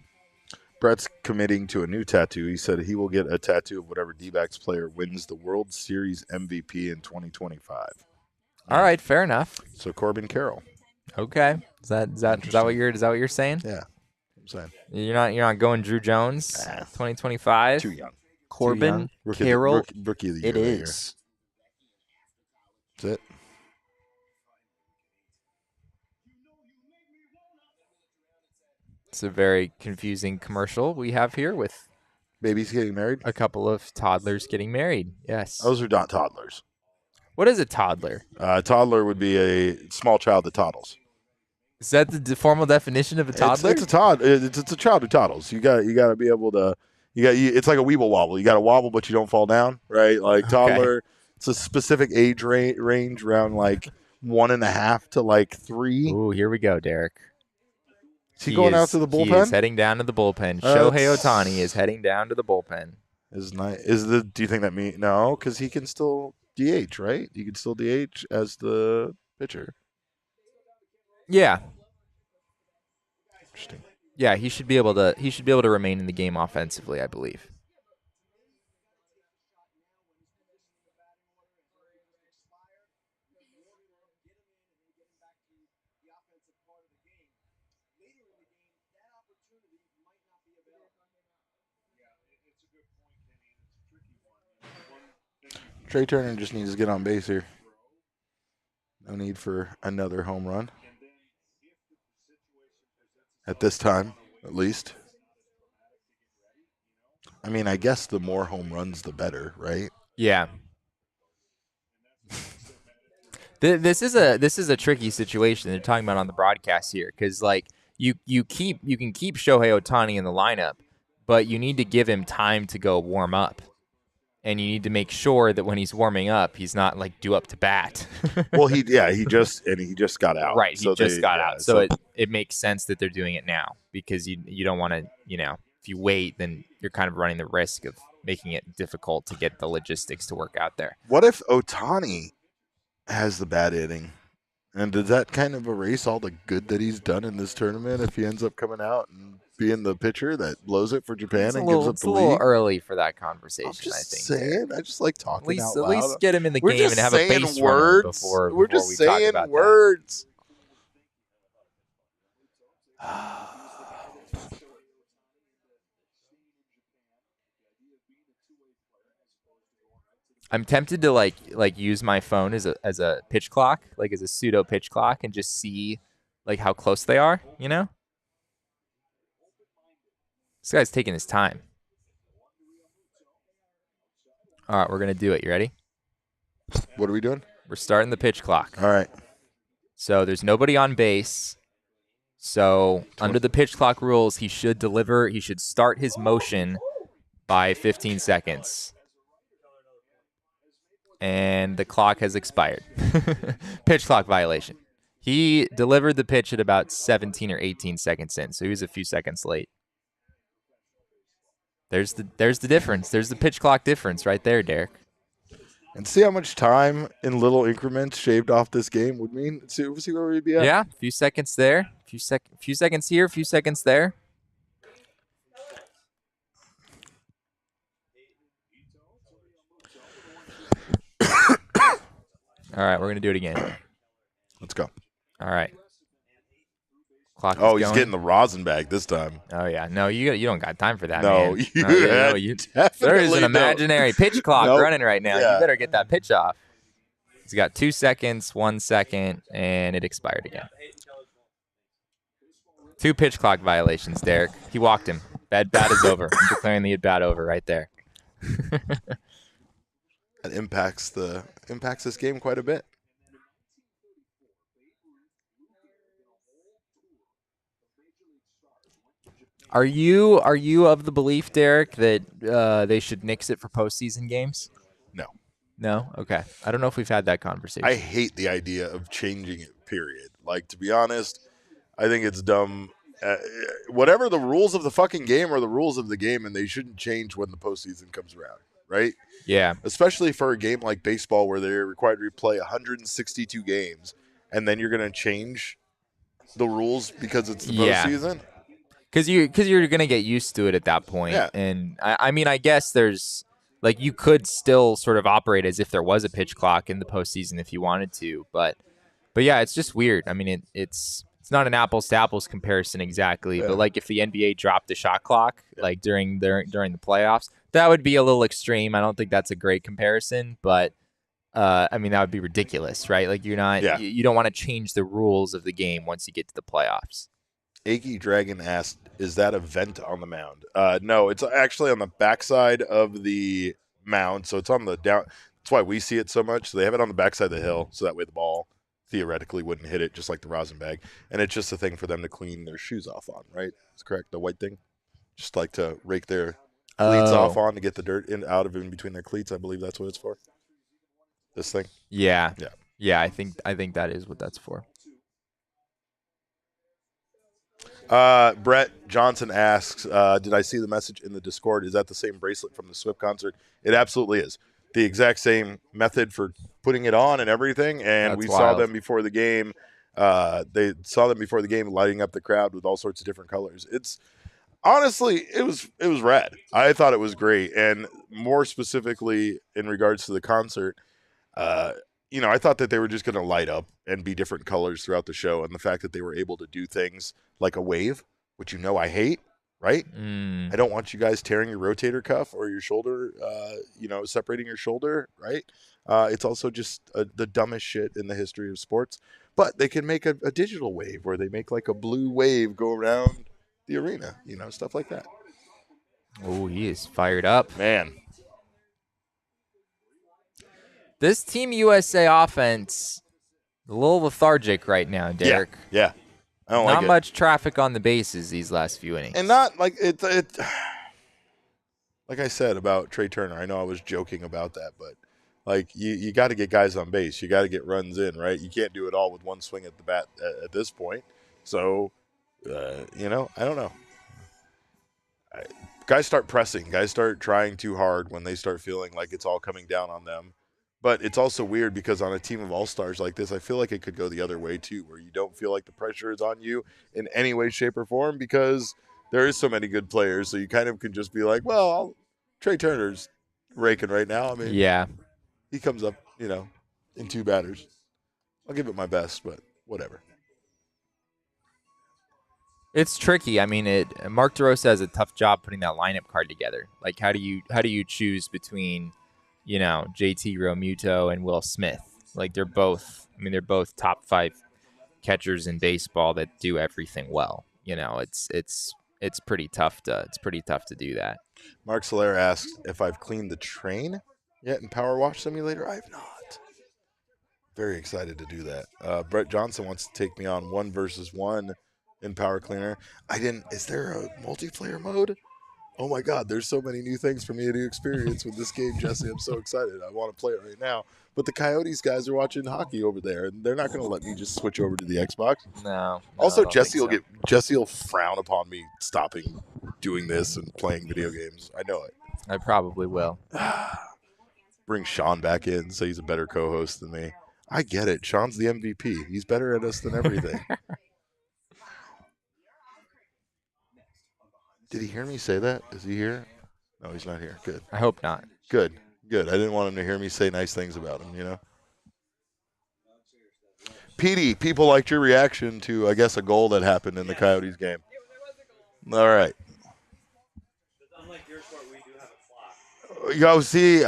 Brett's committing to a new tattoo. He said he will get a tattoo of whatever D-backs player wins the World Series MVP in 2025. All right, fair enough. So Corbin Carroll. Okay, is that what you're saying? Yeah, I'm saying you're not going Drew Jones. 2025. Too young. Corbin Carroll. Rookie of the year. It is. That's it. It's a very confusing commercial we have here with babies getting married. A couple of toddlers getting married. Yes. Those are not toddlers. What is a toddler? Toddler would be a small child that toddles. Is that the formal definition of a toddler? It's a child who toddles. You got to be able to. It's like a weeble wobble. You got to wobble, but you don't fall down, right? Like toddler. Okay. It's a specific age range around like 1.5 to like 3. Ooh, here we go, Derek. Is he going out to the bullpen? He is heading down to the bullpen. Shohei Ohtani is heading down to the bullpen. Do you think that means no? Because he can still DH, right? He can still DH as the pitcher. Yeah. Interesting. Yeah, he should be able to remain in the game offensively, I believe. Trey Turner just needs to get on base here. No need for another home run. At this time, at least. I mean, I guess the more home runs, the better, right? Yeah. This is a tricky situation they're talking about on the broadcast here, because like you can keep Shohei Ohtani in the lineup, but you need to give him time to go warm up. And you need to make sure that when he's warming up, he's not like due up to bat. Well, he just got out. Right, he just got out. So it makes sense that they're doing it now, because you don't want to, if you wait, then you're kind of running the risk of making it difficult to get the logistics to work out there. What if Ohtani has the bad inning? And does that kind of erase all the good that he's done in this tournament if he ends up coming out and being the pitcher that blows it for Japan and gives up the lead? It's a little early for that conversation, I think. I just like talking out loud. At least get him in the game and have a base runner before we talk about words. I'm tempted to like use my phone as a pitch clock, like as a pseudo pitch clock, and just see like how close they are, This guy's taking his time. All right, we're going to do it. You ready? What are we doing? We're starting the pitch clock. All right. So there's nobody on base. So under the pitch clock rules, he should start his motion by 15 seconds. And the clock has expired. Pitch clock violation. He delivered the pitch at about 17 or 18 seconds in, so he was a few seconds late. There's the difference. There's the pitch clock difference right there, Derek. And see how much time in little increments shaved off this game would mean. See where we'd be at. Yeah, a few seconds there, few seconds here, a few seconds there. All right, we're going to do it again. Let's go. All right. Clock is he's getting the rosin bag this time. Oh, yeah. No, you don't got time for that, man. You there is an imaginary pitch clock running right now. Yeah. You better get that pitch off. He's got 2 seconds, 1 second, and it expired again. 2 pitch clock violations, Derek. He walked him. Bad bat is over. I'm declaring the at-bat over right there. That impacts this game quite a bit. Are you of the belief, Derek, that they should nix it for postseason games? No. No? Okay. I don't know if we've had that conversation. I hate the idea of changing it, period. Like, to be honest, I think it's dumb. Whatever the rules of the fucking game are the rules of the game, and they shouldn't change when the postseason comes around, right? Yeah. Especially for a game like baseball where they're required to replay 162 games, and then you're going to change the rules because it's the postseason? Because you're going to get used to it at that point. Yeah. And, I mean, I guess there's – like, you could still sort of operate as if there was a pitch clock in the postseason if you wanted to. But yeah, it's just weird. I mean, it's not an apples-to-apples comparison exactly. Yeah. But, like, if the NBA dropped the shot clock, like, during the playoffs – that would be a little extreme. I don't think that's a great comparison, but I mean, that would be ridiculous, right? Like, you're not, you don't want to change the rules of the game once you get to the playoffs. Aki Dragon asked, is that a vent on the mound? No, it's actually on the backside of the mound. So it's on the down. That's why we see it so much. So they have it on the backside of the hill, so that way the ball theoretically wouldn't hit it, just like the rosin bag. And it's just a thing for them to clean their shoes off on, right? That's correct. The white thing, just like to rake their cleats off on to get the dirt out of in between their cleats. I believe that's what it's for. This thing. Yeah. Yeah. Yeah. I think that is what that's for. Brett Johnson asks, did I see the message in the Discord? Is that the same bracelet from the Swift concert? It absolutely is. The exact same method for putting it on and everything. And That's we wild. saw them before the game. They saw them before the game lighting up the crowd with all sorts of different colors. It's honestly, it was rad. I thought it was great. And more specifically in regards to the concert, I thought that they were just going to light up and be different colors throughout the show. And the fact that they were able to do things like a wave, which I hate, right? I don't want you guys tearing your rotator cuff or your shoulder, separating your shoulder, right? It's also just the dumbest shit in the history of sports. But they can make a digital wave where they make like a blue wave go around the arena, stuff like that. Oh, he is fired up. Man. This Team USA offense, a little lethargic right now, Derek. Yeah. I don't Not much traffic on the bases these last few innings. And not like it like I said about Trey Turner, I know I was joking about that, but like you got to get guys on base. You got to get runs in, right? You can't do it all with one swing at the bat at this point. So, I don't know. Guys start pressing. Guys start trying too hard when they start feeling like it's all coming down on them. But it's also weird because on a team of all-stars like this, I feel like it could go the other way too, where you don't feel like the pressure is on you in any way, shape, or form because there is so many good players. So you kind of can just be like, well, Trey Turner's raking right now. I mean, yeah, he comes up, in 2 batters. I'll give it my best, but whatever. it's tricky. I mean, Mark DeRosa has a tough job putting that lineup card together. Like, how do you choose between JT Realmuto and Will Smith? Like they're both top 5 catchers in baseball that do everything well. It's pretty tough to do that. Mark Soler asks if I've cleaned the train yet in Power Wash Simulator. I have not. Very excited to do that. Brett Johnson wants to take me on 1 versus 1 in Power Cleaner. I didn't. Is there a multiplayer mode? Oh my God, there's so many new things for me to experience with this game, Jesse. I'm so excited. I want to play it right now. But the Coyotes guys are watching hockey over there, and they're not going to let me just switch over to the Xbox. No. Also, Jesse will frown upon me stopping doing this and playing video games. I know it. I probably will. Bring Sean back in, say he's a better co-host than me. I get it. Sean's the MVP. He's better at us than everything. Did he hear me say that? Is he here? No, he's not here. Good. I hope not. Good. I didn't want him to hear me say nice things about him, Petey, people liked your reaction to, I guess, a goal that happened in the Coyotes game. All right. Unlike your sport, we do have a clock. See,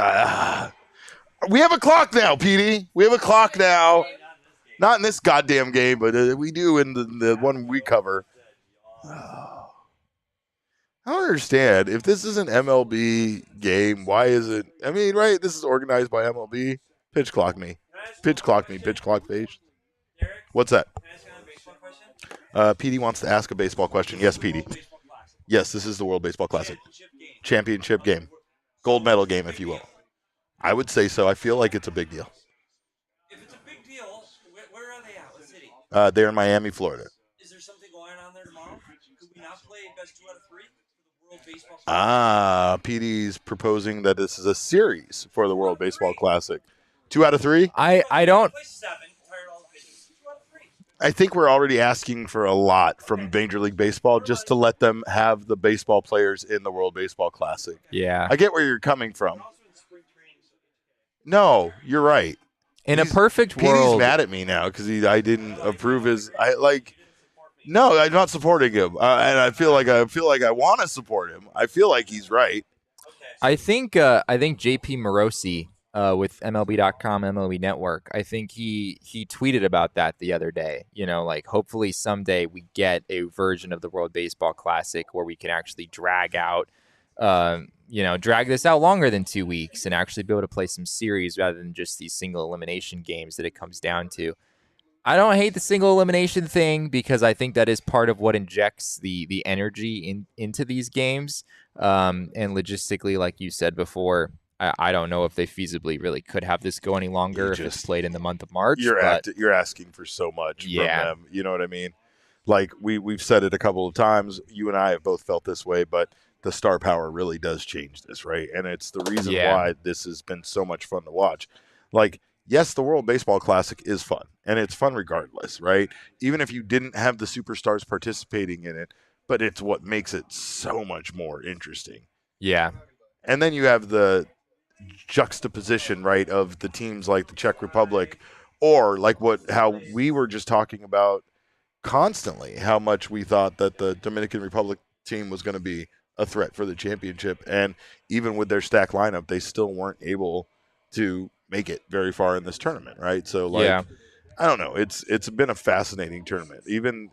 we have a clock now, Petey. We have a clock now. Not in this goddamn game, but we do in the one we cover. I don't understand. If this is an MLB game, why is it? I mean, right? This is organized by MLB. Pitch clock me. Pitch clock me. Pitch clock face. What's that? Petey wants to ask a baseball question. Yes, Petey. Yes, this is the World Baseball Classic. Championship game. Gold medal game, if you will. I would say so. I feel like it's a big deal. If it's a big deal, where are they at? What city? They're in Miami, Florida. Is there something going on there tomorrow? Could we not play best 2 out of 3 for the World Baseball Classic? Petey's proposing that this is a series for the World Baseball Classic. 2 out of 3? I don't. Play 7. Tired all the 2 out of 3. I think we're already asking for a lot from Major League Baseball just to let them have the baseball players in the World Baseball Classic. Yeah. I get where you're coming from. No, you're right. In a perfect world, Petey's mad at me now because I didn't approve his. No, I'm not supporting him, and I feel like I want to support him. I feel like he's right. I think JP Morosi with MLB.com, MLB Network. I think he tweeted about that the other day. Hopefully someday we get a version of the World Baseball Classic where we can actually drag out drag this out longer than 2 weeks and actually be able to play some series rather than just these single elimination games that it comes down to. I don't hate the single elimination thing because I think that is part of what injects the energy into these games. And logistically, like you said before, I don't know if they feasibly really could have this go any longer if it's played in the month of March. You're asking for so much from them. You know what I mean? Like we've said it a couple of times. You and I have both felt this way, but the star power really does change this, right? And it's the reason why this has been so much fun to watch. Like, yes, the World Baseball Classic is fun, and it's fun regardless, right? Even if you didn't have the superstars participating in it, but it's what makes it so much more interesting. Yeah. And then you have the juxtaposition, right, of the teams like the Czech Republic, or like how we were just talking about constantly, how much we thought that the Dominican Republic team was going to be a threat for the championship. And even with their stacked lineup, they still weren't able to make it very far in this tournament, right? So, I don't know. It's been a fascinating tournament. Even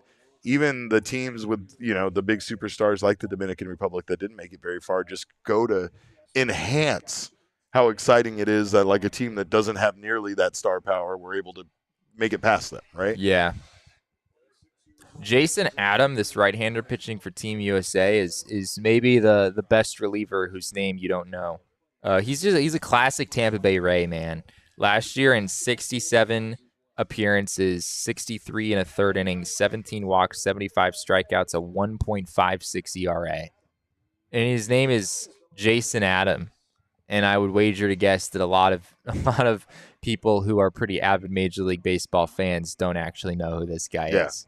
the teams with, the big superstars like the Dominican Republic that didn't make it very far just go to enhance how exciting it is that, like, a team that doesn't have nearly that star power were able to make it past them, right? Yeah. Jason Adam, this right-hander pitching for Team USA, is maybe the best reliever whose name you don't know. He's a classic Tampa Bay Ray, man. Last year in 67 appearances, 63 in a third inning, 17 walks, 75 strikeouts, a 1.56 ERA. And his name is Jason Adam. And I would wager to guess that a lot of people who are pretty avid Major League Baseball fans don't actually know who this guy is.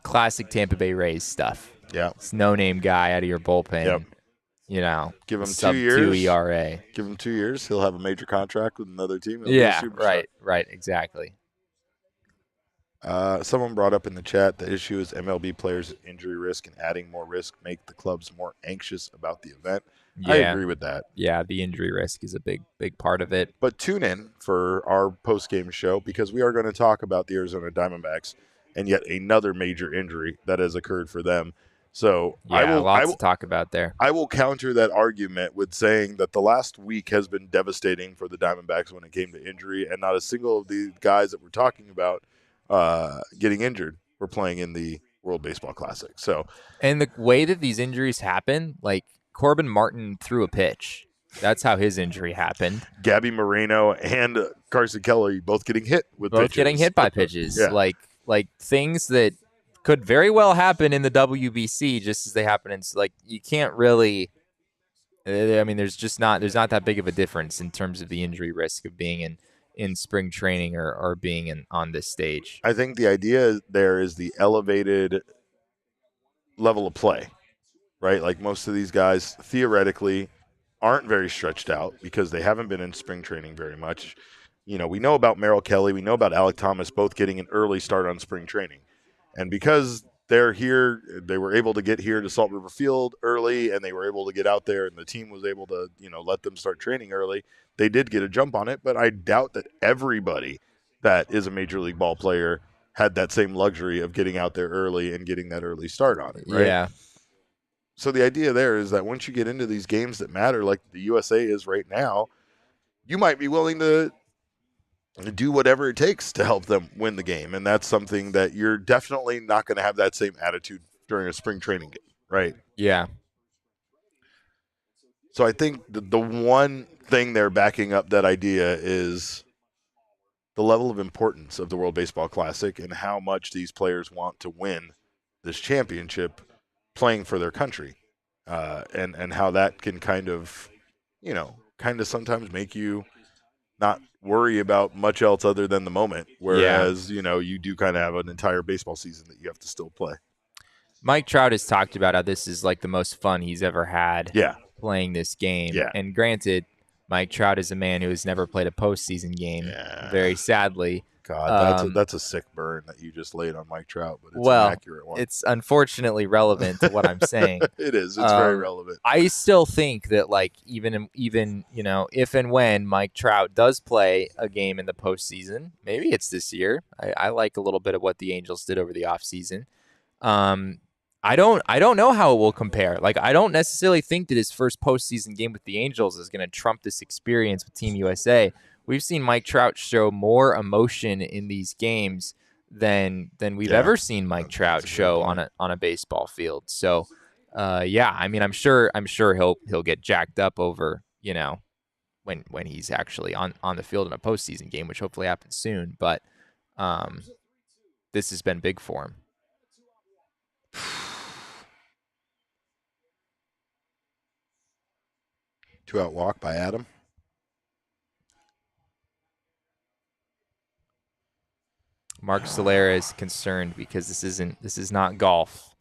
Classic Tampa Bay Rays stuff. Yeah. It's no-name guy out of your bullpen. Yep. Give him sub 2 years. 2 ERA. Give him 2 years. He'll have a major contract with another team. Right, exactly. Someone brought up in the chat the issue is MLB players' injury risk and adding more risk make the clubs more anxious about the event. Yeah. I agree with that. Yeah, the injury risk is a big part of it. But tune in for our post-game show because we are going to talk about the Arizona Diamondbacks and yet another major injury that has occurred for them. So lots to talk about there. I will counter that argument with saying that the last week has been devastating for the Diamondbacks when it came to injury, and not a single of the guys that we're talking about getting injured were playing in the World Baseball Classic. So, and the way that these injuries happen, like Corbin Martin threw a pitch. That's how his injury happened. Gabby Moreno and Carson Kelly both getting hit with both pitches. Getting hit by pitches. Yeah. Like things that could very well happen in the WBC just as they happen in, like, you can't really, I mean, there's not that big of a difference in terms of the injury risk of being in spring training or being on this stage. I think the idea there is the elevated level of play, right? Like most of these guys theoretically aren't very stretched out because they haven't been in spring training very much. We know about Merrill Kelly, we know about Alec Thomas both getting an early start on spring training. And because they're here, they were able to get here to Salt River Field early, and they were able to get out there, and the team was able to, let them start training early. They did get a jump on it, but I doubt that everybody that is a Major League ball player had that same luxury of getting out there early and getting that early start on it, right? Yeah. So the idea there is that once you get into these games that matter, like the USA is right now, you might be willing to do whatever it takes to help them win the game. And that's something that you're definitely not going to have that same attitude during a spring training game, right? Yeah. So I think the one thing they're backing up that idea is the level of importance of the World Baseball Classic and how much these players want to win this championship playing for their country. And how that can kind of sometimes make you not worry about much else other than the moment. Whereas, you do kind of have an entire baseball season that you have to still play. Mike Trout has talked about how this is like the most fun he's ever had playing this game. Yeah. And granted, Mike Trout is a man who has never played a postseason game, very sadly. God, that's a sick burn that you just laid on Mike Trout, but it's an accurate one. It's unfortunately relevant to what I'm saying. It is. It's very relevant. I still think that, like, even if and when Mike Trout does play a game in the postseason, maybe it's this year. I like a little bit of what the Angels did over the offseason. I don't know how it will compare. Like, I don't necessarily think that his first postseason game with the Angels is going to trump this experience with Team USA. We've seen Mike Trout show more emotion in these games than we've ever seen Mike Trout show on a baseball field. So, yeah, I mean, I'm sure he'll get jacked up over, you know, when he's actually on the field in a postseason game, which hopefully happens soon. But this has been big for him. 2-out walk by Adam. Mark Solera is concerned because this is not golf.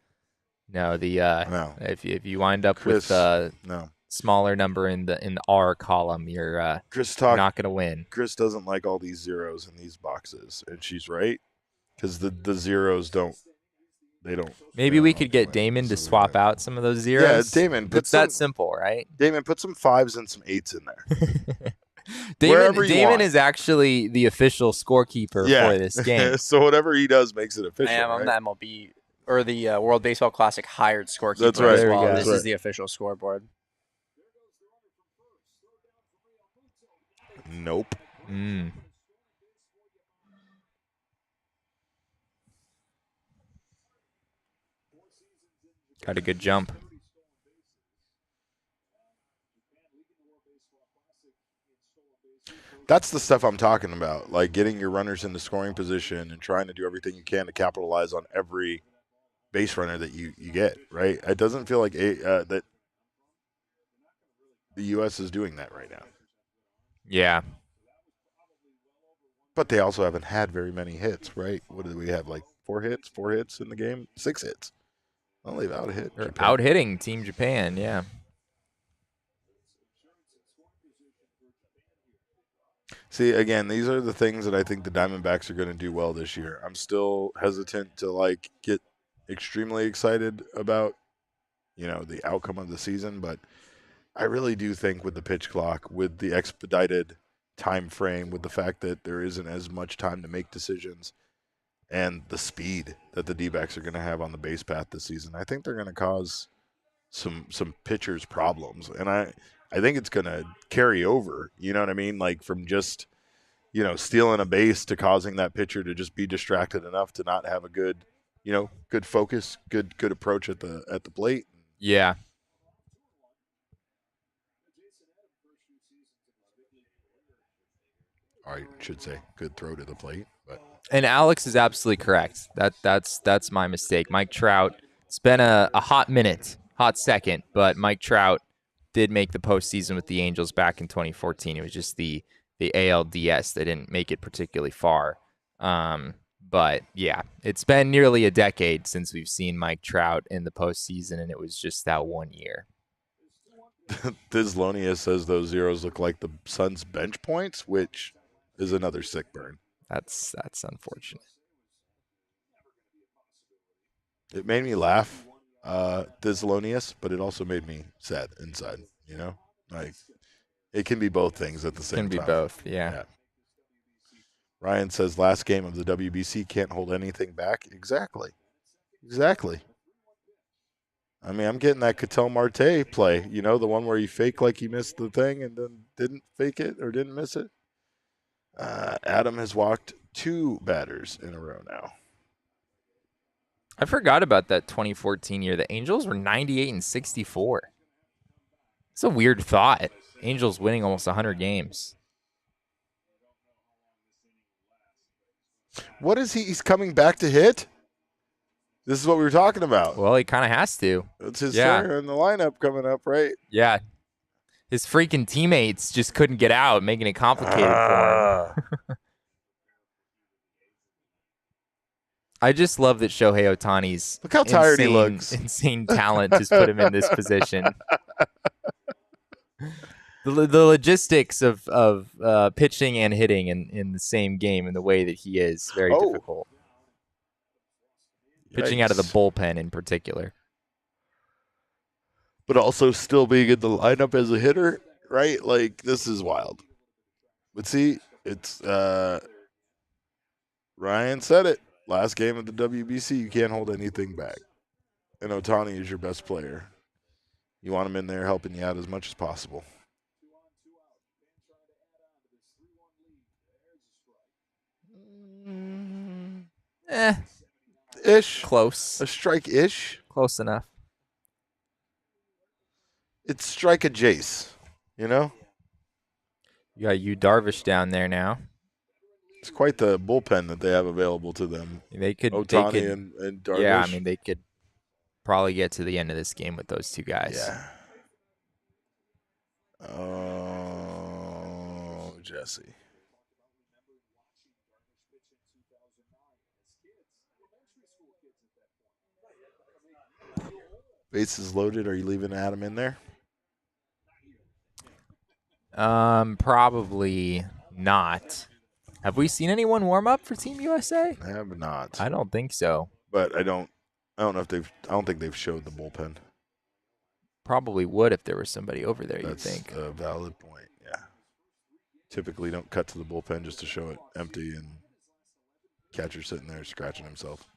No, No. if you wind up Chris, with a no. smaller number in the R column, you're not going to win. Chris doesn't like all these zeros in these boxes, and she's right, because the zeros don't. Maybe we could get Damon to swap out some of those zeros. Yeah, Damon. It's that simple, right? Damon, put some 5s and some 8s in there. Damon is actually the official scorekeeper for this game. So whatever he does makes it official. I am on right? the MLB or the World Baseball Classic hired scorekeeper That's right. as well. That's This right. is the official scoreboard. Nope. Got a good jump. That's the stuff I'm talking about, like getting your runners into scoring position and trying to do everything you can to capitalize on every base runner that you get, right? It doesn't feel like that the U.S. is doing that right now. Yeah. But they also haven't had very many hits, right? What did we have, like 4 hits in the game? 6 hits. Well, they've out-hit. Out-hitting Team Japan, yeah. See, again, these are the things that I think the Diamondbacks are going to do well this year. I'm still hesitant to, like, get extremely excited about, you know, the outcome of the season, but I really do think with the pitch clock, with the expedited time frame, with the fact that there isn't as much time to make decisions, and the speed that the D-backs are going to have on the base path this season, I think they're going to cause some pitchers problems. And I think it's going to carry over, you know what I mean? Like from just, you know, stealing a base to causing that pitcher to just be distracted enough to not have a good, you know, good focus, good approach at the plate. Yeah. I should say good throw to the plate, but. And Alex is absolutely correct. That's my mistake. Mike Trout, it's been a hot second, but Mike Trout did make the postseason with the Angels back in 2014. It was just the ALDS. They didn't make it particularly far. But yeah, it's been nearly a decade since we've seen Mike Trout in the postseason, and it was just that 1 year. Dislonia says those zeros look like the Suns' bench points, which is another sick burn. That's unfortunate. It made me laugh, Disloneus, but it also made me sad inside, you know? Like, it can be both things at the same time. Can be both, yeah. Ryan says last game of the WBC can't hold anything back. Exactly. I mean, I'm getting that Ketel Marte play, you know, the one where you fake like he missed the thing and then didn't fake it or didn't miss it. Adam has walked 2 batters in a row now. I forgot about that 2014 year. The Angels were 98-64. It's a weird thought. Angels winning almost 100 games. What is he? He's coming back to hit? This is what we were talking about. Well, he kind of has to. It's his turn in the lineup coming up, right? Yeah. His freaking teammates just couldn't get out, making it complicated for him. I just love that Shohei Ohtani's look how tired he looks. Insane talent just put him in this position. The logistics of pitching and hitting in the same game in the way that he is very difficult. Pitching out of the bullpen in particular. But also still being in the lineup as a hitter, right? Like, this is wild. But see, it's Ryan said it. Last game of the WBC, you can't hold anything back. and Ohtani is your best player, you want him in there helping you out as much as possible. Ish. Close. A strike-ish. Close enough. It's strike a Jace, you know? You got Yu Darvish down there now. It's quite the bullpen that they have available to them. They could Ohtani and Darvish. Yeah, I mean they could probably get to the end of this game with those two guys. Yeah. Oh, Jesse. Bases loaded. Are you leaving Adam in there? Probably not. Have we seen anyone warm up for Team USA? I have not. I don't think so. But I don't know if they've. I don't think they've showed the bullpen. Probably would if there was somebody over there. That's you think? a valid point. Yeah. Typically, don't cut to the bullpen just to show it empty and catcher sitting there scratching himself.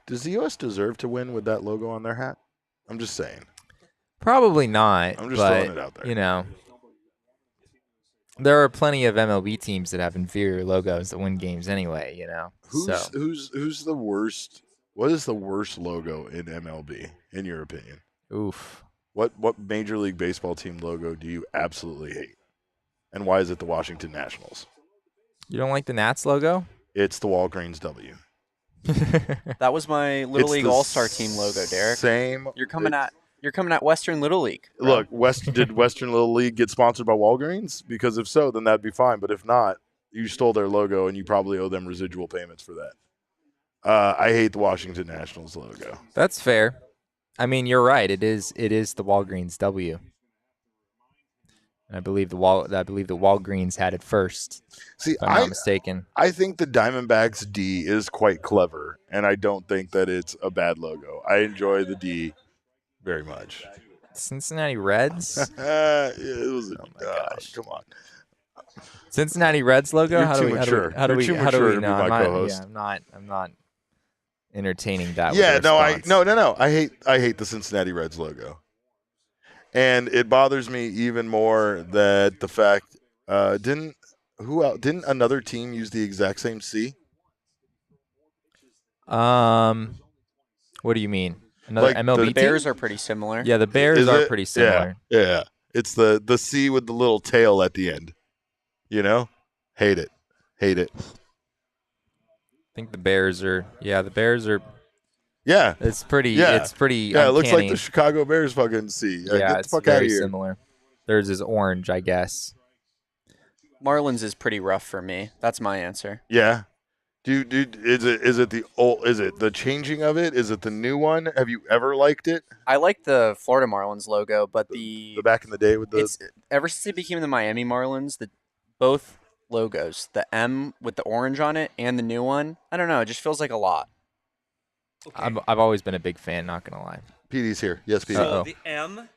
Does the U.S. deserve to win with that logo on their hat? I'm just saying. Probably not. I'm just throwing it out there. You know, there are plenty of MLB teams that have inferior logos that win games anyway. You know, who's the worst? What is the worst logo in MLB in your opinion? Oof. What Major League Baseball team logo do you absolutely hate, and why is it the Washington Nationals? You don't like the Nats logo? It's the Walgreens W. That was my Little League All-Star team logo, Derek. Same. You're coming at Western Little League. Bro. Look, did Western Little League get sponsored by Walgreens? Because if so, then that'd be fine. But if not, you stole their logo and you probably owe them residual payments for that. I hate the Washington Nationals logo. That's fair. I mean, you're right. It is the Walgreens W. And I believe the Walgreens had it first. See, if I'm not mistaken. I think the Diamondbacks D is quite clever, and I don't think that it's a bad logo. I enjoy the D very much. Cincinnati Reds? It was oh my gosh. Come on. Cincinnati Reds logo? You're how too do we mature. how do we You're too how do mature we to be no, my I'm not, co-host. yeah, I'm not entertaining that. Yeah, with no. I hate the Cincinnati Reds logo. And it bothers me even more that the fact didn't another team use the exact same C? What do you mean? Another Like MLB The team? Bears are pretty similar. Yeah, the Bears are pretty similar. Yeah. It's the C with the little tail at the end. You know? Hate it. I think the Bears are. Yeah, the Bears are. Yeah. It's pretty. Yeah. It's pretty. Yeah, it looks like uncanny. the Chicago Bears fucking C. Yeah, Get the it's fuck out of very here. similar. Theirs is orange, I guess. Marlins is pretty rough for me. That's my answer. Yeah. Dude, is it the changing of it? Is it the new one? Have you ever liked it? I like the Florida Marlins logo, but The back in the day with the it's ever since it became the Miami Marlins, both logos, the M with the orange on it and the new one, I don't know, it just feels like a lot. Okay. I've always been a big fan. Not gonna lie. PD's here. Yes, PD. So the M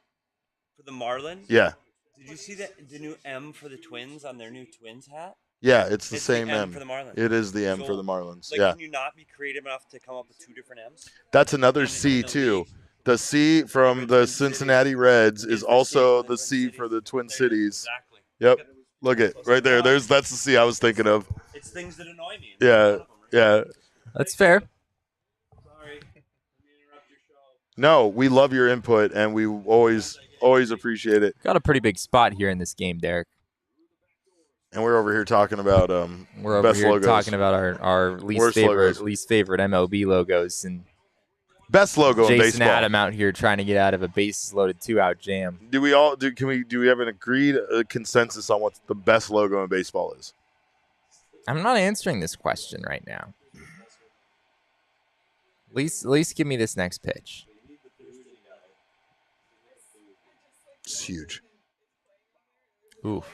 for the Marlins. Yeah. Did you see the new M for the Twins on their new Twins hat? Yeah, it's the It's same the M M. for the Marlins. It is the M So, for the Marlins. Like, Yeah. can you not be creative enough to come up with two different M's? That's another in C the too. league? The C from the Cincinnati Reds is also the C for the Twin Cities. Exactly. Yep. Look at right there. That's the C I was thinking of. It's things that annoy me. Yeah. Yeah. That's fair. Sorry. Let me interrupt your show. No, we love your input and we always appreciate it. Got a pretty big spot here in this game, Derek. And we're over here talking about We're over best here logos. talking about our Worst logos. least favorite MLB logos, and Best logo in Jason baseball. Adam out here trying to get out of a bases loaded 2-out jam. Do we have an agreed consensus on what the best logo in baseball is? I'm not answering this question right now. At least give me this next pitch. It's huge. Oof.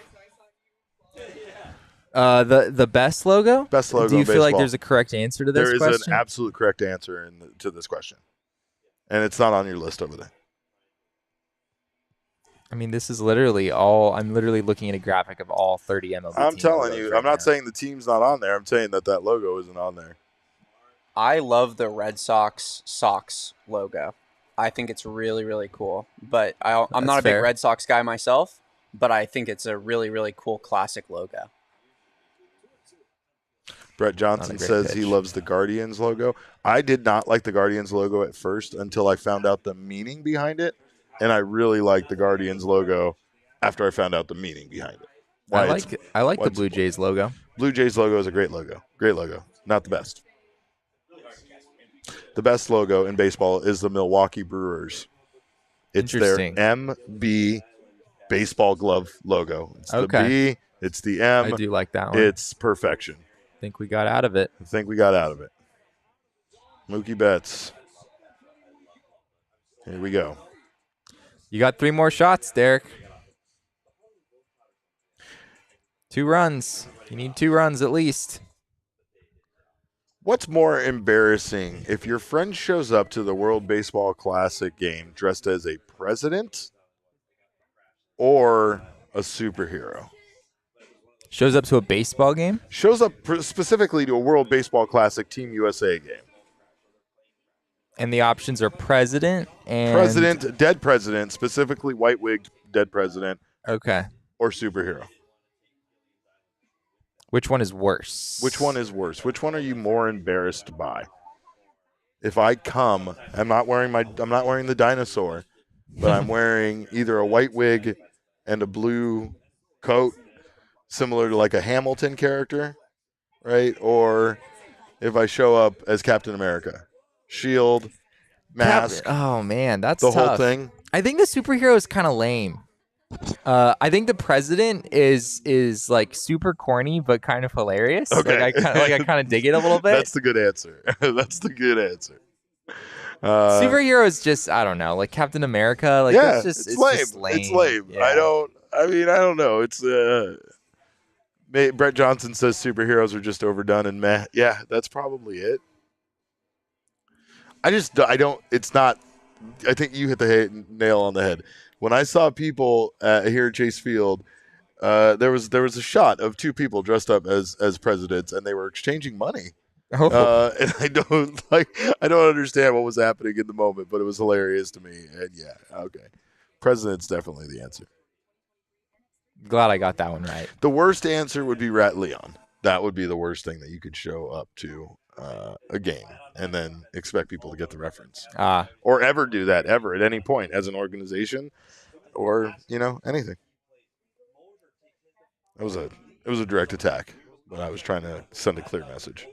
The best logo? Best logo Do you in feel like baseball. there's a correct answer to this There is question? an absolute correct answer to this question. And it's not on your list over there. I mean, this is literally all. I'm literally looking at a graphic of all 30 MLB. I'm team telling logos you, right I'm not now. saying the team's not on there. I'm saying that logo isn't on there. I love the Red Sox logo. I think it's really, really cool. But I'm That's not a big fair. Red Sox guy myself, but I think it's a really, really cool classic logo. Brett Johnson says he loves the Guardians logo. I did not like the Guardians logo at first until I found out the meaning behind it, and I really liked the Guardians logo after I found out the meaning behind it. I like the Blue Jays logo. Blue Jays logo is a great logo. Great logo. Not the best. The best logo in baseball is the Milwaukee Brewers. It's their MB baseball glove logo. It's the B. It's the M. I do like that one. It's perfection. I think we got out of it. Mookie Betts. Here we go. You got 3 more shots, Derek. 2 runs. You need 2 runs at least. What's more embarrassing, if your friend shows up to the World Baseball Classic game dressed as a president or a superhero? Shows up to a baseball game? Shows up specifically to a World Baseball Classic Team USA game. And the options are president and... President, dead president, specifically white-wigged dead president. Okay. Or superhero. Which one is worse? Which one is worse? Which one are you more embarrassed by? If I come, I'm not wearing the dinosaur, but I'm wearing either a white wig and a blue coat, similar to like a Hamilton character, right? Or if I show up as Captain America, shield, mask. Oh man, that's the tough. whole thing. I think the superhero is kind of lame. I think the president is like super corny but kind of hilarious. Okay. I kind of dig it a little bit. That's the good answer. That's the good answer. Superhero is just, I don't know, like Captain America. Like yeah, it's lame. just lame. It's lame. Yeah. I don't know. It's Brett Johnson says superheroes are just overdone and meh. Yeah, that's probably it. It's not. I think you hit the nail on the head. When I saw people here at Chase Field, there was a shot of 2 people dressed up as presidents, and they were exchanging money. Oh. And I don't understand what was happening in the moment, but it was hilarious to me. And yeah, okay, president's definitely the answer. Glad I got that one right. The worst answer would be Rat Leon. That would be the worst thing that you could show up to a game and then expect people to get the reference. Or ever do that ever at any point as an organization or, anything. It was a direct attack, but I was trying to send a clear message.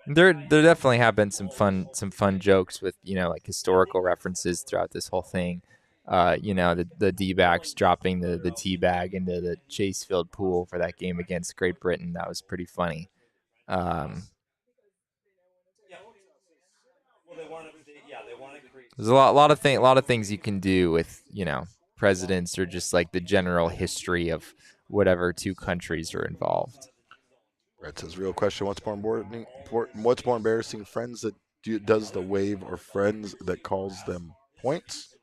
There definitely have been some fun jokes with, like historical references throughout this whole thing. The D-backs dropping the tea bag into the Chase Field pool for that game against Great Britain. That was pretty funny. There's a lot of things you can do with, presidents or just like the general history of whatever 2 countries are involved. Brett says, real question, what's more embarrassing, friends that does the wave or friends that calls them points?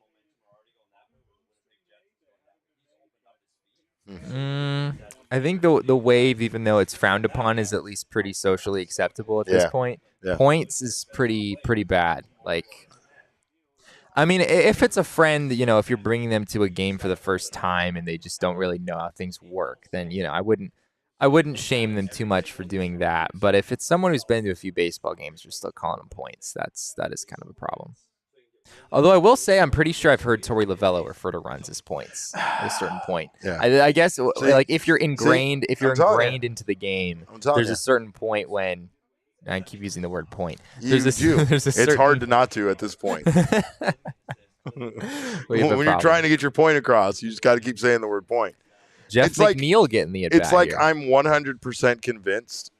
I think the wave, even though it's frowned upon, is at least pretty socially acceptable at this point. Yeah. Points is pretty bad. Like, I mean, if it's a friend, if you're bringing them to a game for the first time and they just don't really know how things work, then I wouldn't shame them too much for doing that. But if it's someone who's been to a few baseball games, you're still calling them points. That is kind of a problem. Although I will say, I'm pretty sure I've heard Torey Lovello refer to runs as points at a certain point. Yeah. I guess like if you're ingrained into the game, there's a certain point when I keep using the word point. It's hard to not to at this point. When you're trying to get your point across, you just got to keep saying the word point. Jeff McNeil getting the at-bat. It's like here. I'm 100% convinced,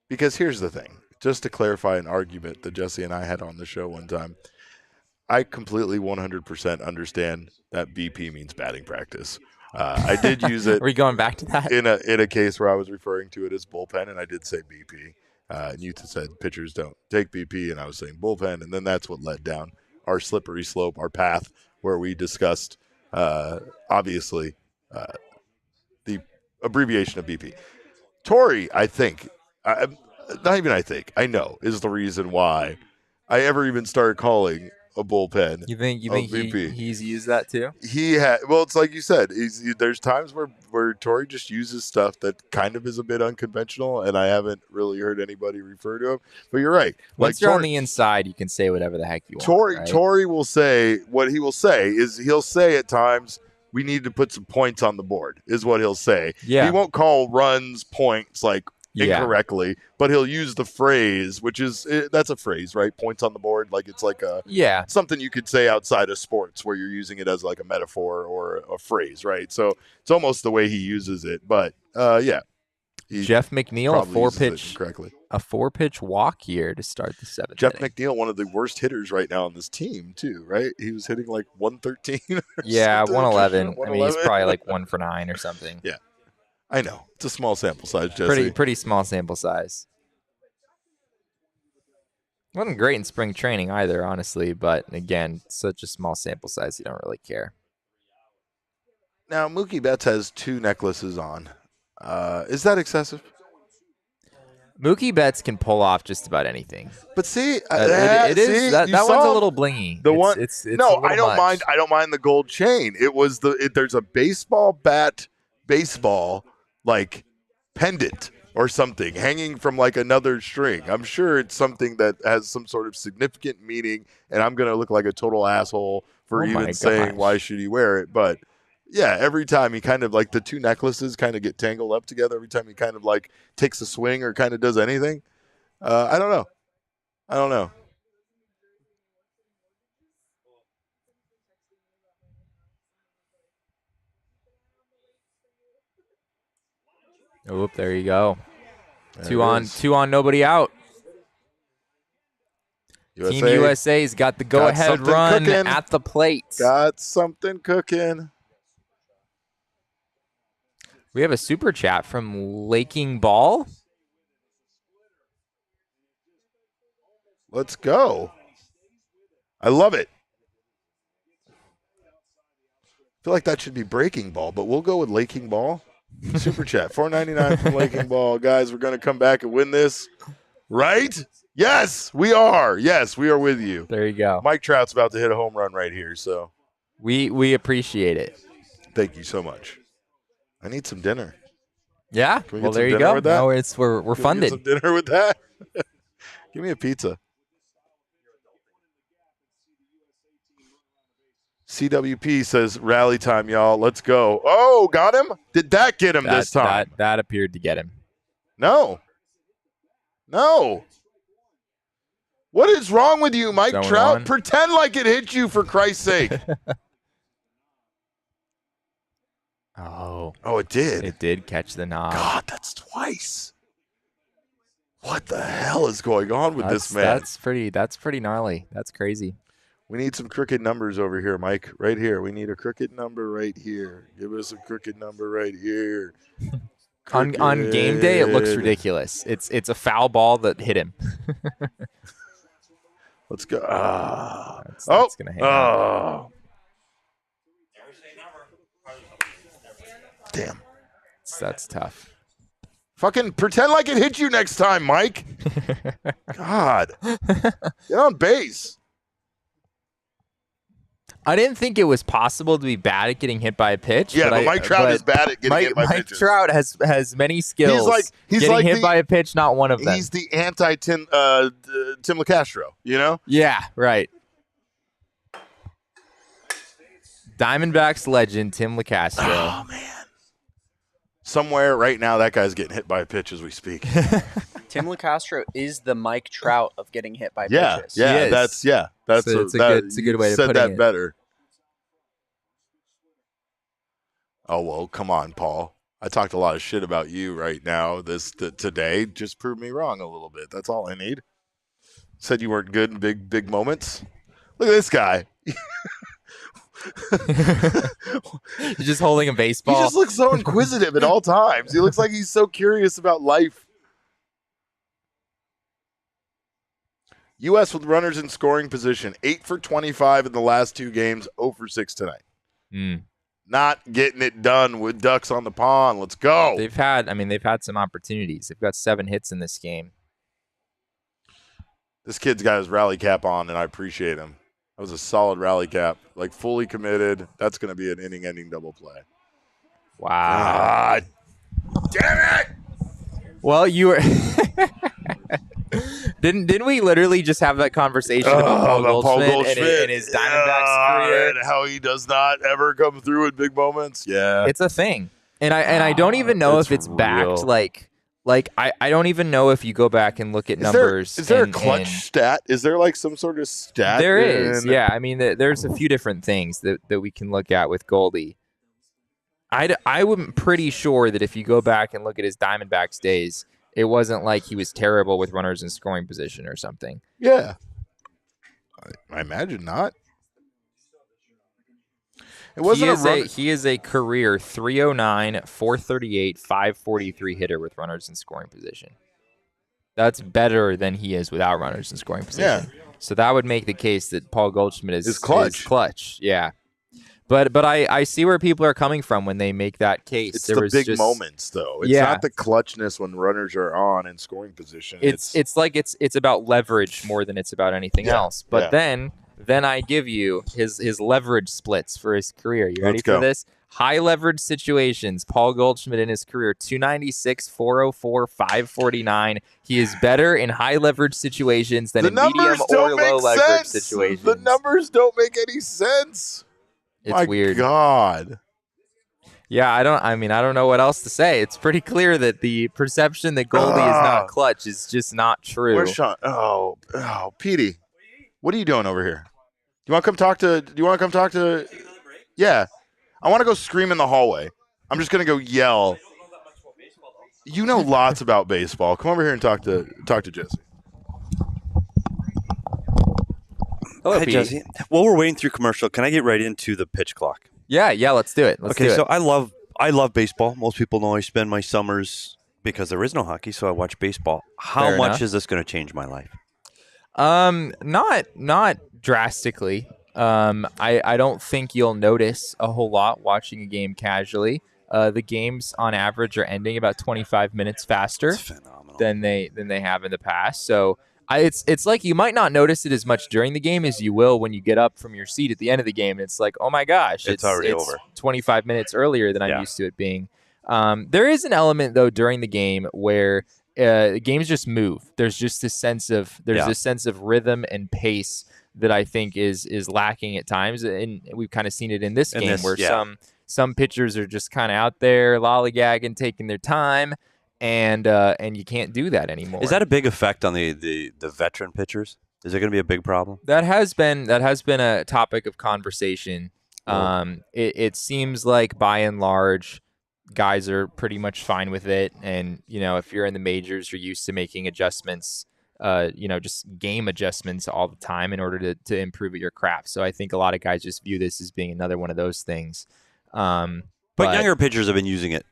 because here's the thing. Just to clarify an argument that Jesse and I had on the show one time, I completely 100% understand that BP means batting practice. I did use it. Are we going back to that? In a case where I was referring to it as bullpen, and I did say BP. And you said pitchers don't take BP, and I was saying bullpen, and then that's what led down our slippery slope, our path, where we discussed obviously, the abbreviation of BP. Torrey, I think, not even I think, I know, is the reason why I ever even started calling a bullpen. You think he's used that too? He had. Well, it's like you said. There's times where Torrey just uses stuff that kind of is a bit unconventional, and I haven't really heard anybody refer to him. But you're right. Once you're on the inside, you can say whatever the heck you want. Right? Torrey will say what he will say is he'll say at times, we need to put some points on the board, is what he'll say. Yeah. He won't call runs points incorrectly, but he'll use the phrase, which is that's a phrase, right? Points on the board, like it's like something you could say outside of sports where you're using it as like a metaphor or a phrase, right? So it's almost the way he uses it, but Jeff McNeil, a 4-pitch walk here to start the 7th. Jeff McNeil, one of the worst hitters right now on this team, too, right? He was hitting like 113. Yeah, 111. I mean, he's probably like 1 for 9 or something. Yeah, I know. It's a small sample size, Jesse. Pretty small sample size. Wasn't great in spring training either, honestly. But again, such a small sample size, you don't really care. Now, Mookie Betts has 2 necklaces on. Is that excessive? Mookie Betts can pull off just about anything. But see, it is that one's a little blingy. It's no, I don't mind. I don't mind the gold chain. It was there's a baseball bat, like pendant or something hanging from like another string. I'm sure it's something that has some sort of significant meaning, and I'm gonna look like a total asshole for even saying why should he wear it, but. Yeah, every time he kind of like the 2 necklaces kind of get tangled up together. Every time he kind of like takes a swing or kind of does anything. I don't know. Oh, there you go. Two on, nobody out. Team USA's got the go-ahead run cooking. At the plate. Got something cooking. We have a super chat from Laking Ball. Let's go. I love it. I feel like that should be Breaking Ball, but we'll go with Laking Ball. Super chat, $4.99 from Laking Ball. Guys, we're going to come back and win this. Right? Yes, we are. Yes, we are with you. There you go. Mike Trout's about to hit a home run right here, so. We appreciate it. Thank you so much. I need some dinner. Yeah. Well, there you go. No, we're funded. Get some dinner with that. Give me a pizza. CWP says rally time, y'all. Let's go. Oh, got him? Did that get him this time? That appeared to get him. No. What is wrong with you, Mike Trout? Pretend like it hit you, for Christ's sake. Oh, it did. It did catch the knob. God, that's twice. What the hell is going on with this man? That's pretty gnarly. That's crazy. We need some crooked numbers over here, Mike. Right here. We need a crooked number right here. Give us a crooked number right here. On game day, it looks ridiculous. It's a foul ball that hit him. Let's go. That's gonna hang out. Damn. That's tough. Fucking pretend like it hit you next time, Mike. God. Get on base. I didn't think it was possible to be bad at getting hit by a pitch. Yeah, but Mike Trout is bad at getting hit by pitches. Mike Trout has many skills. He's getting hit by a pitch, not one of them. He's the anti-Tim LeCastro, you know? Yeah, right. Diamondbacks legend Tim LeCastro. Oh, man. Somewhere right now, that guy's getting hit by a pitch as we speak. Tim LeCastro is the Mike Trout of getting hit by pitches. Yeah, that's it's a good way to put it. Said that better. Oh well, come on, Paul. I talked a lot of shit about you right now. Today just proved me wrong a little bit. That's all I need. Said you weren't good in big moments. Look at this guy. He's just holding a baseball. He just looks so inquisitive at all times. He looks like he's so curious about life. U.S. with runners in scoring position, 8 for 25 in the last 2 games, 0 for 6 tonight. Not getting it done with ducks on the pond. Let's go. They've had some opportunities. They've got 7 hits in this game. This kid's got his rally cap on, and I appreciate him. That was a solid rally cap, like fully committed. That's going to be an inning-ending double play. Wow. God damn it! Well, you were didn't we literally just have that conversation about Paul Goldschmidt and his Diamondbacks career and how he does not ever come through in big moments? Yeah, it's a thing, and I don't even know if it's backed. Like I don't even know if you go back and look at numbers. Is there a clutch stat? Is there like some sort of stat? There is. Yeah, I mean, there's a few different things that we can look at with Goldie. I'm pretty sure that if you go back and look at his Diamondbacks days, it wasn't like he was terrible with runners in scoring position or something. Yeah. I imagine not. It wasn't he is a career 309, 438, 543 hitter with runners in scoring position. That's better than he is without runners in scoring position. Yeah. So that would make the case that Paul Goldschmidt is clutch. Yeah. But I see where people are coming from when they make that case. It's the big moments, though. It's not the clutchness when runners are on in scoring position. It's like it's about leverage more than it's about anything else. But then I give you his leverage splits for his career. You ready for this? High leverage situations. Paul Goldschmidt in his career, 296, 404, 549. He is better in high leverage situations than in medium or low leverage situations. The numbers don't make any sense. It's weird. God. Yeah, I don't know what else to say. It's pretty clear that the perception that Goldie is not clutch is just not true. Where's Sean? Oh, Petey. What are you doing over here? Do you want to come talk to Yeah. I want to go scream in the hallway. I'm just going to go yell. You know lots about baseball. Come over here and talk to Jesse. Hello, Hi, Jesse. While we're waiting through commercial, can I get right into the pitch clock? Yeah, let's do it. So I love baseball. Most people know I spend my summers because there is no hockey, so I watch baseball. How much is this going to change my life? Not drastically. I don't think you'll notice a whole lot watching a game casually. The games on average are ending about 25 minutes faster than they have in the past. So it's like you might not notice it as much during the game as you will when you get up from your seat at the end of the game. It's like, oh my gosh, it's already over. 25 minutes earlier than I'm used to it being. There is an element though during the game where games just move. There's just this sense of rhythm and pace that I think is lacking at times, and we've kind of seen it in this game where some pitchers are just kind of out there lollygagging, taking their time. And you can't do that anymore. Is that a big effect on the veteran pitchers? Is it going to be a big problem? That has been a topic of conversation. It seems like by and large, guys are pretty much fine with it. And if you're in the majors, you're used to making adjustments. Just game adjustments all the time in order to improve at your craft. So I think a lot of guys just view this as being another one of those things. But younger pitchers have been using it.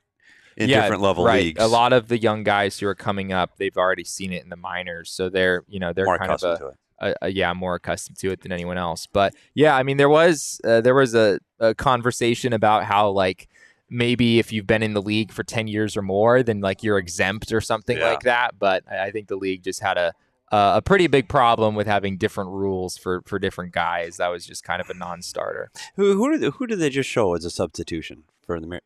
In different level leagues. A lot of the young guys who are coming up, they've already seen it in the minors, so they're more kind of more accustomed to it than anyone else. But yeah, I mean, there was a conversation about how like maybe if you've been in the league for 10 years or more, then like you're exempt or something like that. But I think the league just had a pretty big problem with having different rules for different guys. That was just kind of a non-starter. Who did they just show as a substitution for the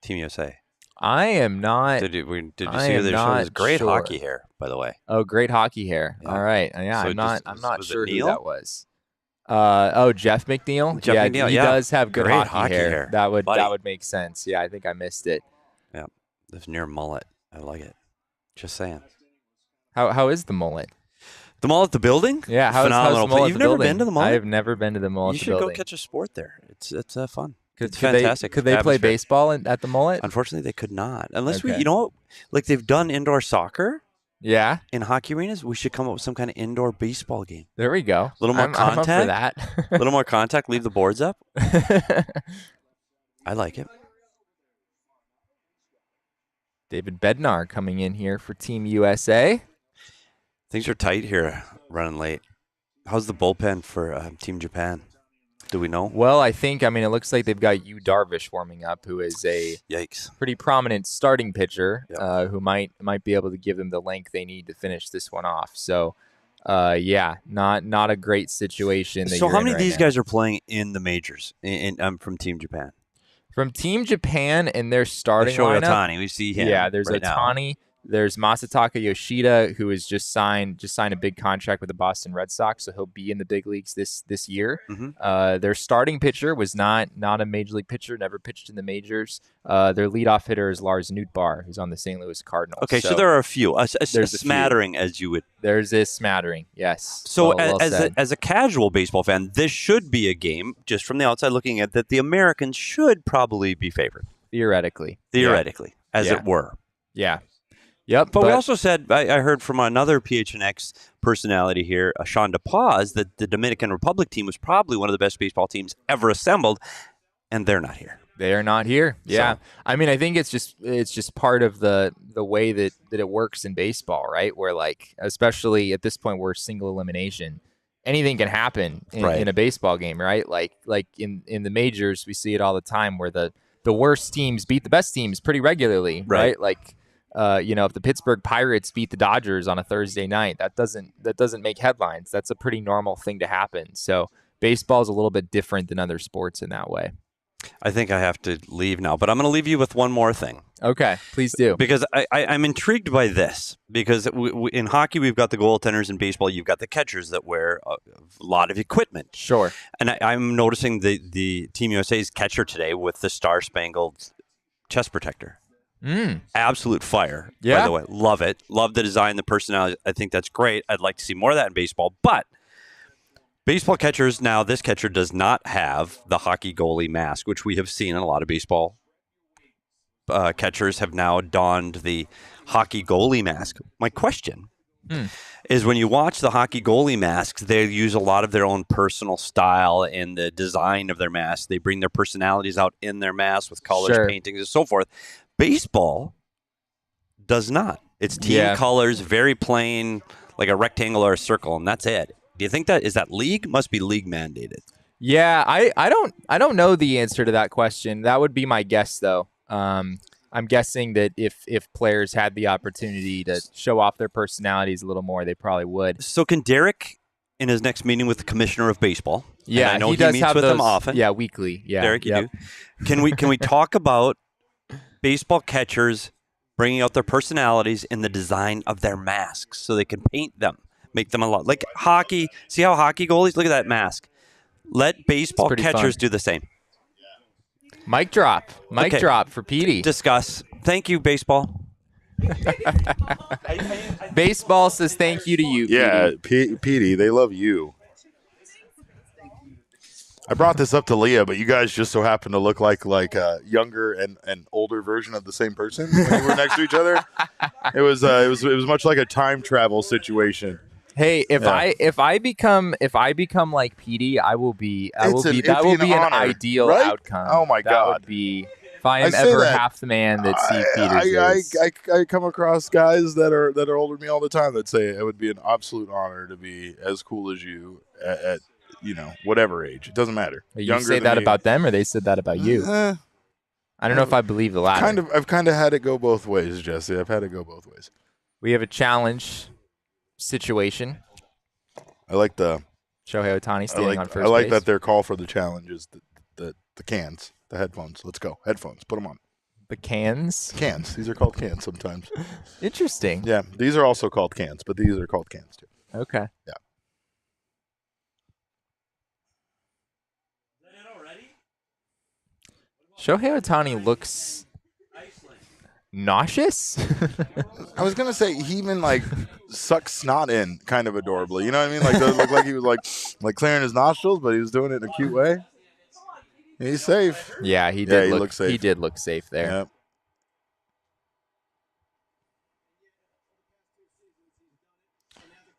Team USA? I am not. Did you see who they showed? His great hockey hair, by the way. Oh, great hockey hair. Yeah. All right. Yeah, so I'm not sure who that was. Jeff McNeil. Jeff McNeil, he does have good hockey hair. That would make sense. Yeah, I think I missed it. Yeah, this near mullet. I like it. Just saying. How is the mullet? The mall at the building? Yeah, how's the mall? You've never been to the mall? I have never been to the mall. You should go catch a sport there. It's fun. It's fantastic. Could they play baseball at the mullet? Unfortunately, they could not. Unless we, like they've done indoor soccer. Yeah. In hockey arenas, we should come up with some kind of indoor baseball game. There we go. A little more contact. I'm up for that. A little more contact. Leave the boards up. I like it. David Bednar coming in here for Team USA. Things are tight here, running late. How's the bullpen for Team Japan? Do we know? Well, I mean, it looks like they've got Yu Darvish warming up, who is a pretty prominent starting pitcher who might be able to give them the length they need to finish this one off. So, not a great situation. So how many of these guys are playing in the majors? I'm from Team Japan. From Team Japan and their starting Shohei lineup. Ohtani, we see him. Yeah, there's right Ohtani. Now. There's Masataka Yoshida, who has just signed a big contract with the Boston Red Sox, so he'll be in the big leagues this year. Their starting pitcher was not a major league pitcher, never pitched in the majors. Their leadoff hitter is Lars Nootbaar, who's on the St. Louis Cardinals. Okay, so there are a few, a smattering, as you would. There's a smattering, yes. So as a casual baseball fan, this should be a game, just from the outside looking at, that the Americans should probably be favored. Theoretically, as it were. Yeah. Yep, but we also said, I heard from another PHNX personality here, Sean DePaz, that the Dominican Republic team was probably one of the best baseball teams ever assembled, and they're not here. They are not here. Yeah, so, I mean, I think it's just part of the way that it works in baseball, right? Where like, especially at this point, we're single elimination. Anything can happen in a baseball game, right? Like in the majors, we see it all the time, where the worst teams beat the best teams pretty regularly, right? Like. If the Pittsburgh Pirates beat the Dodgers on a Thursday night, that doesn't make headlines. That's a pretty normal thing to happen. So baseball is a little bit different than other sports in that way. I think I have to leave now, but I'm going to leave you with one more thing. Okay, please do. Because I'm intrigued by this. Because in hockey, we've got the goaltenders. In baseball, you've got the catchers that wear a lot of equipment. Sure. And I'm noticing the Team USA's catcher today with the Star-Spangled chest protector. Absolute fire, by the way. Love it. Love the design, the personality. I think that's great. I'd like to see more of that in baseball. But baseball catchers, now this catcher does not have the hockey goalie mask, which we have seen in a lot of baseball. Catchers have now donned the hockey goalie mask. My question is, when you watch the hockey goalie masks, they use a lot of their own personal style in the design of their masks. They bring their personalities out in their masks with colors, paintings, and so forth. Baseball does not. It's team colors, very plain, like a rectangle or a circle, and that's it. Do you think is that league? Must be league mandated. Yeah, I don't know the answer to that question. That would be my guess, though. I'm guessing that if players had the opportunity to show off their personalities a little more, they probably would. So can Derek, in his next meeting with the commissioner of baseball, I know he meets with them often. Yeah, weekly. Yeah, Derek, you do. Can we talk about baseball catchers bringing out their personalities in the design of their masks so they can paint them, make them a lot like hockey. See how hockey goalies, look at that mask. Let baseball catchers do the same. Mic drop for Petey. Discuss. Thank you, baseball. Baseball says thank you to you, Petey. Yeah, Petey, they love you. I brought this up to Leah, but you guys just so happen to look like a younger and older version of the same person when you were next to each other. It was much like a time travel situation. Hey, if I become like Petey, that will be an ideal outcome. Oh my God! That would be if I am ever half the man that Steve Peters is. I come across guys that are older than me all the time that say it would be an absolute honor to be as cool as you at whatever age. It doesn't matter. You say that about them, or they said that about you? I don't know if I believe the latter. I've kind of had it go both ways, Jesse. I've had it go both ways. We have a challenge situation. I like the Shohei Ohtani standing on first base. I like that their call for the challenge is the cans, the headphones. Let's go. Headphones. Put them on. The cans? Cans. These are called cans sometimes. Interesting. Yeah. These are also called cans, but these are called cans too. Okay. Yeah. Shohei Ohtani looks nauseous. I was gonna say he even sucks snot in kind of adorably. You know what I mean? Like it looked like he was like clearing his nostrils, but he was doing it in a cute way. He's safe. Yeah, he did. Look safe. He did look safe there. Yep.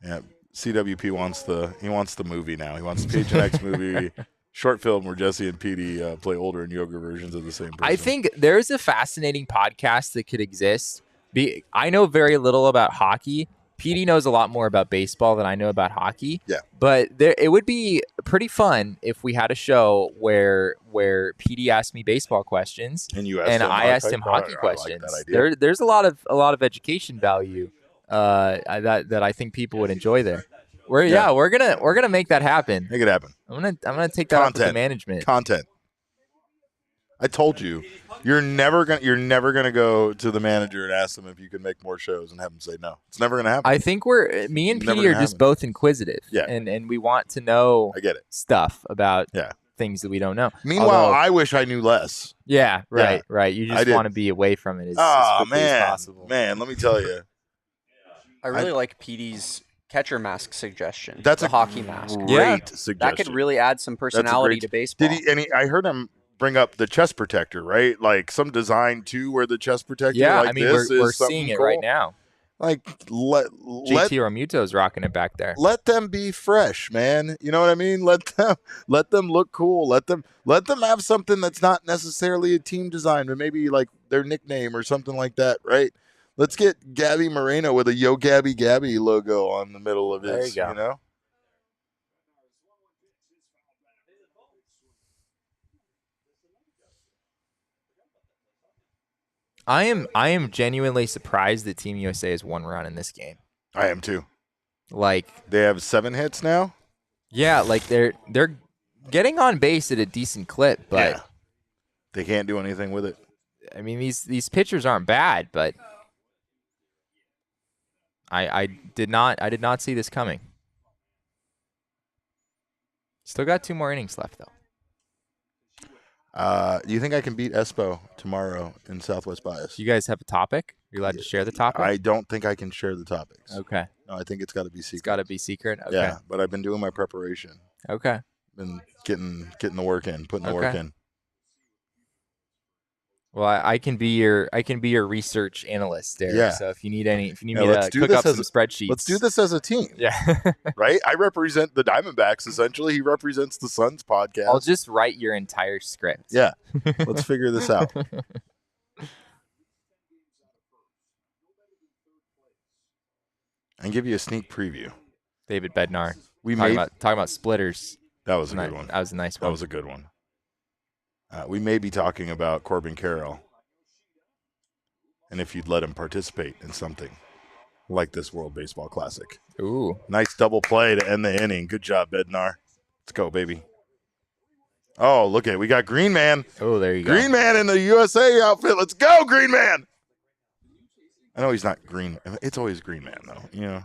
Yeah. CWP wants the movie now. He wants the PHNX movie. Short film where Jesse and Petey play older and younger versions of the same person. I think there's a fascinating podcast that could exist. I know very little about hockey. PD knows a lot more about baseball than I know about hockey. Yeah. But it would be pretty fun if we had a show where PD asked me baseball questions and I asked him hockey questions. Like that idea. There's a lot of education value that I think people would enjoy there. We're gonna make that happen. Make it happen. I'm gonna take that up with the management. Content. I told you, you're never gonna go to the manager and ask them if you can make more shows and have them say no. It's never gonna happen. I think me and PD are just both inquisitive. Yeah. And we want to know I get it. stuff about things that we don't know. Meanwhile, I wish I knew less. Yeah, right. You just want to be away from it as quickly as possible. Man, let me tell you. I really like PD's catcher mask suggestion. That's a hockey mask. Great suggestion. That could really add some personality to baseball. I heard him bring up the chest protector, right? Like some design too, where the chest protector. Yeah, like I mean this we're is seeing it cool. right now. Like GT Romuto's rocking it back there. Let them be fresh, man. You know what I mean? Let them look cool. Let them have something that's not necessarily a team design, but maybe like their nickname or something like that, right? Let's get Gabby Moreno with a Yo Gabby Gabby logo on the middle of his. There you go. You know? I am genuinely surprised that Team USA has 1 run in this game. I am too. Like they have 7 hits now. Yeah, like they're getting on base at a decent clip, but they can't do anything with it. I mean, these pitchers aren't bad, but I did not see this coming. Still got 2 more innings left though. Do you think I can beat Espo tomorrow in Southwest Bias? You guys have a topic? You're allowed to share the topic? I don't think I can share the topics. Okay. No, I think it's got to be secret. It's got to be secret? Okay. Yeah, but I've been doing my preparation. Okay. Been getting the work in, putting the work in. Well, I can be your research analyst there. Yeah. So if you need me to cook up some spreadsheets. Let's do this as a team. Yeah. Right? I represent the Diamondbacks essentially. He represents the Suns podcast. I'll just write your entire script. Yeah. Let's figure this out. And give you a sneak preview. David Bednar. Talking about splitters. That was a good one. That was a nice one. That was a good one. We may be talking about Corbin Carroll, and if you'd let him participate in something like this World Baseball Classic. Ooh. Nice double play to end the inning. Good job, Bednar. Let's go, baby. Oh, look at it. We got Green Man. Oh, there you go. Green Man in the USA outfit. Let's go, Green Man. I know he's not green. It's always Green Man, though. You know,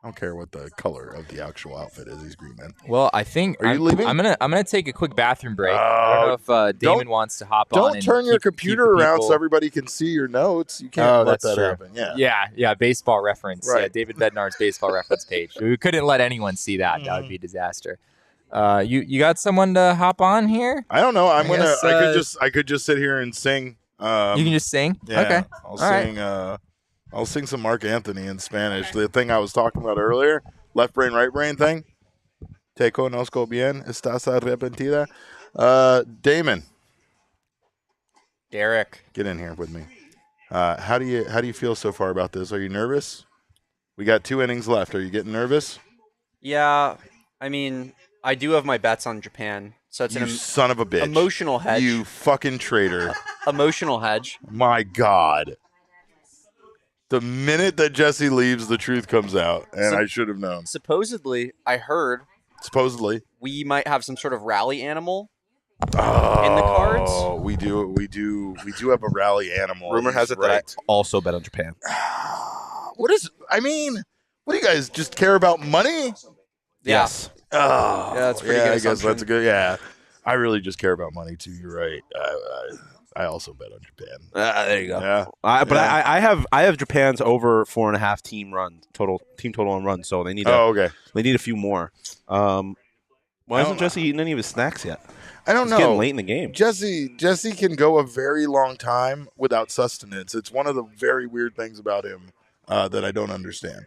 I don't care what the color of the actual outfit is. He's Green Man. Well, I think Are you leaving? I'm gonna take a quick bathroom break. I don't know if Damon wants to hop on. Don't turn your computer around so everybody can see your notes. You can't let that happen. Yeah. Baseball reference. Right. Yeah, David Bednar's baseball reference page. We couldn't let anyone see that. That would be a disaster. You got someone to hop on here? I don't know. I could just sit here and sing. You can just sing. Yeah, okay. I'll sing. I'll sing some Mark Anthony in Spanish. The thing I was talking about earlier, left brain, right brain thing. Te conozco bien. Estás arrepentida. Damon. Derek. Get in here with me. How do you feel so far about this? Are you nervous? We got 2 innings left. Are you getting nervous? Yeah. I mean, I do have my bets on Japan. So it's son of a bitch. Emotional hedge. You fucking traitor. Emotional hedge. My God. The minute that Jesse leaves, the truth comes out, and I should have known. Supposedly, I heard. We might have some sort of rally animal in the cards. Oh, we do have a rally animal. Rumor has it that I also bet on Japan. What do you guys just care about money? Yes. Oh, yeah, that's pretty good. I guess that's a good. Yeah, I really just care about money too. You're right. I also bet on Japan. There you go. Yeah, I have Japan's over 4.5 team total on runs. So they need. They need a few more. Why hasn't Jesse eaten any of his snacks yet? I don't know. It's getting late in the game. Jesse can go a very long time without sustenance. It's one of the very weird things about him that I don't understand.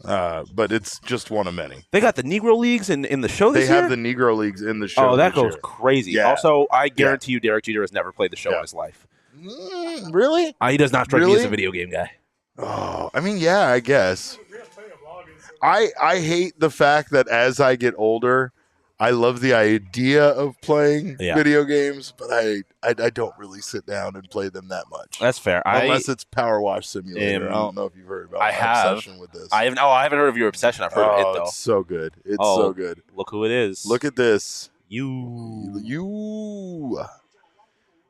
But it's just one of many. They got the Negro Leagues in the show this year? They have the Negro Leagues in the show. Oh, that goes crazy. Yeah. Also, I guarantee you Derek Jeter has never played the show in his life. Really? He does not strike me as a video game guy. Oh, I mean, yeah, I guess. I hate the fact that as I get older, I love the idea of playing video games, but I don't really sit down and play them that much. That's fair. Unless it's Power Wash Simulator. I don't know if you've heard about my obsession with this. I haven't heard of your obsession. I've heard of it, though. It's so good. It's so good. Look who it is. Look at this. You.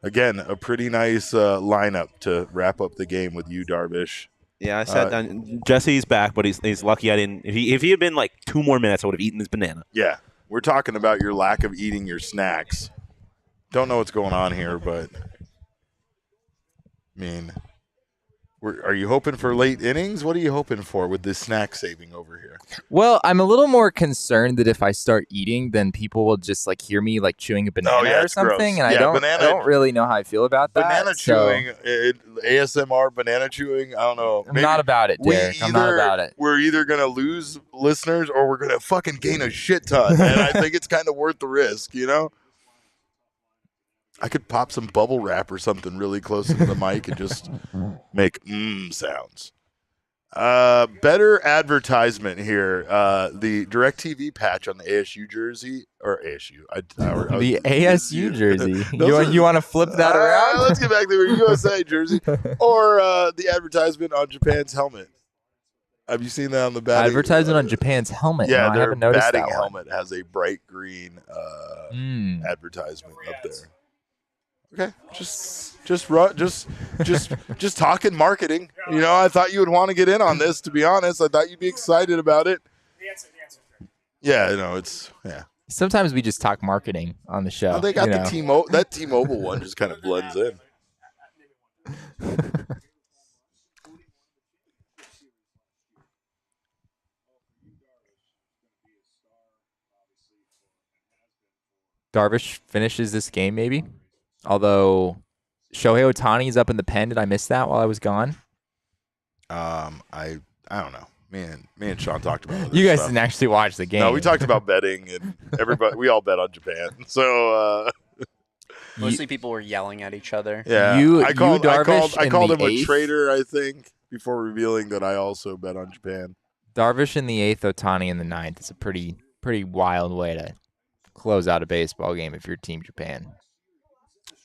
Again, a pretty nice lineup to wrap up the game with you, Darvish. Yeah, I sat down. Jesse's back, but he's lucky I didn't. If he had been like 2 more minutes, I would have eaten his banana. Yeah, we're talking about your lack of eating your snacks. Don't know what's going on here, but I mean, are you hoping for late innings? What are you hoping for with this snack saving over here? Well, I'm a little more concerned that if I start eating, then people will just like hear me like chewing a banana or something, gross. and I don't really know how I feel about that. Banana chewing, ASMR banana chewing. I don't know. I'm not about it, Derek. I'm not about it. We're either gonna lose listeners or we're gonna fucking gain a shit ton, and I think it's kind of worth the risk, you know. I could pop some bubble wrap or something really close to the mic and just make sounds. Better advertisement here. The DirecTV patch on the ASU jersey or ASU. The ASU jersey. You want to flip that around? Let's get back to the USA jersey or the advertisement on Japan's helmet. Have you seen that on the batting? Advertisement on Japan's helmet. Yeah, no, I their haven't noticed batting that helmet has a bright green advertisement up there. Okay, just talking marketing. You know, I thought you would want to get in on this. To be honest, I thought you'd be excited about it. Yeah, it's Sometimes we just talk marketing on the show. Oh, they got that T-Mobile one just kind of blends in. Darvish finishes this game maybe. Although Shohei Ohtani is up in the pen. Did I miss that while I was gone? I don't know. Me and Sean talked about you guys stuff. didn't actually watch the game. No, we talked about betting and everybody. We all bet on Japan. So mostly people were yelling at each other. Yeah, I called him a traitor. I think before revealing that I also bet on Japan. Darvish in the 8th, Ohtani in the 9th. It's a pretty wild way to close out a baseball game if you're Team Japan.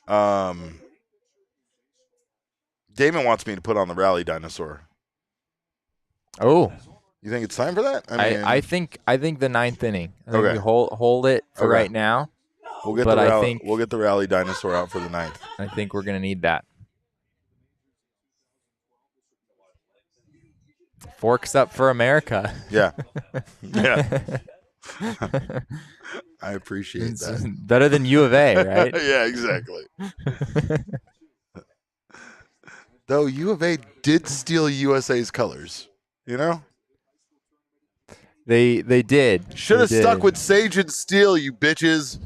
Damon wants me to put on the rally dinosaur. Oh, you think it's time for that? I think the 9th inning. I think we hold it for right now. We'll get the rally dinosaur out for the 9th. I think we're gonna need that. Forks up for America. Yeah. I appreciate that. Better than U of A, right? Yeah, exactly. Though U of A did steal USA's colors, you know? They did. Should have stuck with Sage and Steel, you bitches.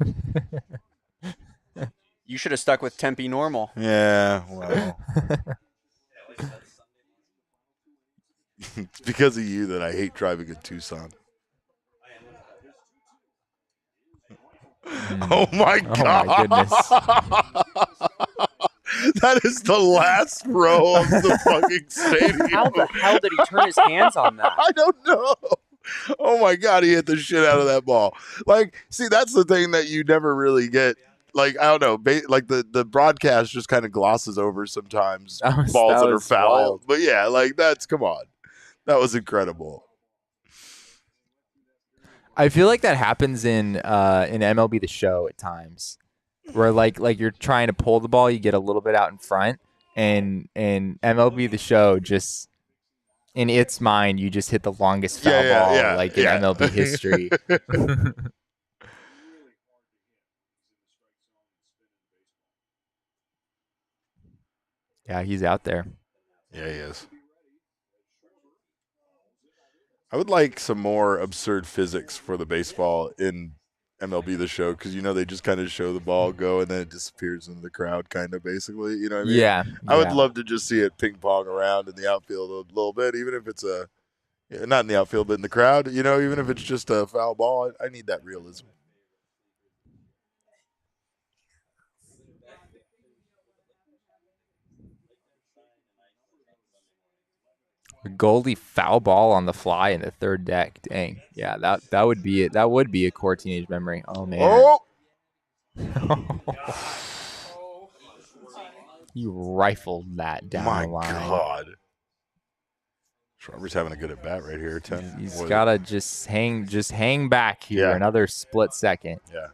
You should have stuck with Tempe Normal. Yeah, well. It's because of you that I hate driving a Tucson. Oh my God. Oh my goodness. That is the last row of the fucking stadium. How the hell did he turn his hands on that? I don't know. Oh my God, he hit the shit out of that ball. Like, see, that's the thing that you never really get. Like, I don't know, like the broadcast just kind of glosses over sometimes balls that are foul. Wild. But yeah, like come on. That was incredible. I feel like that happens in MLB The Show at times, where like you're trying to pull the ball, you get a little bit out in front, and MLB The Show just in its mind, you just hit the longest foul ball in MLB history. Yeah, he's out there. Yeah, he is. I would like some more absurd physics for the baseball in MLB The Show, because they just kind of show the ball go and then it disappears into the crowd, kind of basically. You know what I mean? Yeah. I would love to just see it ping pong around in the outfield a little bit, even if it's not in the outfield, but in the crowd. Even if it's just a foul ball. I need that realism. A Goldie foul ball on the fly in the third deck. Dang. Yeah, that would be it. That would be a core teenage memory. Oh man. Oh, You rifled that down my the line. God. Schwarber's having a good at bat right here. 10. He's gotta just hang back here. Yeah. Another split second. Yeah.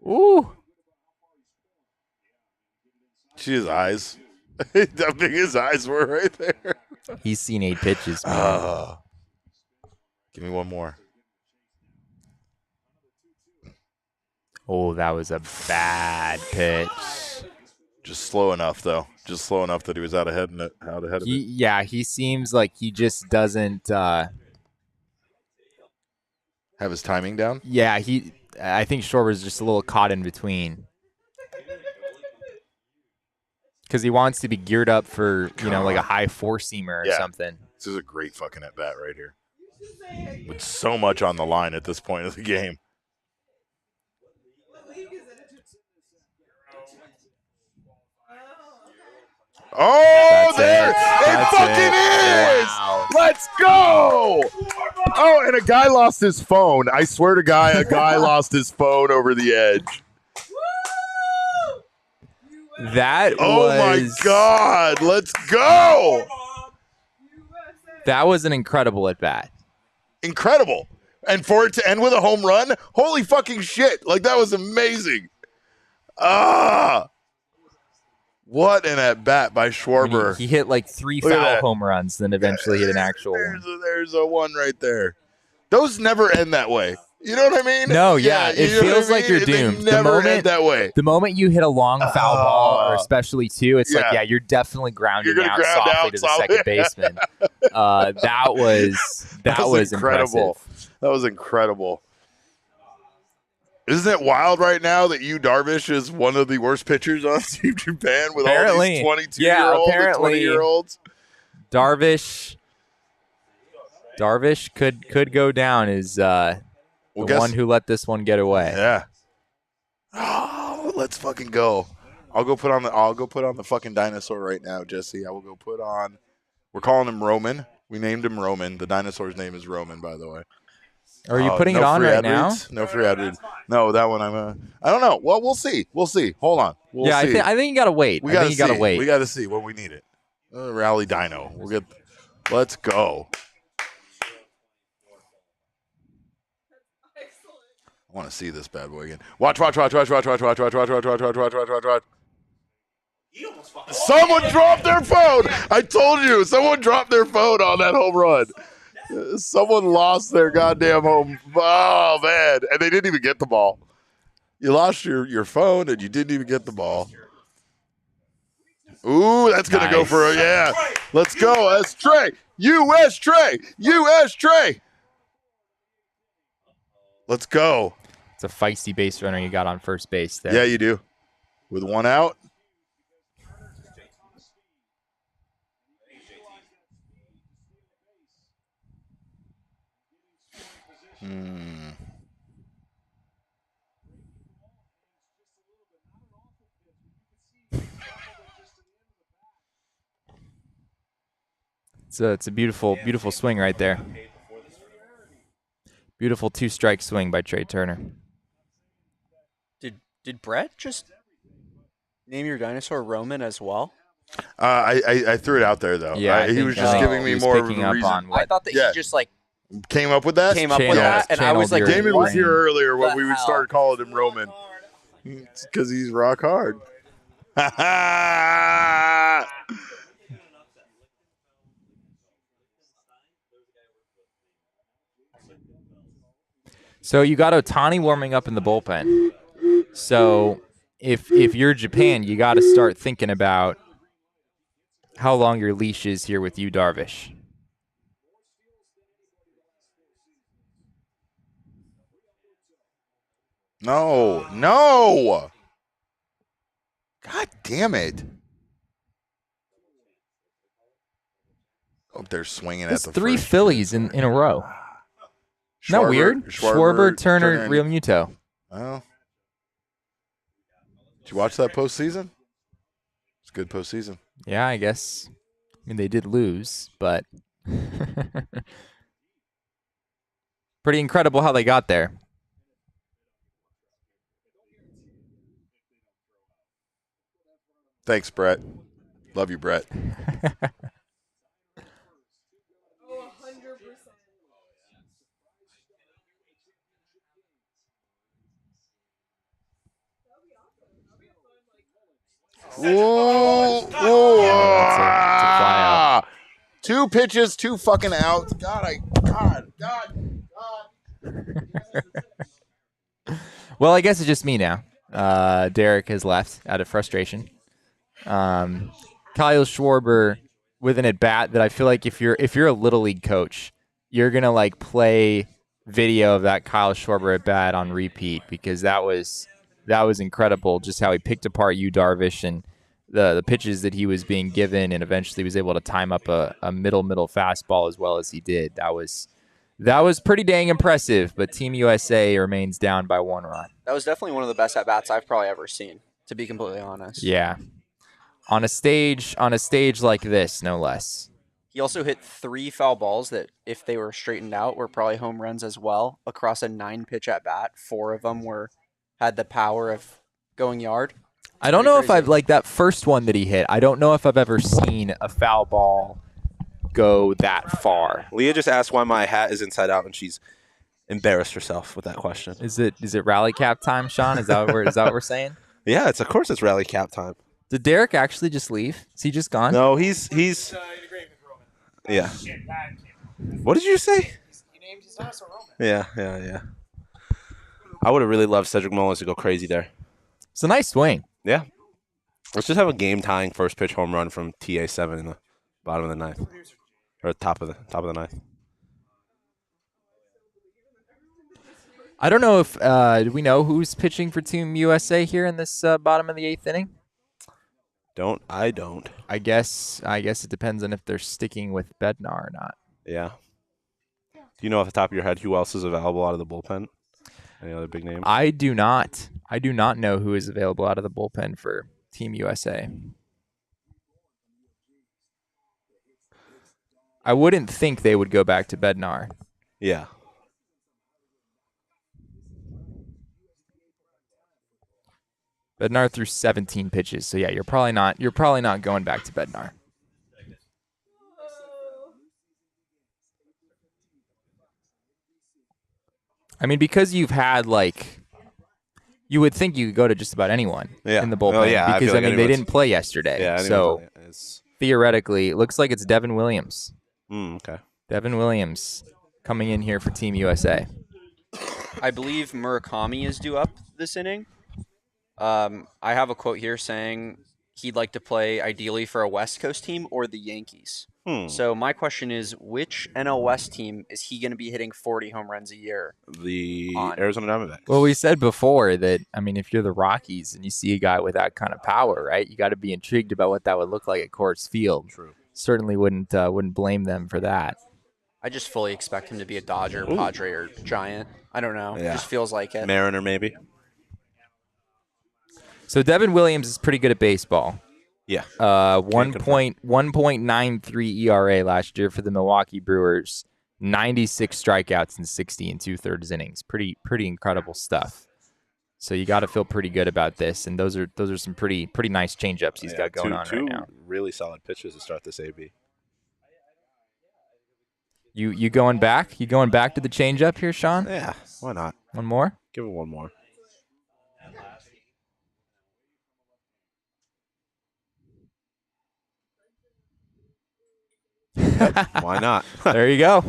Ooh. See his eyes. How big his eyes were right there. He's seen 8 pitches, man. Give me one more. Oh, that was a bad pitch. Just slow enough, though. Just slow enough that he was out ahead of it. Yeah, he seems like he just doesn't. Have his timing down? Yeah, I think Schwarber's just a little caught in between. Because he wants to be geared up for, like a high four-seamer or something. This is a great fucking at-bat right here. With so much on the line at this point of the game. Oh, it fucking is! Wow. Let's go! Oh, and a guy lost his phone. I swear to God, a guy lost his phone over the edge. My God, let's go! That was an incredible at bat. Incredible. And for it to end with a home run, holy fucking shit. Like, that was amazing. What an at bat by Schwarber. He hit like 3 foul home runs, then eventually hit an actual one. There's a one right there. Those never end that way. You know what I mean? No, yeah. It feels like you're doomed. They never end that way. The moment you hit a long foul ball, or especially 2, it's like, you're definitely grounding out softly to the second baseman. That was incredible. Impressive. That was incredible. Isn't it wild right now that Yu Darvish is one of the worst pitchers on Team Japan with all these 22-year-olds and 20-year-olds? Darvish could go down as the one who let this one get away. Yeah. Oh, let's fucking go. I'll go put on the fucking dinosaur right now, Jesse. I will go put on. We're calling him Roman. We named him Roman. The dinosaur's name is Roman, by the way. Are you putting it on right now? No free ad read. No, that one I don't know. Well, we'll see. Hold on. We'll see. I think you gotta wait. We gotta wait. We gotta see when we need it. Rally Dino. Let's go. I want to see this bad boy again. Watch. Someone dropped their phone. I told you. Someone dropped their phone on that home run. Someone lost their goddamn home. Oh, man. And they didn't even get the ball. You lost your phone and you didn't even get the ball. Ooh, that's going to go for a, Let's go. S. Trey. U.S. Trey. Let's go. It's a feisty base runner you got on first base there. Yeah, you do. With one out. It's a beautiful swing right there. Beautiful 2-strike swing by Trey Turner. Did Brett just name your dinosaur Roman as well? I threw it out there though. Yeah, he was just giving me more of a reason. I thought that he just came up with that. And I was like, Damon was here earlier when we would start calling him Roman. It's because he's rock hard. So you got Ohtani warming up in the bullpen. So if you're Japan, you got to start thinking about how long your leash is here with Yu Darvish. No. God damn it. Up there swinging That's at the 3 first. Phillies in a row. Isn't that weird? Schwarber, Turner, Real Muto. Well, did you watch that postseason? It's a good postseason. Yeah, I guess. mean, they did lose, but pretty incredible how they got there. Thanks, Brett. Love you, Brett. Ooh, That's a fly out. 2 pitches, 2 fucking outs. God. Well, I guess it's just me now. Derek has left out of frustration. Kyle Schwarber with an at bat that I feel like if you're a little league coach, you're gonna like play video of that Kyle Schwarber at bat on repeat because that was incredible. Just how he picked apart Yu Darvish and the pitches that he was being given, and eventually was able to time up a middle fastball as well as he did. That was pretty dang impressive. But Team USA remains down by 1 run. That was definitely one of the best at bats I've probably ever seen, to be completely honest. Yeah. On a stage like this, no less. He also hit 3 foul balls that, if they were straightened out, were probably home runs as well across a 9-pitch at bat. 4 of them had the power of going yard. I don't know if I've like that first one that he hit. I don't know if I've ever seen a foul ball go that far. Leah just asked why my hat is inside out, and she's embarrassed herself with that question. Is it rally cap time, Sean? Is that what we're saying? Yeah, of course it's rally cap time. Did Derek actually just leave? Is he just gone? No, he's yeah. What did you say? He named his dinosaur Roman. Yeah. I would have really loved Cedric Mullins to go crazy there. It's a nice swing. Yeah. Let's just have a game-tying first pitch home run from TA7 in the bottom of the 9th. Or top of the 9th. I don't know if do we know who's pitching for Team USA here in this bottom of the 8th inning? I don't. I guess it depends on if they're sticking with Bednar or not. Yeah. Do you know off the top of your head who else is available out of the bullpen? Any other big names? I do not. I do not know who is available out of the bullpen for Team USA. I wouldn't think they would go back to Bednar. Yeah. Bednar threw 17 pitches, so yeah, you're probably not going back to Bednar. I mean, because you've had you would think you could go to just about anyone in the bullpen. Because I mean, they didn't play yesterday. Yeah, so theoretically, it looks like it's Devin Williams. Okay. Devin Williams coming in here for Team USA. I believe Murakami is due up this inning. I have a quote here saying he'd like to play ideally for a West Coast team or the Yankees. So my question is, which NL West team is he going to be hitting 40 home runs a year? The Arizona Diamondbacks. Well, we said before that, I mean, if you're the Rockies and you see a guy with that kind of power, right, you got to be intrigued about what that would look like at Coors Field. True. Certainly wouldn't blame them for that. I just fully expect him to be a Dodger, Padre, or Giant. I don't know. Yeah. It just feels like it. Mariner, maybe. So Devin Williams is pretty good at baseball. Yeah. 1.93 ERA last year for the Milwaukee Brewers. 96 strikeouts in 60 2/3 innings. Pretty incredible stuff. So you got to feel pretty good about this, and those are some pretty nice changeups he's got going on right now. Two really solid pitches to start this AB. You going back? You going back to the changeup here, Sean? Yeah. Why not? One more? Give it one more. Why not? There you go.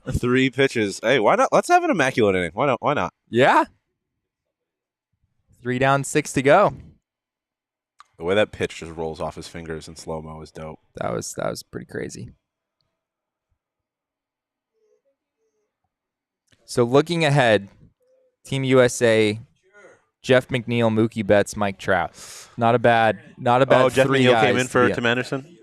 3 pitches. Hey, why not? Let's have an immaculate inning. Why not? Why not? Yeah. 3 down, 6 to go. The way that pitch just rolls off his fingers in slow-mo is dope. That was pretty crazy. So looking ahead, Team USA, Jeff McNeil, Mookie Betts, Mike Trout. Not a bad Oh, Jeff 3 McNeil guys came in for to Tim Anderson?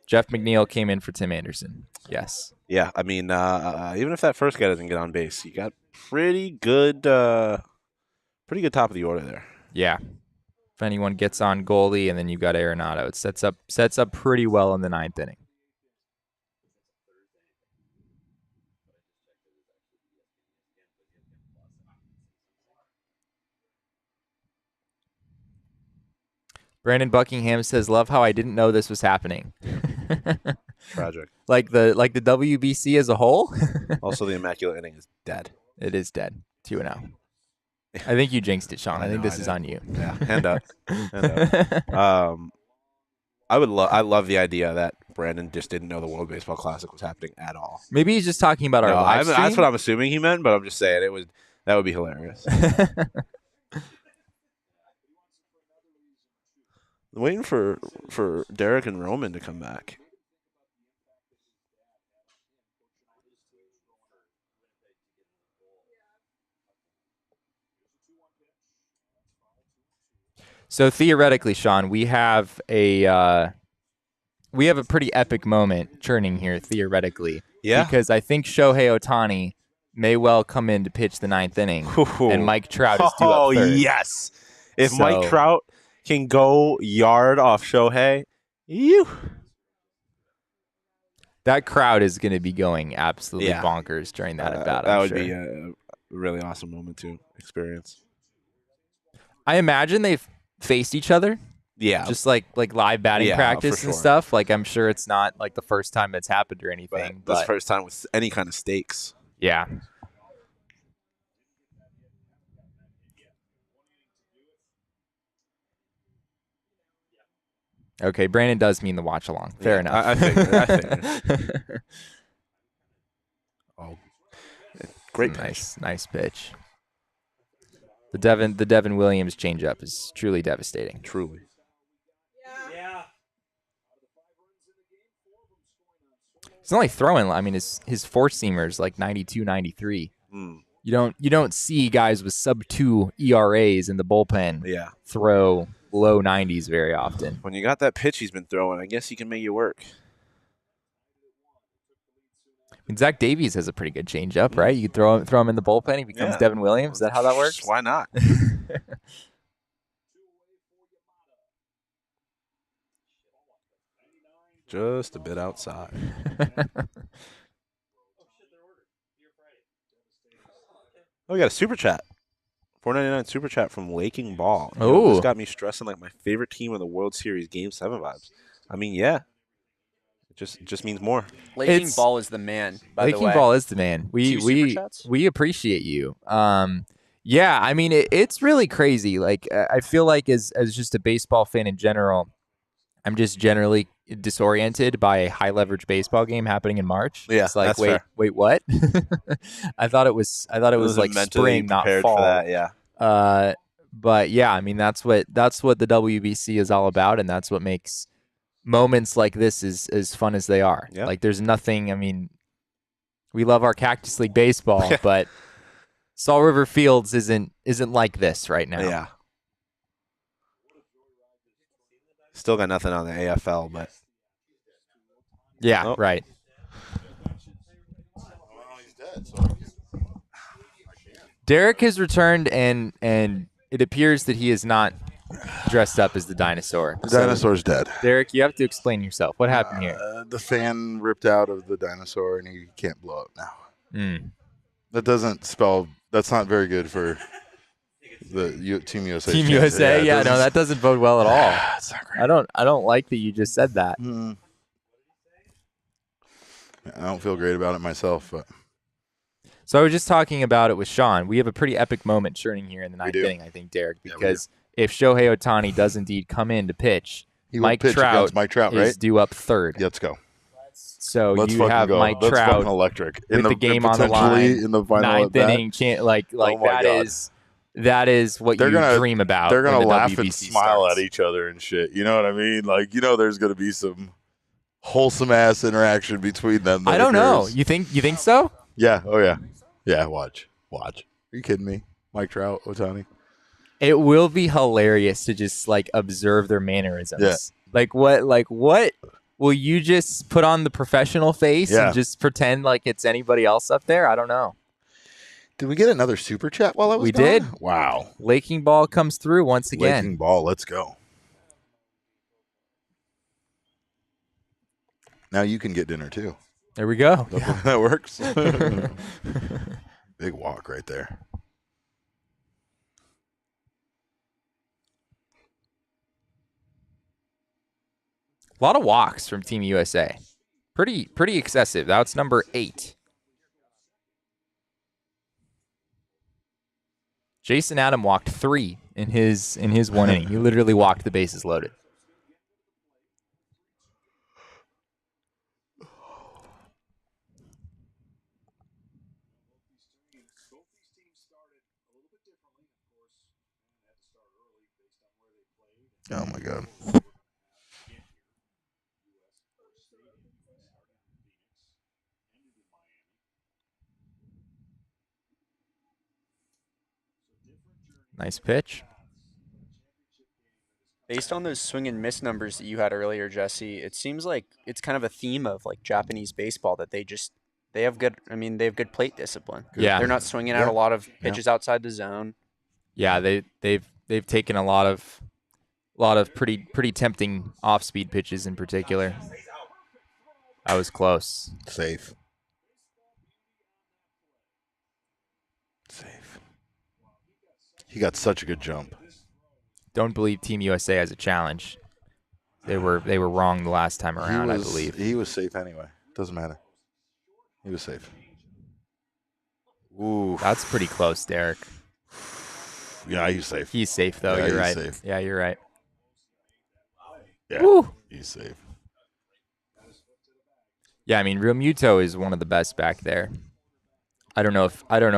Jeff McNeil came in for Tim Anderson. Yes. Yeah, I mean, even if that first guy doesn't get on base, you got pretty good top of the order there. Yeah. anyone gets on goalie, and then you've got Arenado. It sets up pretty well in the 9th inning. Brandon Buckingham says, "Love how I didn't know this was happening." Tragic. Like the WBC as a whole. Also, the immaculate inning is dead. It is dead. 2-0. I think you jinxed it, Sean. I think this is on you. Yeah, hand up. Hand up. I love the idea that Brandon just didn't know the World Baseball Classic was happening at all. Maybe he's just talking about our live stream. That's what I'm assuming he meant, but I'm just saying that would be hilarious. Waiting for Derek and Roman to come back. So theoretically, Sean, we have a pretty epic moment churning here theoretically. Yeah. Because I think Shohei Ohtani may well come in to pitch the 9th inning, and Mike Trout is due up third. Oh yes! If Mike Trout can go yard off Shohei, that crowd is going to be going absolutely bonkers during that at bat. That would be a really awesome moment to experience. I imagine they've faced each other. Yeah. Just like live batting practice and stuff. Like, I'm sure it's not like the first time it's happened or anything. But the first time with any kind of stakes. Yeah. Okay, Brandon does mean the watch along. Fair enough. I figured. Oh, great pitch. Nice pitch. The Devin Williams changeup is truly devastating. Truly. Yeah. He's only throwing. I mean, his four seamers like 92, 93. You don't see guys with sub-2 ERAs in the bullpen. Yeah. Throw low 90s very often. When you got that pitch he's been throwing, I guess he can make you work. I mean, Zach Davies has a pretty good changeup, right? You could throw him in the bullpen. He becomes Devin Williams. Is that how that works? Why not? Just a bit outside. Oh, we got a super chat. $4.99 super chat from Laking Ball. This got me stressing like my favorite team in the World Series Game 7 vibes. I mean, yeah. It just means more. Laking Ball is the man, by the way. Laking Ball is the man. We appreciate you. Yeah, I mean, it's really crazy. Like, I feel like as just a baseball fan in general, I'm just generally disoriented by a high leverage baseball game happening in March. Yeah, it's like, that's fair. wait, what? I thought it was like spring, not fall. For that, yeah. But yeah, I mean, that's what the WBC is all about, and that's what makes moments like this as fun as they are. Yeah. Like, there's nothing. I mean, we love our Cactus League baseball, but Salt River Fields isn't like this right now. Yeah. Still got nothing on the AFL, but yeah, right. Derek has returned, and it appears that he is not dressed up as the dinosaur. The dinosaur's dead. Derek, you have to explain yourself. What happened here? The fan ripped out of the dinosaur, and he can't blow up now. That doesn't spell. That's not very good for the Team USA. Team USA, yeah, no, that doesn't bode well at all. It's not great. I don't like that you just said that. I don't feel great about it myself, but. So I was just talking about it with Sean. We have a pretty epic moment churning here in the ninth inning, I think, Derek, because if Shohei Ohtani does indeed come in to pitch, Mike Trout is due up third. Let's go. So you have Mike Trout electric with the game on the line in the final ninth inning. That is what you dream about. They're gonna laugh and smile at each other and shit. You know what I mean? Like, there's gonna be some wholesome ass interaction between them. I don't know. You think so? Yeah. Oh yeah. Yeah. Watch. Are you kidding me? Mike Trout, Ohtani. It will be hilarious to just like observe their mannerisms. Yeah. Like what? Will you just put on the professional face and just pretend like it's anybody else up there? I don't know. Did we get another super chat while I was We gone? did. Wow. Laking Ball comes through once again. Laking Ball, let's go. Now you can get dinner too. There we go. That works. Big walk right there. A lot of walks from Team USA. Pretty excessive. That's number 8. Jason Adam walked 3 in his one inning. He literally walked the bases loaded. Oh my God. Nice pitch. Based on those swing and miss numbers that you had earlier, Jesse, it seems like it's kind of a theme of like Japanese baseball that they have good. I mean, they have good plate discipline. Yeah. They're not swinging out a lot of pitches outside the zone. Yeah, they've taken a lot of pretty tempting off-speed pitches in particular. That was close. Safe. He got such a good jump. Don't believe Team USA has a challenge. They were wrong the last time around, I believe. He was safe anyway. Doesn't matter. He was safe. Ooh. That's pretty close, Derek. Yeah, he's safe. He's safe, though. Yeah, You're he's right. safe. Yeah, you're right. Yeah, Woo. he's safe. Yeah, I mean, Realmuto is one of the best back there. I don't know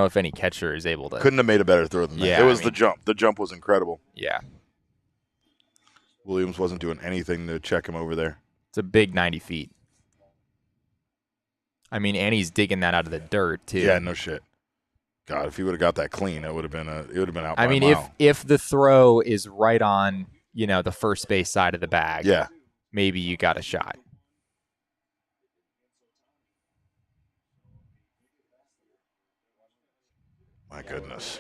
if any catcher is able to. Couldn't have made a better throw than that. Yeah, It was I the mean- jump. The jump was incredible. Yeah, Williams wasn't doing anything to check him over there. it's a big 90 feet. I mean, and he's digging that out of the dirt too. Yeah, no shit. God, if he would have got that clean, it would have been out. I by mean, a mile. if the throw is right on, the first base side of the bag, Yeah. maybe you got a shot. My goodness.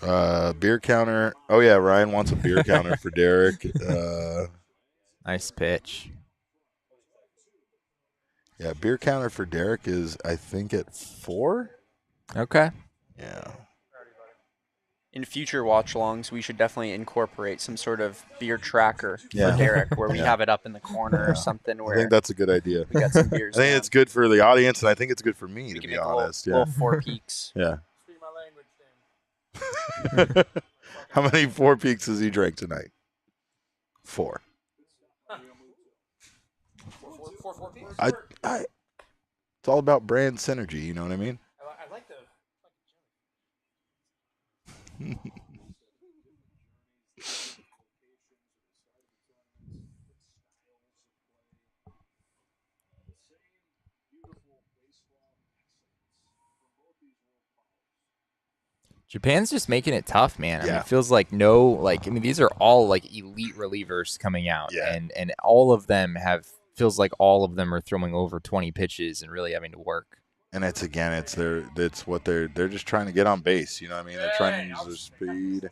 Beer counter. Oh yeah, Ryan wants a beer counter for Derek. Nice pitch. Yeah, beer counter for Derek is I think at 4. Okay. Yeah. In future watch-alongs, we should definitely incorporate some sort of beer tracker Yeah. for Derek, where we Yeah. have it up in the corner or something. I Where think that's a good idea. we got some beers. I think it's good for the audience, and I think it's good for me, We to can be make honest. a little Yeah. 4 peaks. Yeah. How many 4 peaks has he drank tonight? 4. It's all about brand synergy. You know what I mean? I like the. Japan's just making it tough, man. I mean, Yeah. it feels like these are all like elite relievers coming out, Yeah. and all of them feels like all of them are throwing over 20 pitches and really having to work. And it's what they're just trying to get on base. You know what I mean? They're trying to use their speed.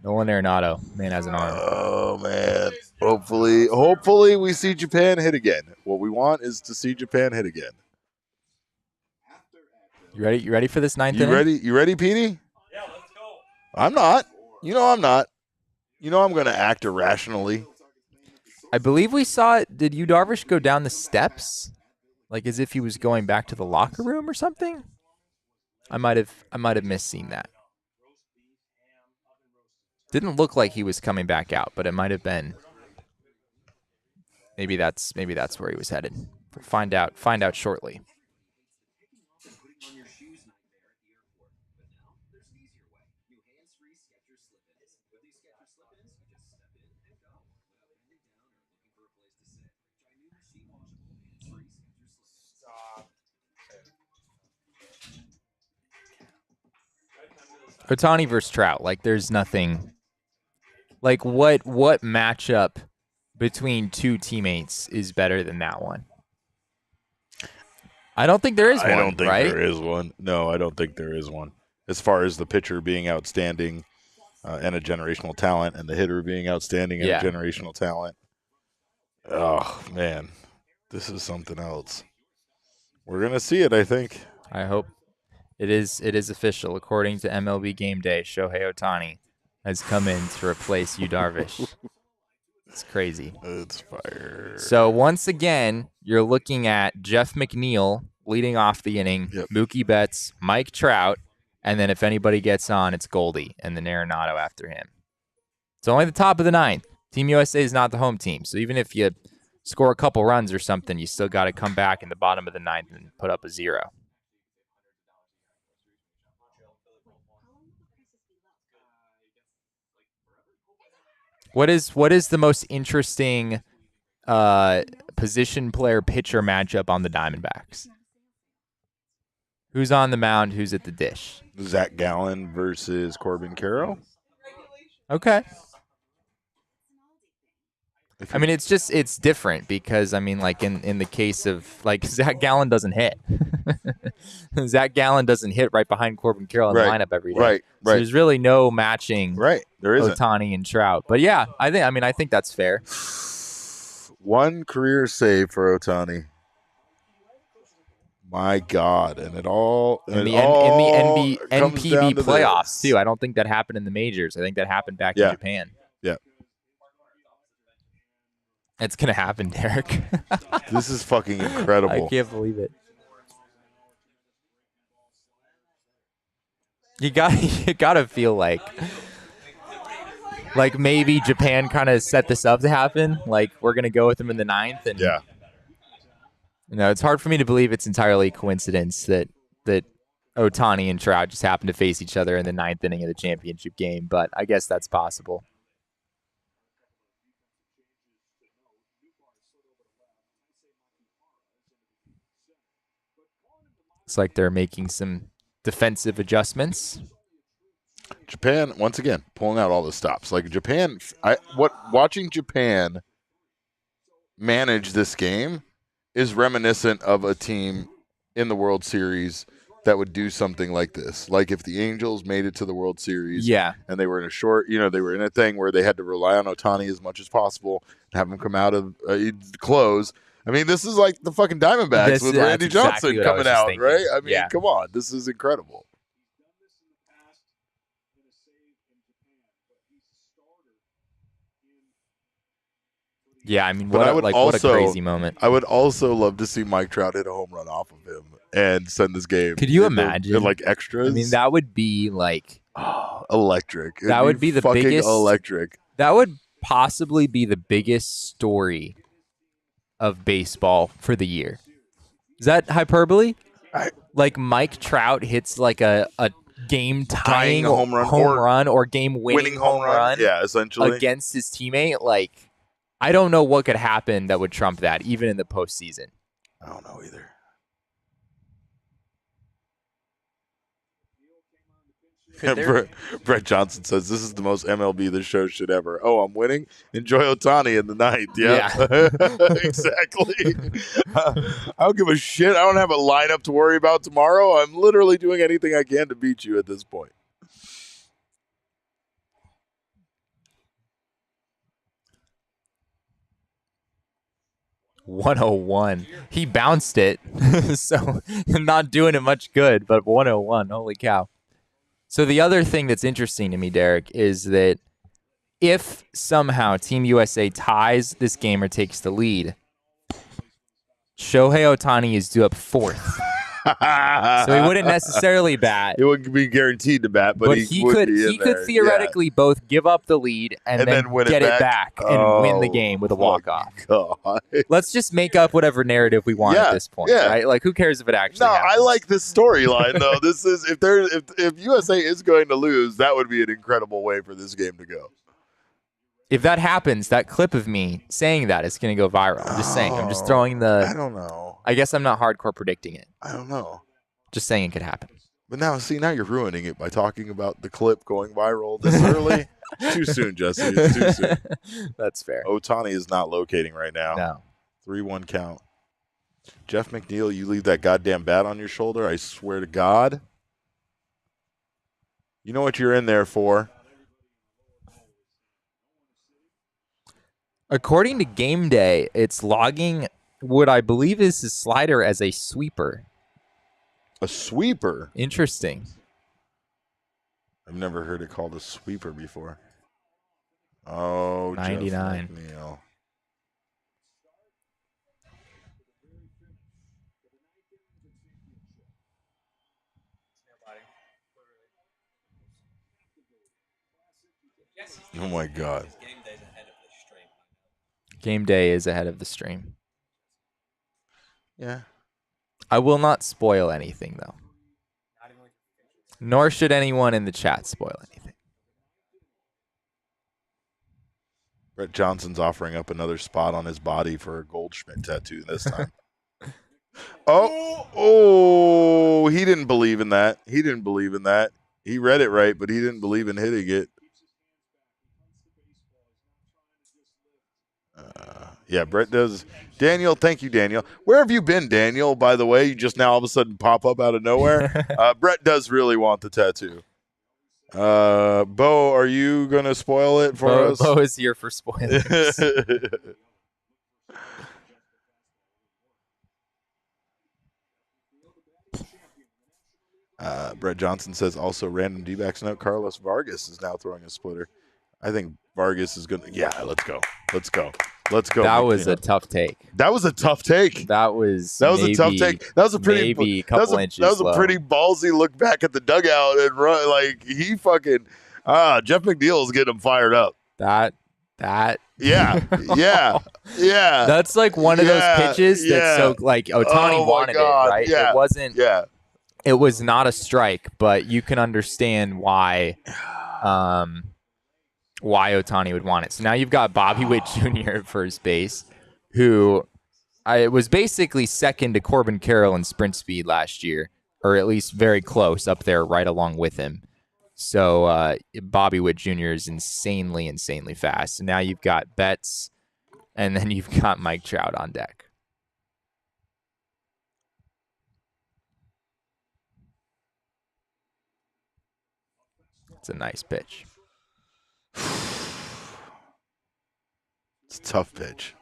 Nolan Arenado, man has an arm. Oh man! Hopefully we see Japan hit again. What we want is to see Japan hit again. You ready? You ready for this ninth You inning? ready? You ready, Petey? Yeah, let's go. I'm not. I'm not. I'm going to act irrationally. I believe we saw it. Did Yu Darvish go down the steps, like as if he was going back to the locker room or something? I might have misseen that. Didn't look like he was coming back out, but it might have been. Maybe that's where he was headed. We'll find out shortly. Ohtani versus Trout. Like, there's nothing. Like, what matchup between two teammates is better than that one? I don't think there is one. I don't think right? there is one. No, I don't think there is one. As far as the pitcher being outstanding and a generational talent, and the hitter being outstanding and a generational talent. Oh man, this is something else. We're gonna see it, I think. I hope it is official. According to MLB Game Day, Shohei Ohtani has come in to replace Yu Darvish. It's crazy. It's fire. So once again, you're looking at Jeff McNeil leading off the inning, Mookie Betts, Mike Trout, and then if anybody gets on, it's Goldie and then Arenado after him. It's only the top of the ninth. Team USA is not the home team, so even if you score a couple runs or something, you still got to come back in the bottom of the ninth and put up a 0. What is the most interesting position player pitcher matchup on the Diamondbacks? Who's on the mound? Who's at the dish? Zach Gallen versus Corbin Carroll. Okay. I mean, it's different because, I mean, like in the case of, like, Zach Gallen doesn't hit. Zach Gallen doesn't hit right behind Corbin Carroll in the lineup every day. Right. So there's really no matching there isn't. Ohtani and Trout. But yeah, I think that's fair. One career save for Ohtani. My God, and it all in the comes NPB down to playoffs this. too. I don't think that happened in the majors. I think that happened back in Japan. Yeah, it's gonna happen, Derek. This is fucking incredible. I can't believe it. You gotta feel like maybe Japan kind of set this up to happen. Like, we're gonna go with them in the 9th, and it's hard for me to believe it's entirely coincidence that Ohtani and Trout just happened to face each other in the 9th inning of the championship game, but I guess that's possible. It's like they're making some defensive adjustments. Japan, once again, pulling out all the stops. Like Japan, watching Japan manage this game is reminiscent of a team in the World Series that would do something like this. Like if the Angels made it to the World Series and they were in a short, they were in a thing where they had to rely on Ohtani as much as possible and have him come out of close. I mean, this is like the fucking Diamondbacks with Randy Johnson coming out, thinking. Right? I mean, come on. This is incredible. Yeah, I mean, what a crazy moment. I would also love to see Mike Trout hit a home run off of him and send this game. Could you imagine? Like extras? I mean, that would be like electric. That would be the fucking biggest electric. That would possibly be the biggest story of baseball for the year. Is that hyperbole? Like Mike Trout hits like a game-tying home run or game-winning home run essentially against his teammate. Like, I don't know what could happen that would trump that, even in the postseason. I don't know either. Brett Johnson says, this is the most MLB this show should ever. Oh, I'm winning? Enjoy Ohtani in the 9th. Yeah. Exactly. I don't give a shit. I don't have a lineup to worry about tomorrow. I'm literally doing anything I can to beat you at this point. .101. He bounced it, so not doing it much good, but 101. Holy cow. So the other thing that's interesting to me, Derek, is that if somehow Team USA ties this game or takes the lead, Shohei Ohtani is due up 4th. So he wouldn't necessarily bat. It wouldn't be guaranteed to bat, but he could theoretically both give up the lead and then get it back and win the game with a walk-off. Let's just make up whatever narrative we want at this point, right? Like, who cares if it actually happens? I like this storyline, though. This is if USA is going to lose, that would be an incredible way for this game to go. If that happens, that clip of me saying that is going to go viral. I'm just saying. I'm just throwing the... I don't know. I guess I'm not hardcore predicting it. I don't know. Just saying it could happen. But now you're ruining it by talking about the clip going viral this early. Too soon, Jesse. It's too soon. That's fair. Ohtani is not locating right now. No. 3-1 count. Jeff McNeil, you leave that goddamn bat on your shoulder. I swear to God. You know what you're in there for. According to Game Day, it's logging what I believe is his slider as a sweeper. A sweeper? Interesting. I've never heard it called a sweeper before. Oh, 99. Jeff McNeil. Oh, my God. Game Day is ahead of the stream. Yeah. I will not spoil anything, though. Nor should anyone in the chat spoil anything. Brett Johnson's offering up another spot on his body for a Goldschmidt tattoo this time. Oh, he didn't believe in that. He didn't believe in that. He read it right, but he didn't believe in hitting it. Yeah, Brett does. Daniel, thank you, Daniel. Where have you been, Daniel, by the way? You just now all of a sudden pop up out of nowhere. Brett does really want the tattoo. Bo, are you going to spoil it for us? Bo is here for spoilers. Brett Johnson says also random D-backs note. Carlos Vargas is now throwing a splitter. I think Vargas is going to. Yeah, let's go. Let's go. Let's go. That was a tough take. That was a tough take. That was a tough take. That was a pretty maybe a couple inches. That was a pretty ballsy look back at the dugout and run like he fucking. Jeff McNeil is getting him fired up. That. Yeah. That's like one of those pitches that's so like Ohtani wanted it, right? Yeah. It wasn't. Yeah. It was not a strike, but you can understand why. Why Ohtani would want it. So now you've got Bobby Witt Jr. at first base, who was basically second to Corbin Carroll in sprint speed last year, or at least very close up there right along with him. So Bobby Witt Jr. is insanely fast. So now you've got Betts, and then you've got Mike Trout on deck. It's a nice pitch. It's a tough pitch.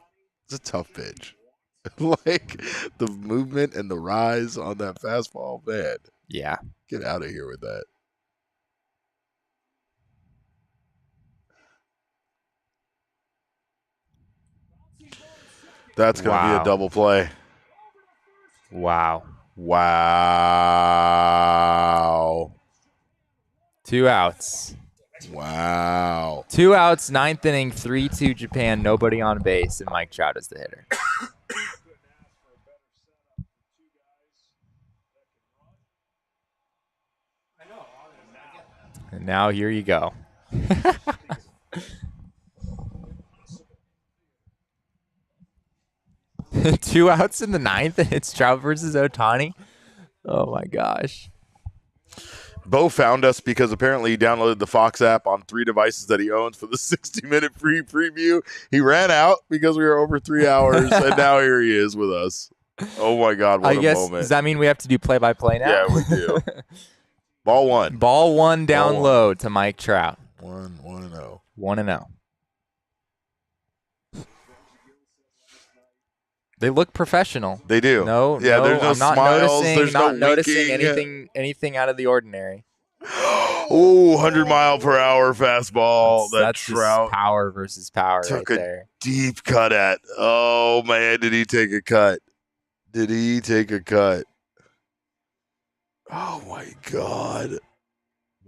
It's a tough pitch. Like the movement and the rise on that fastball, man. Yeah. Get out of here with that. That's going to be a double play. Wow. 2 outs. Wow. 2 outs, 9th inning, 3-2 Japan, nobody on base, and Mike Trout is the hitter. And now here you go. 2 outs in the 9th, and it's Trout versus Ohtani. Oh, my gosh. Bo found us because apparently he downloaded the Fox app on 3 devices that he owns for the 60-minute free preview. He ran out because we were over 3 hours, and now here he is with us. Oh, my God, what a moment. Does that mean we have to do play-by-play now? Yeah, we do. Ball one. Ball one down low to Mike Trout. 1-0. 1-0. They look professional. They do. No, there's no I'm not smiles. noticing, There's not no noticing winking. anything out of the ordinary. Oh, 100-mile-per-hour fastball. That's Trout just power versus power took right a there. deep cut at. Oh, man, did he take a cut? Did he take a cut? Oh, my God.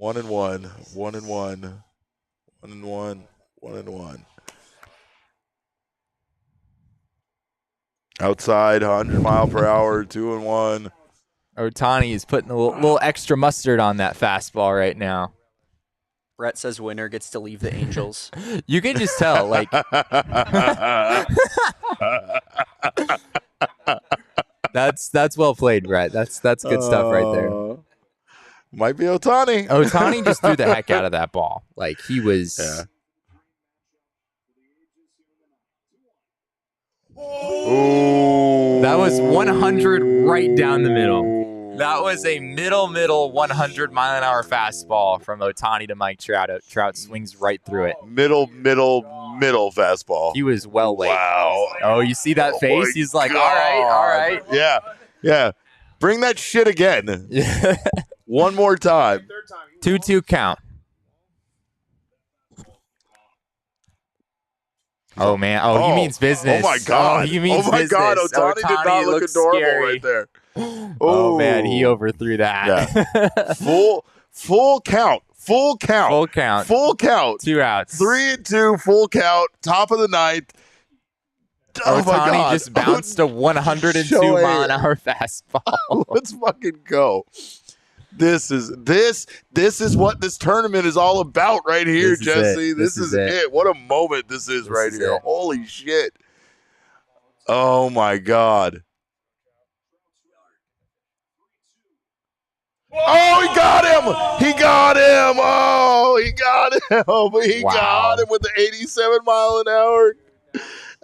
1-1. 1-1. 1-1. 1-1. Outside, 100-mile-per-hour, 2-1. Ohtani is putting a little extra mustard on that fastball right now. Brett says winner gets to leave the Angels. You can just tell, like. That's well played, Brett. That's good stuff right there. Might be Ohtani. Ohtani just threw the heck out of that ball. Like he was. Yeah. Ooh. That was 100 right down the middle. That was a middle 100-mile-an-hour fastball from Ohtani to Mike Trout. Trout swings right through it. Middle fastball. He was well late. Wow. Oh, you see that face? He's like, God. all right. Yeah. Bring that shit again. One more time. 2-2 count. Oh, man. Oh, he means business. Oh, my God. Oh, he means business. God. Ohtani did not look adorable scary. right there. Oh, man. He overthrew that. Yeah. Full count. Full count. 2 outs. 3-2, full count. Top of the ninth. Oh, my Ohtani God. just bounced a 102-mile-an-hour fastball. Let's fucking go. This is what this tournament is all about right here, Jesse. This is it. What a moment this is right here. Holy shit. Oh my God. Oh, he got him. He got him. Oh, he got him. He got him with the 87 mile an hour.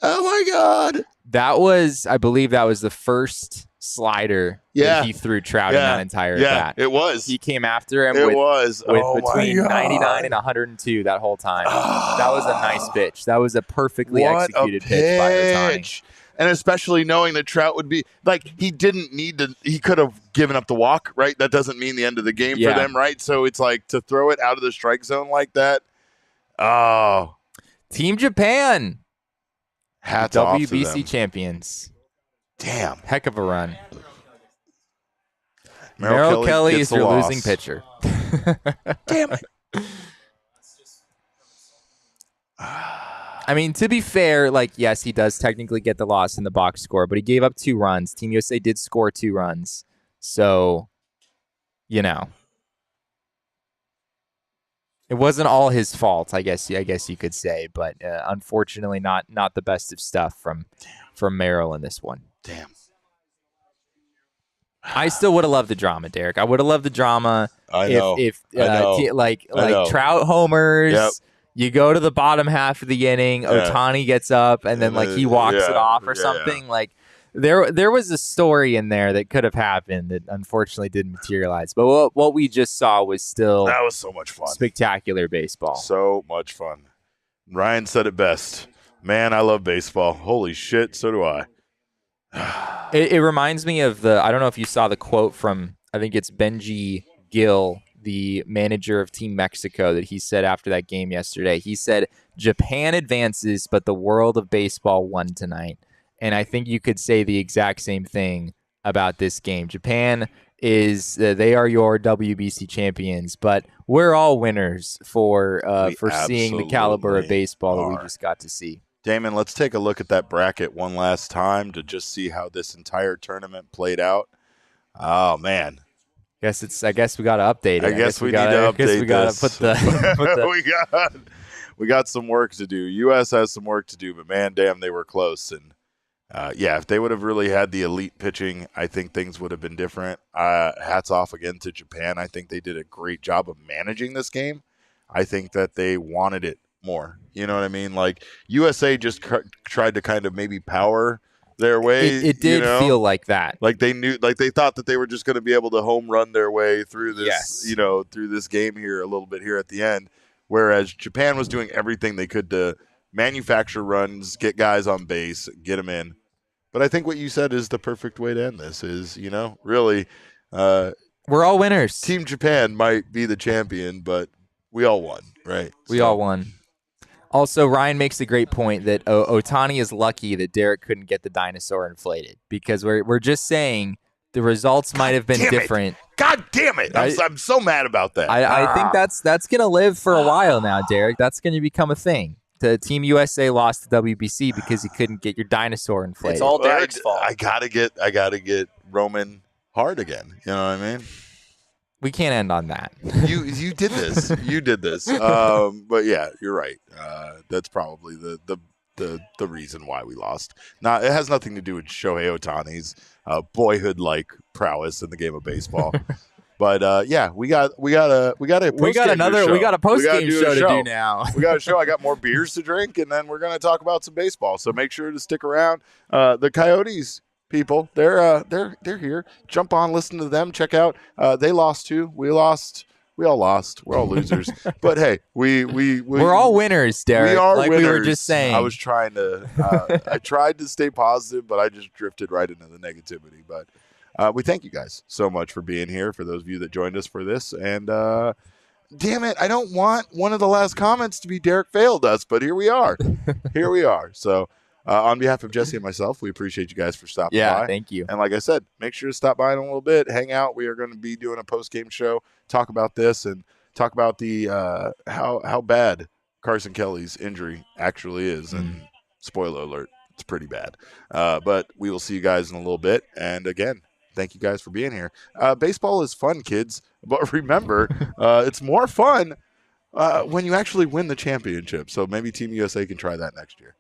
Oh my God. I believe that was the first slider that he threw Trout in that entire bat. It was. He came after him with between 99 and 102 that whole time. That was a nice pitch. That was a perfectly executed pitch by Ohtani. And especially knowing that Trout would be like, he didn't need to, he could have given up the walk, right? That doesn't mean the end of the game for them, right? So it's like to throw it out of the strike zone like that. Oh. Team Japan. Hats off to WBC them. champions. Damn. Heck of a run. Merrill Kelly gets is your loss. losing pitcher. Damn it. I mean, to be fair, like, yes, he does technically get the loss in the box score, but he gave up 2 runs. Team USA did score 2 runs. So, you know. It wasn't all his fault, I guess you could say, but unfortunately not the best of stuff from Merrill in this one. Damn. I still would have loved the drama, Derek. I would have loved the drama if Trout homers. Yep. You go to the bottom half of the inning, Ohtani gets up, and then like he walks it off or something. Like there was a story in there that could have happened that unfortunately didn't materialize. But what we just saw was still that was so much fun. Spectacular baseball. So much fun. Ryan said it best. Man, I love baseball. Holy shit, so do I. It reminds me of I don't know if you saw the quote from, I think it's Benji Gill, the manager of Team Mexico, that he said after that game yesterday. He said, Japan advances, but the world of baseball won tonight. And I think you could say the exact same thing about this game. Japan they are your WBC champions, but we're all winners for seeing the caliber of baseball that we just got to see. Damon, let's take a look at that bracket one last time to just see how this entire tournament played out. Oh man. I guess we got to update it. I guess we need to update this. We got to put the we got some work to do. U.S. has some work to do, but man, damn, they were close. And if they would have really had the elite pitching, I think things would have been different. Hats off again to Japan. I think they did a great job of managing this game. I think that they wanted it more. You know what I mean? Like USA just tried to kind of maybe power their way. It did feel like that. Like they knew, like they thought that they were just going to be able to home run their way through this, through this game here a little bit here at the end. Whereas Japan was doing everything they could to manufacture runs, get guys on base, get them in. But I think what you said is the perfect way to end this is, really. We're all winners. Team Japan might be the champion, but we all won, right? We all won. Also, Ryan makes a great point that Ohtani is lucky that Derek couldn't get the dinosaur inflated, because we're just saying the results might have been different. God damn it! I'm so mad about that. I think that's going to live for a while now, Derek. That's going to become a thing. The Team USA lost to WBC because you couldn't get your dinosaur inflated. It's all Derek's fault. I gotta get Roman hard again. You know what I mean? We can't end on that. You did this. You did this. But yeah, you're right. That's probably the reason why we lost. Now, it has nothing to do with Shohei Ohtani's boyhood-like prowess in the game of baseball. But yeah, we got a post game show to do now. We got a show. I got more beers to drink, and then we're going to talk about some baseball. So make sure to stick around. The Coyotes people, they're here. Jump on, listen to them. Check out. They lost too. We lost. We all lost. We're all losers. But hey, we're all winners, Derek. We are like winners. We were just saying. I was trying to. I tried to stay positive, but I just drifted right into the negativity. But we thank you guys so much for being here. For those of you that joined us for this, and damn it, I don't want one of the last comments to be Derek failed us, but here we are. Here we are. So. On behalf of Jesse and myself, we appreciate you guys for stopping by. Yeah, thank you. And like I said, make sure to stop by in a little bit, hang out. We are going to be doing a post-game show, talk about this, and talk about the how bad Carson Kelly's injury actually is. And spoiler alert, it's pretty bad. But we will see you guys in a little bit. And again, thank you guys for being here. Baseball is fun, kids. But remember, it's more fun when you actually win the championship. So maybe Team USA can try that next year.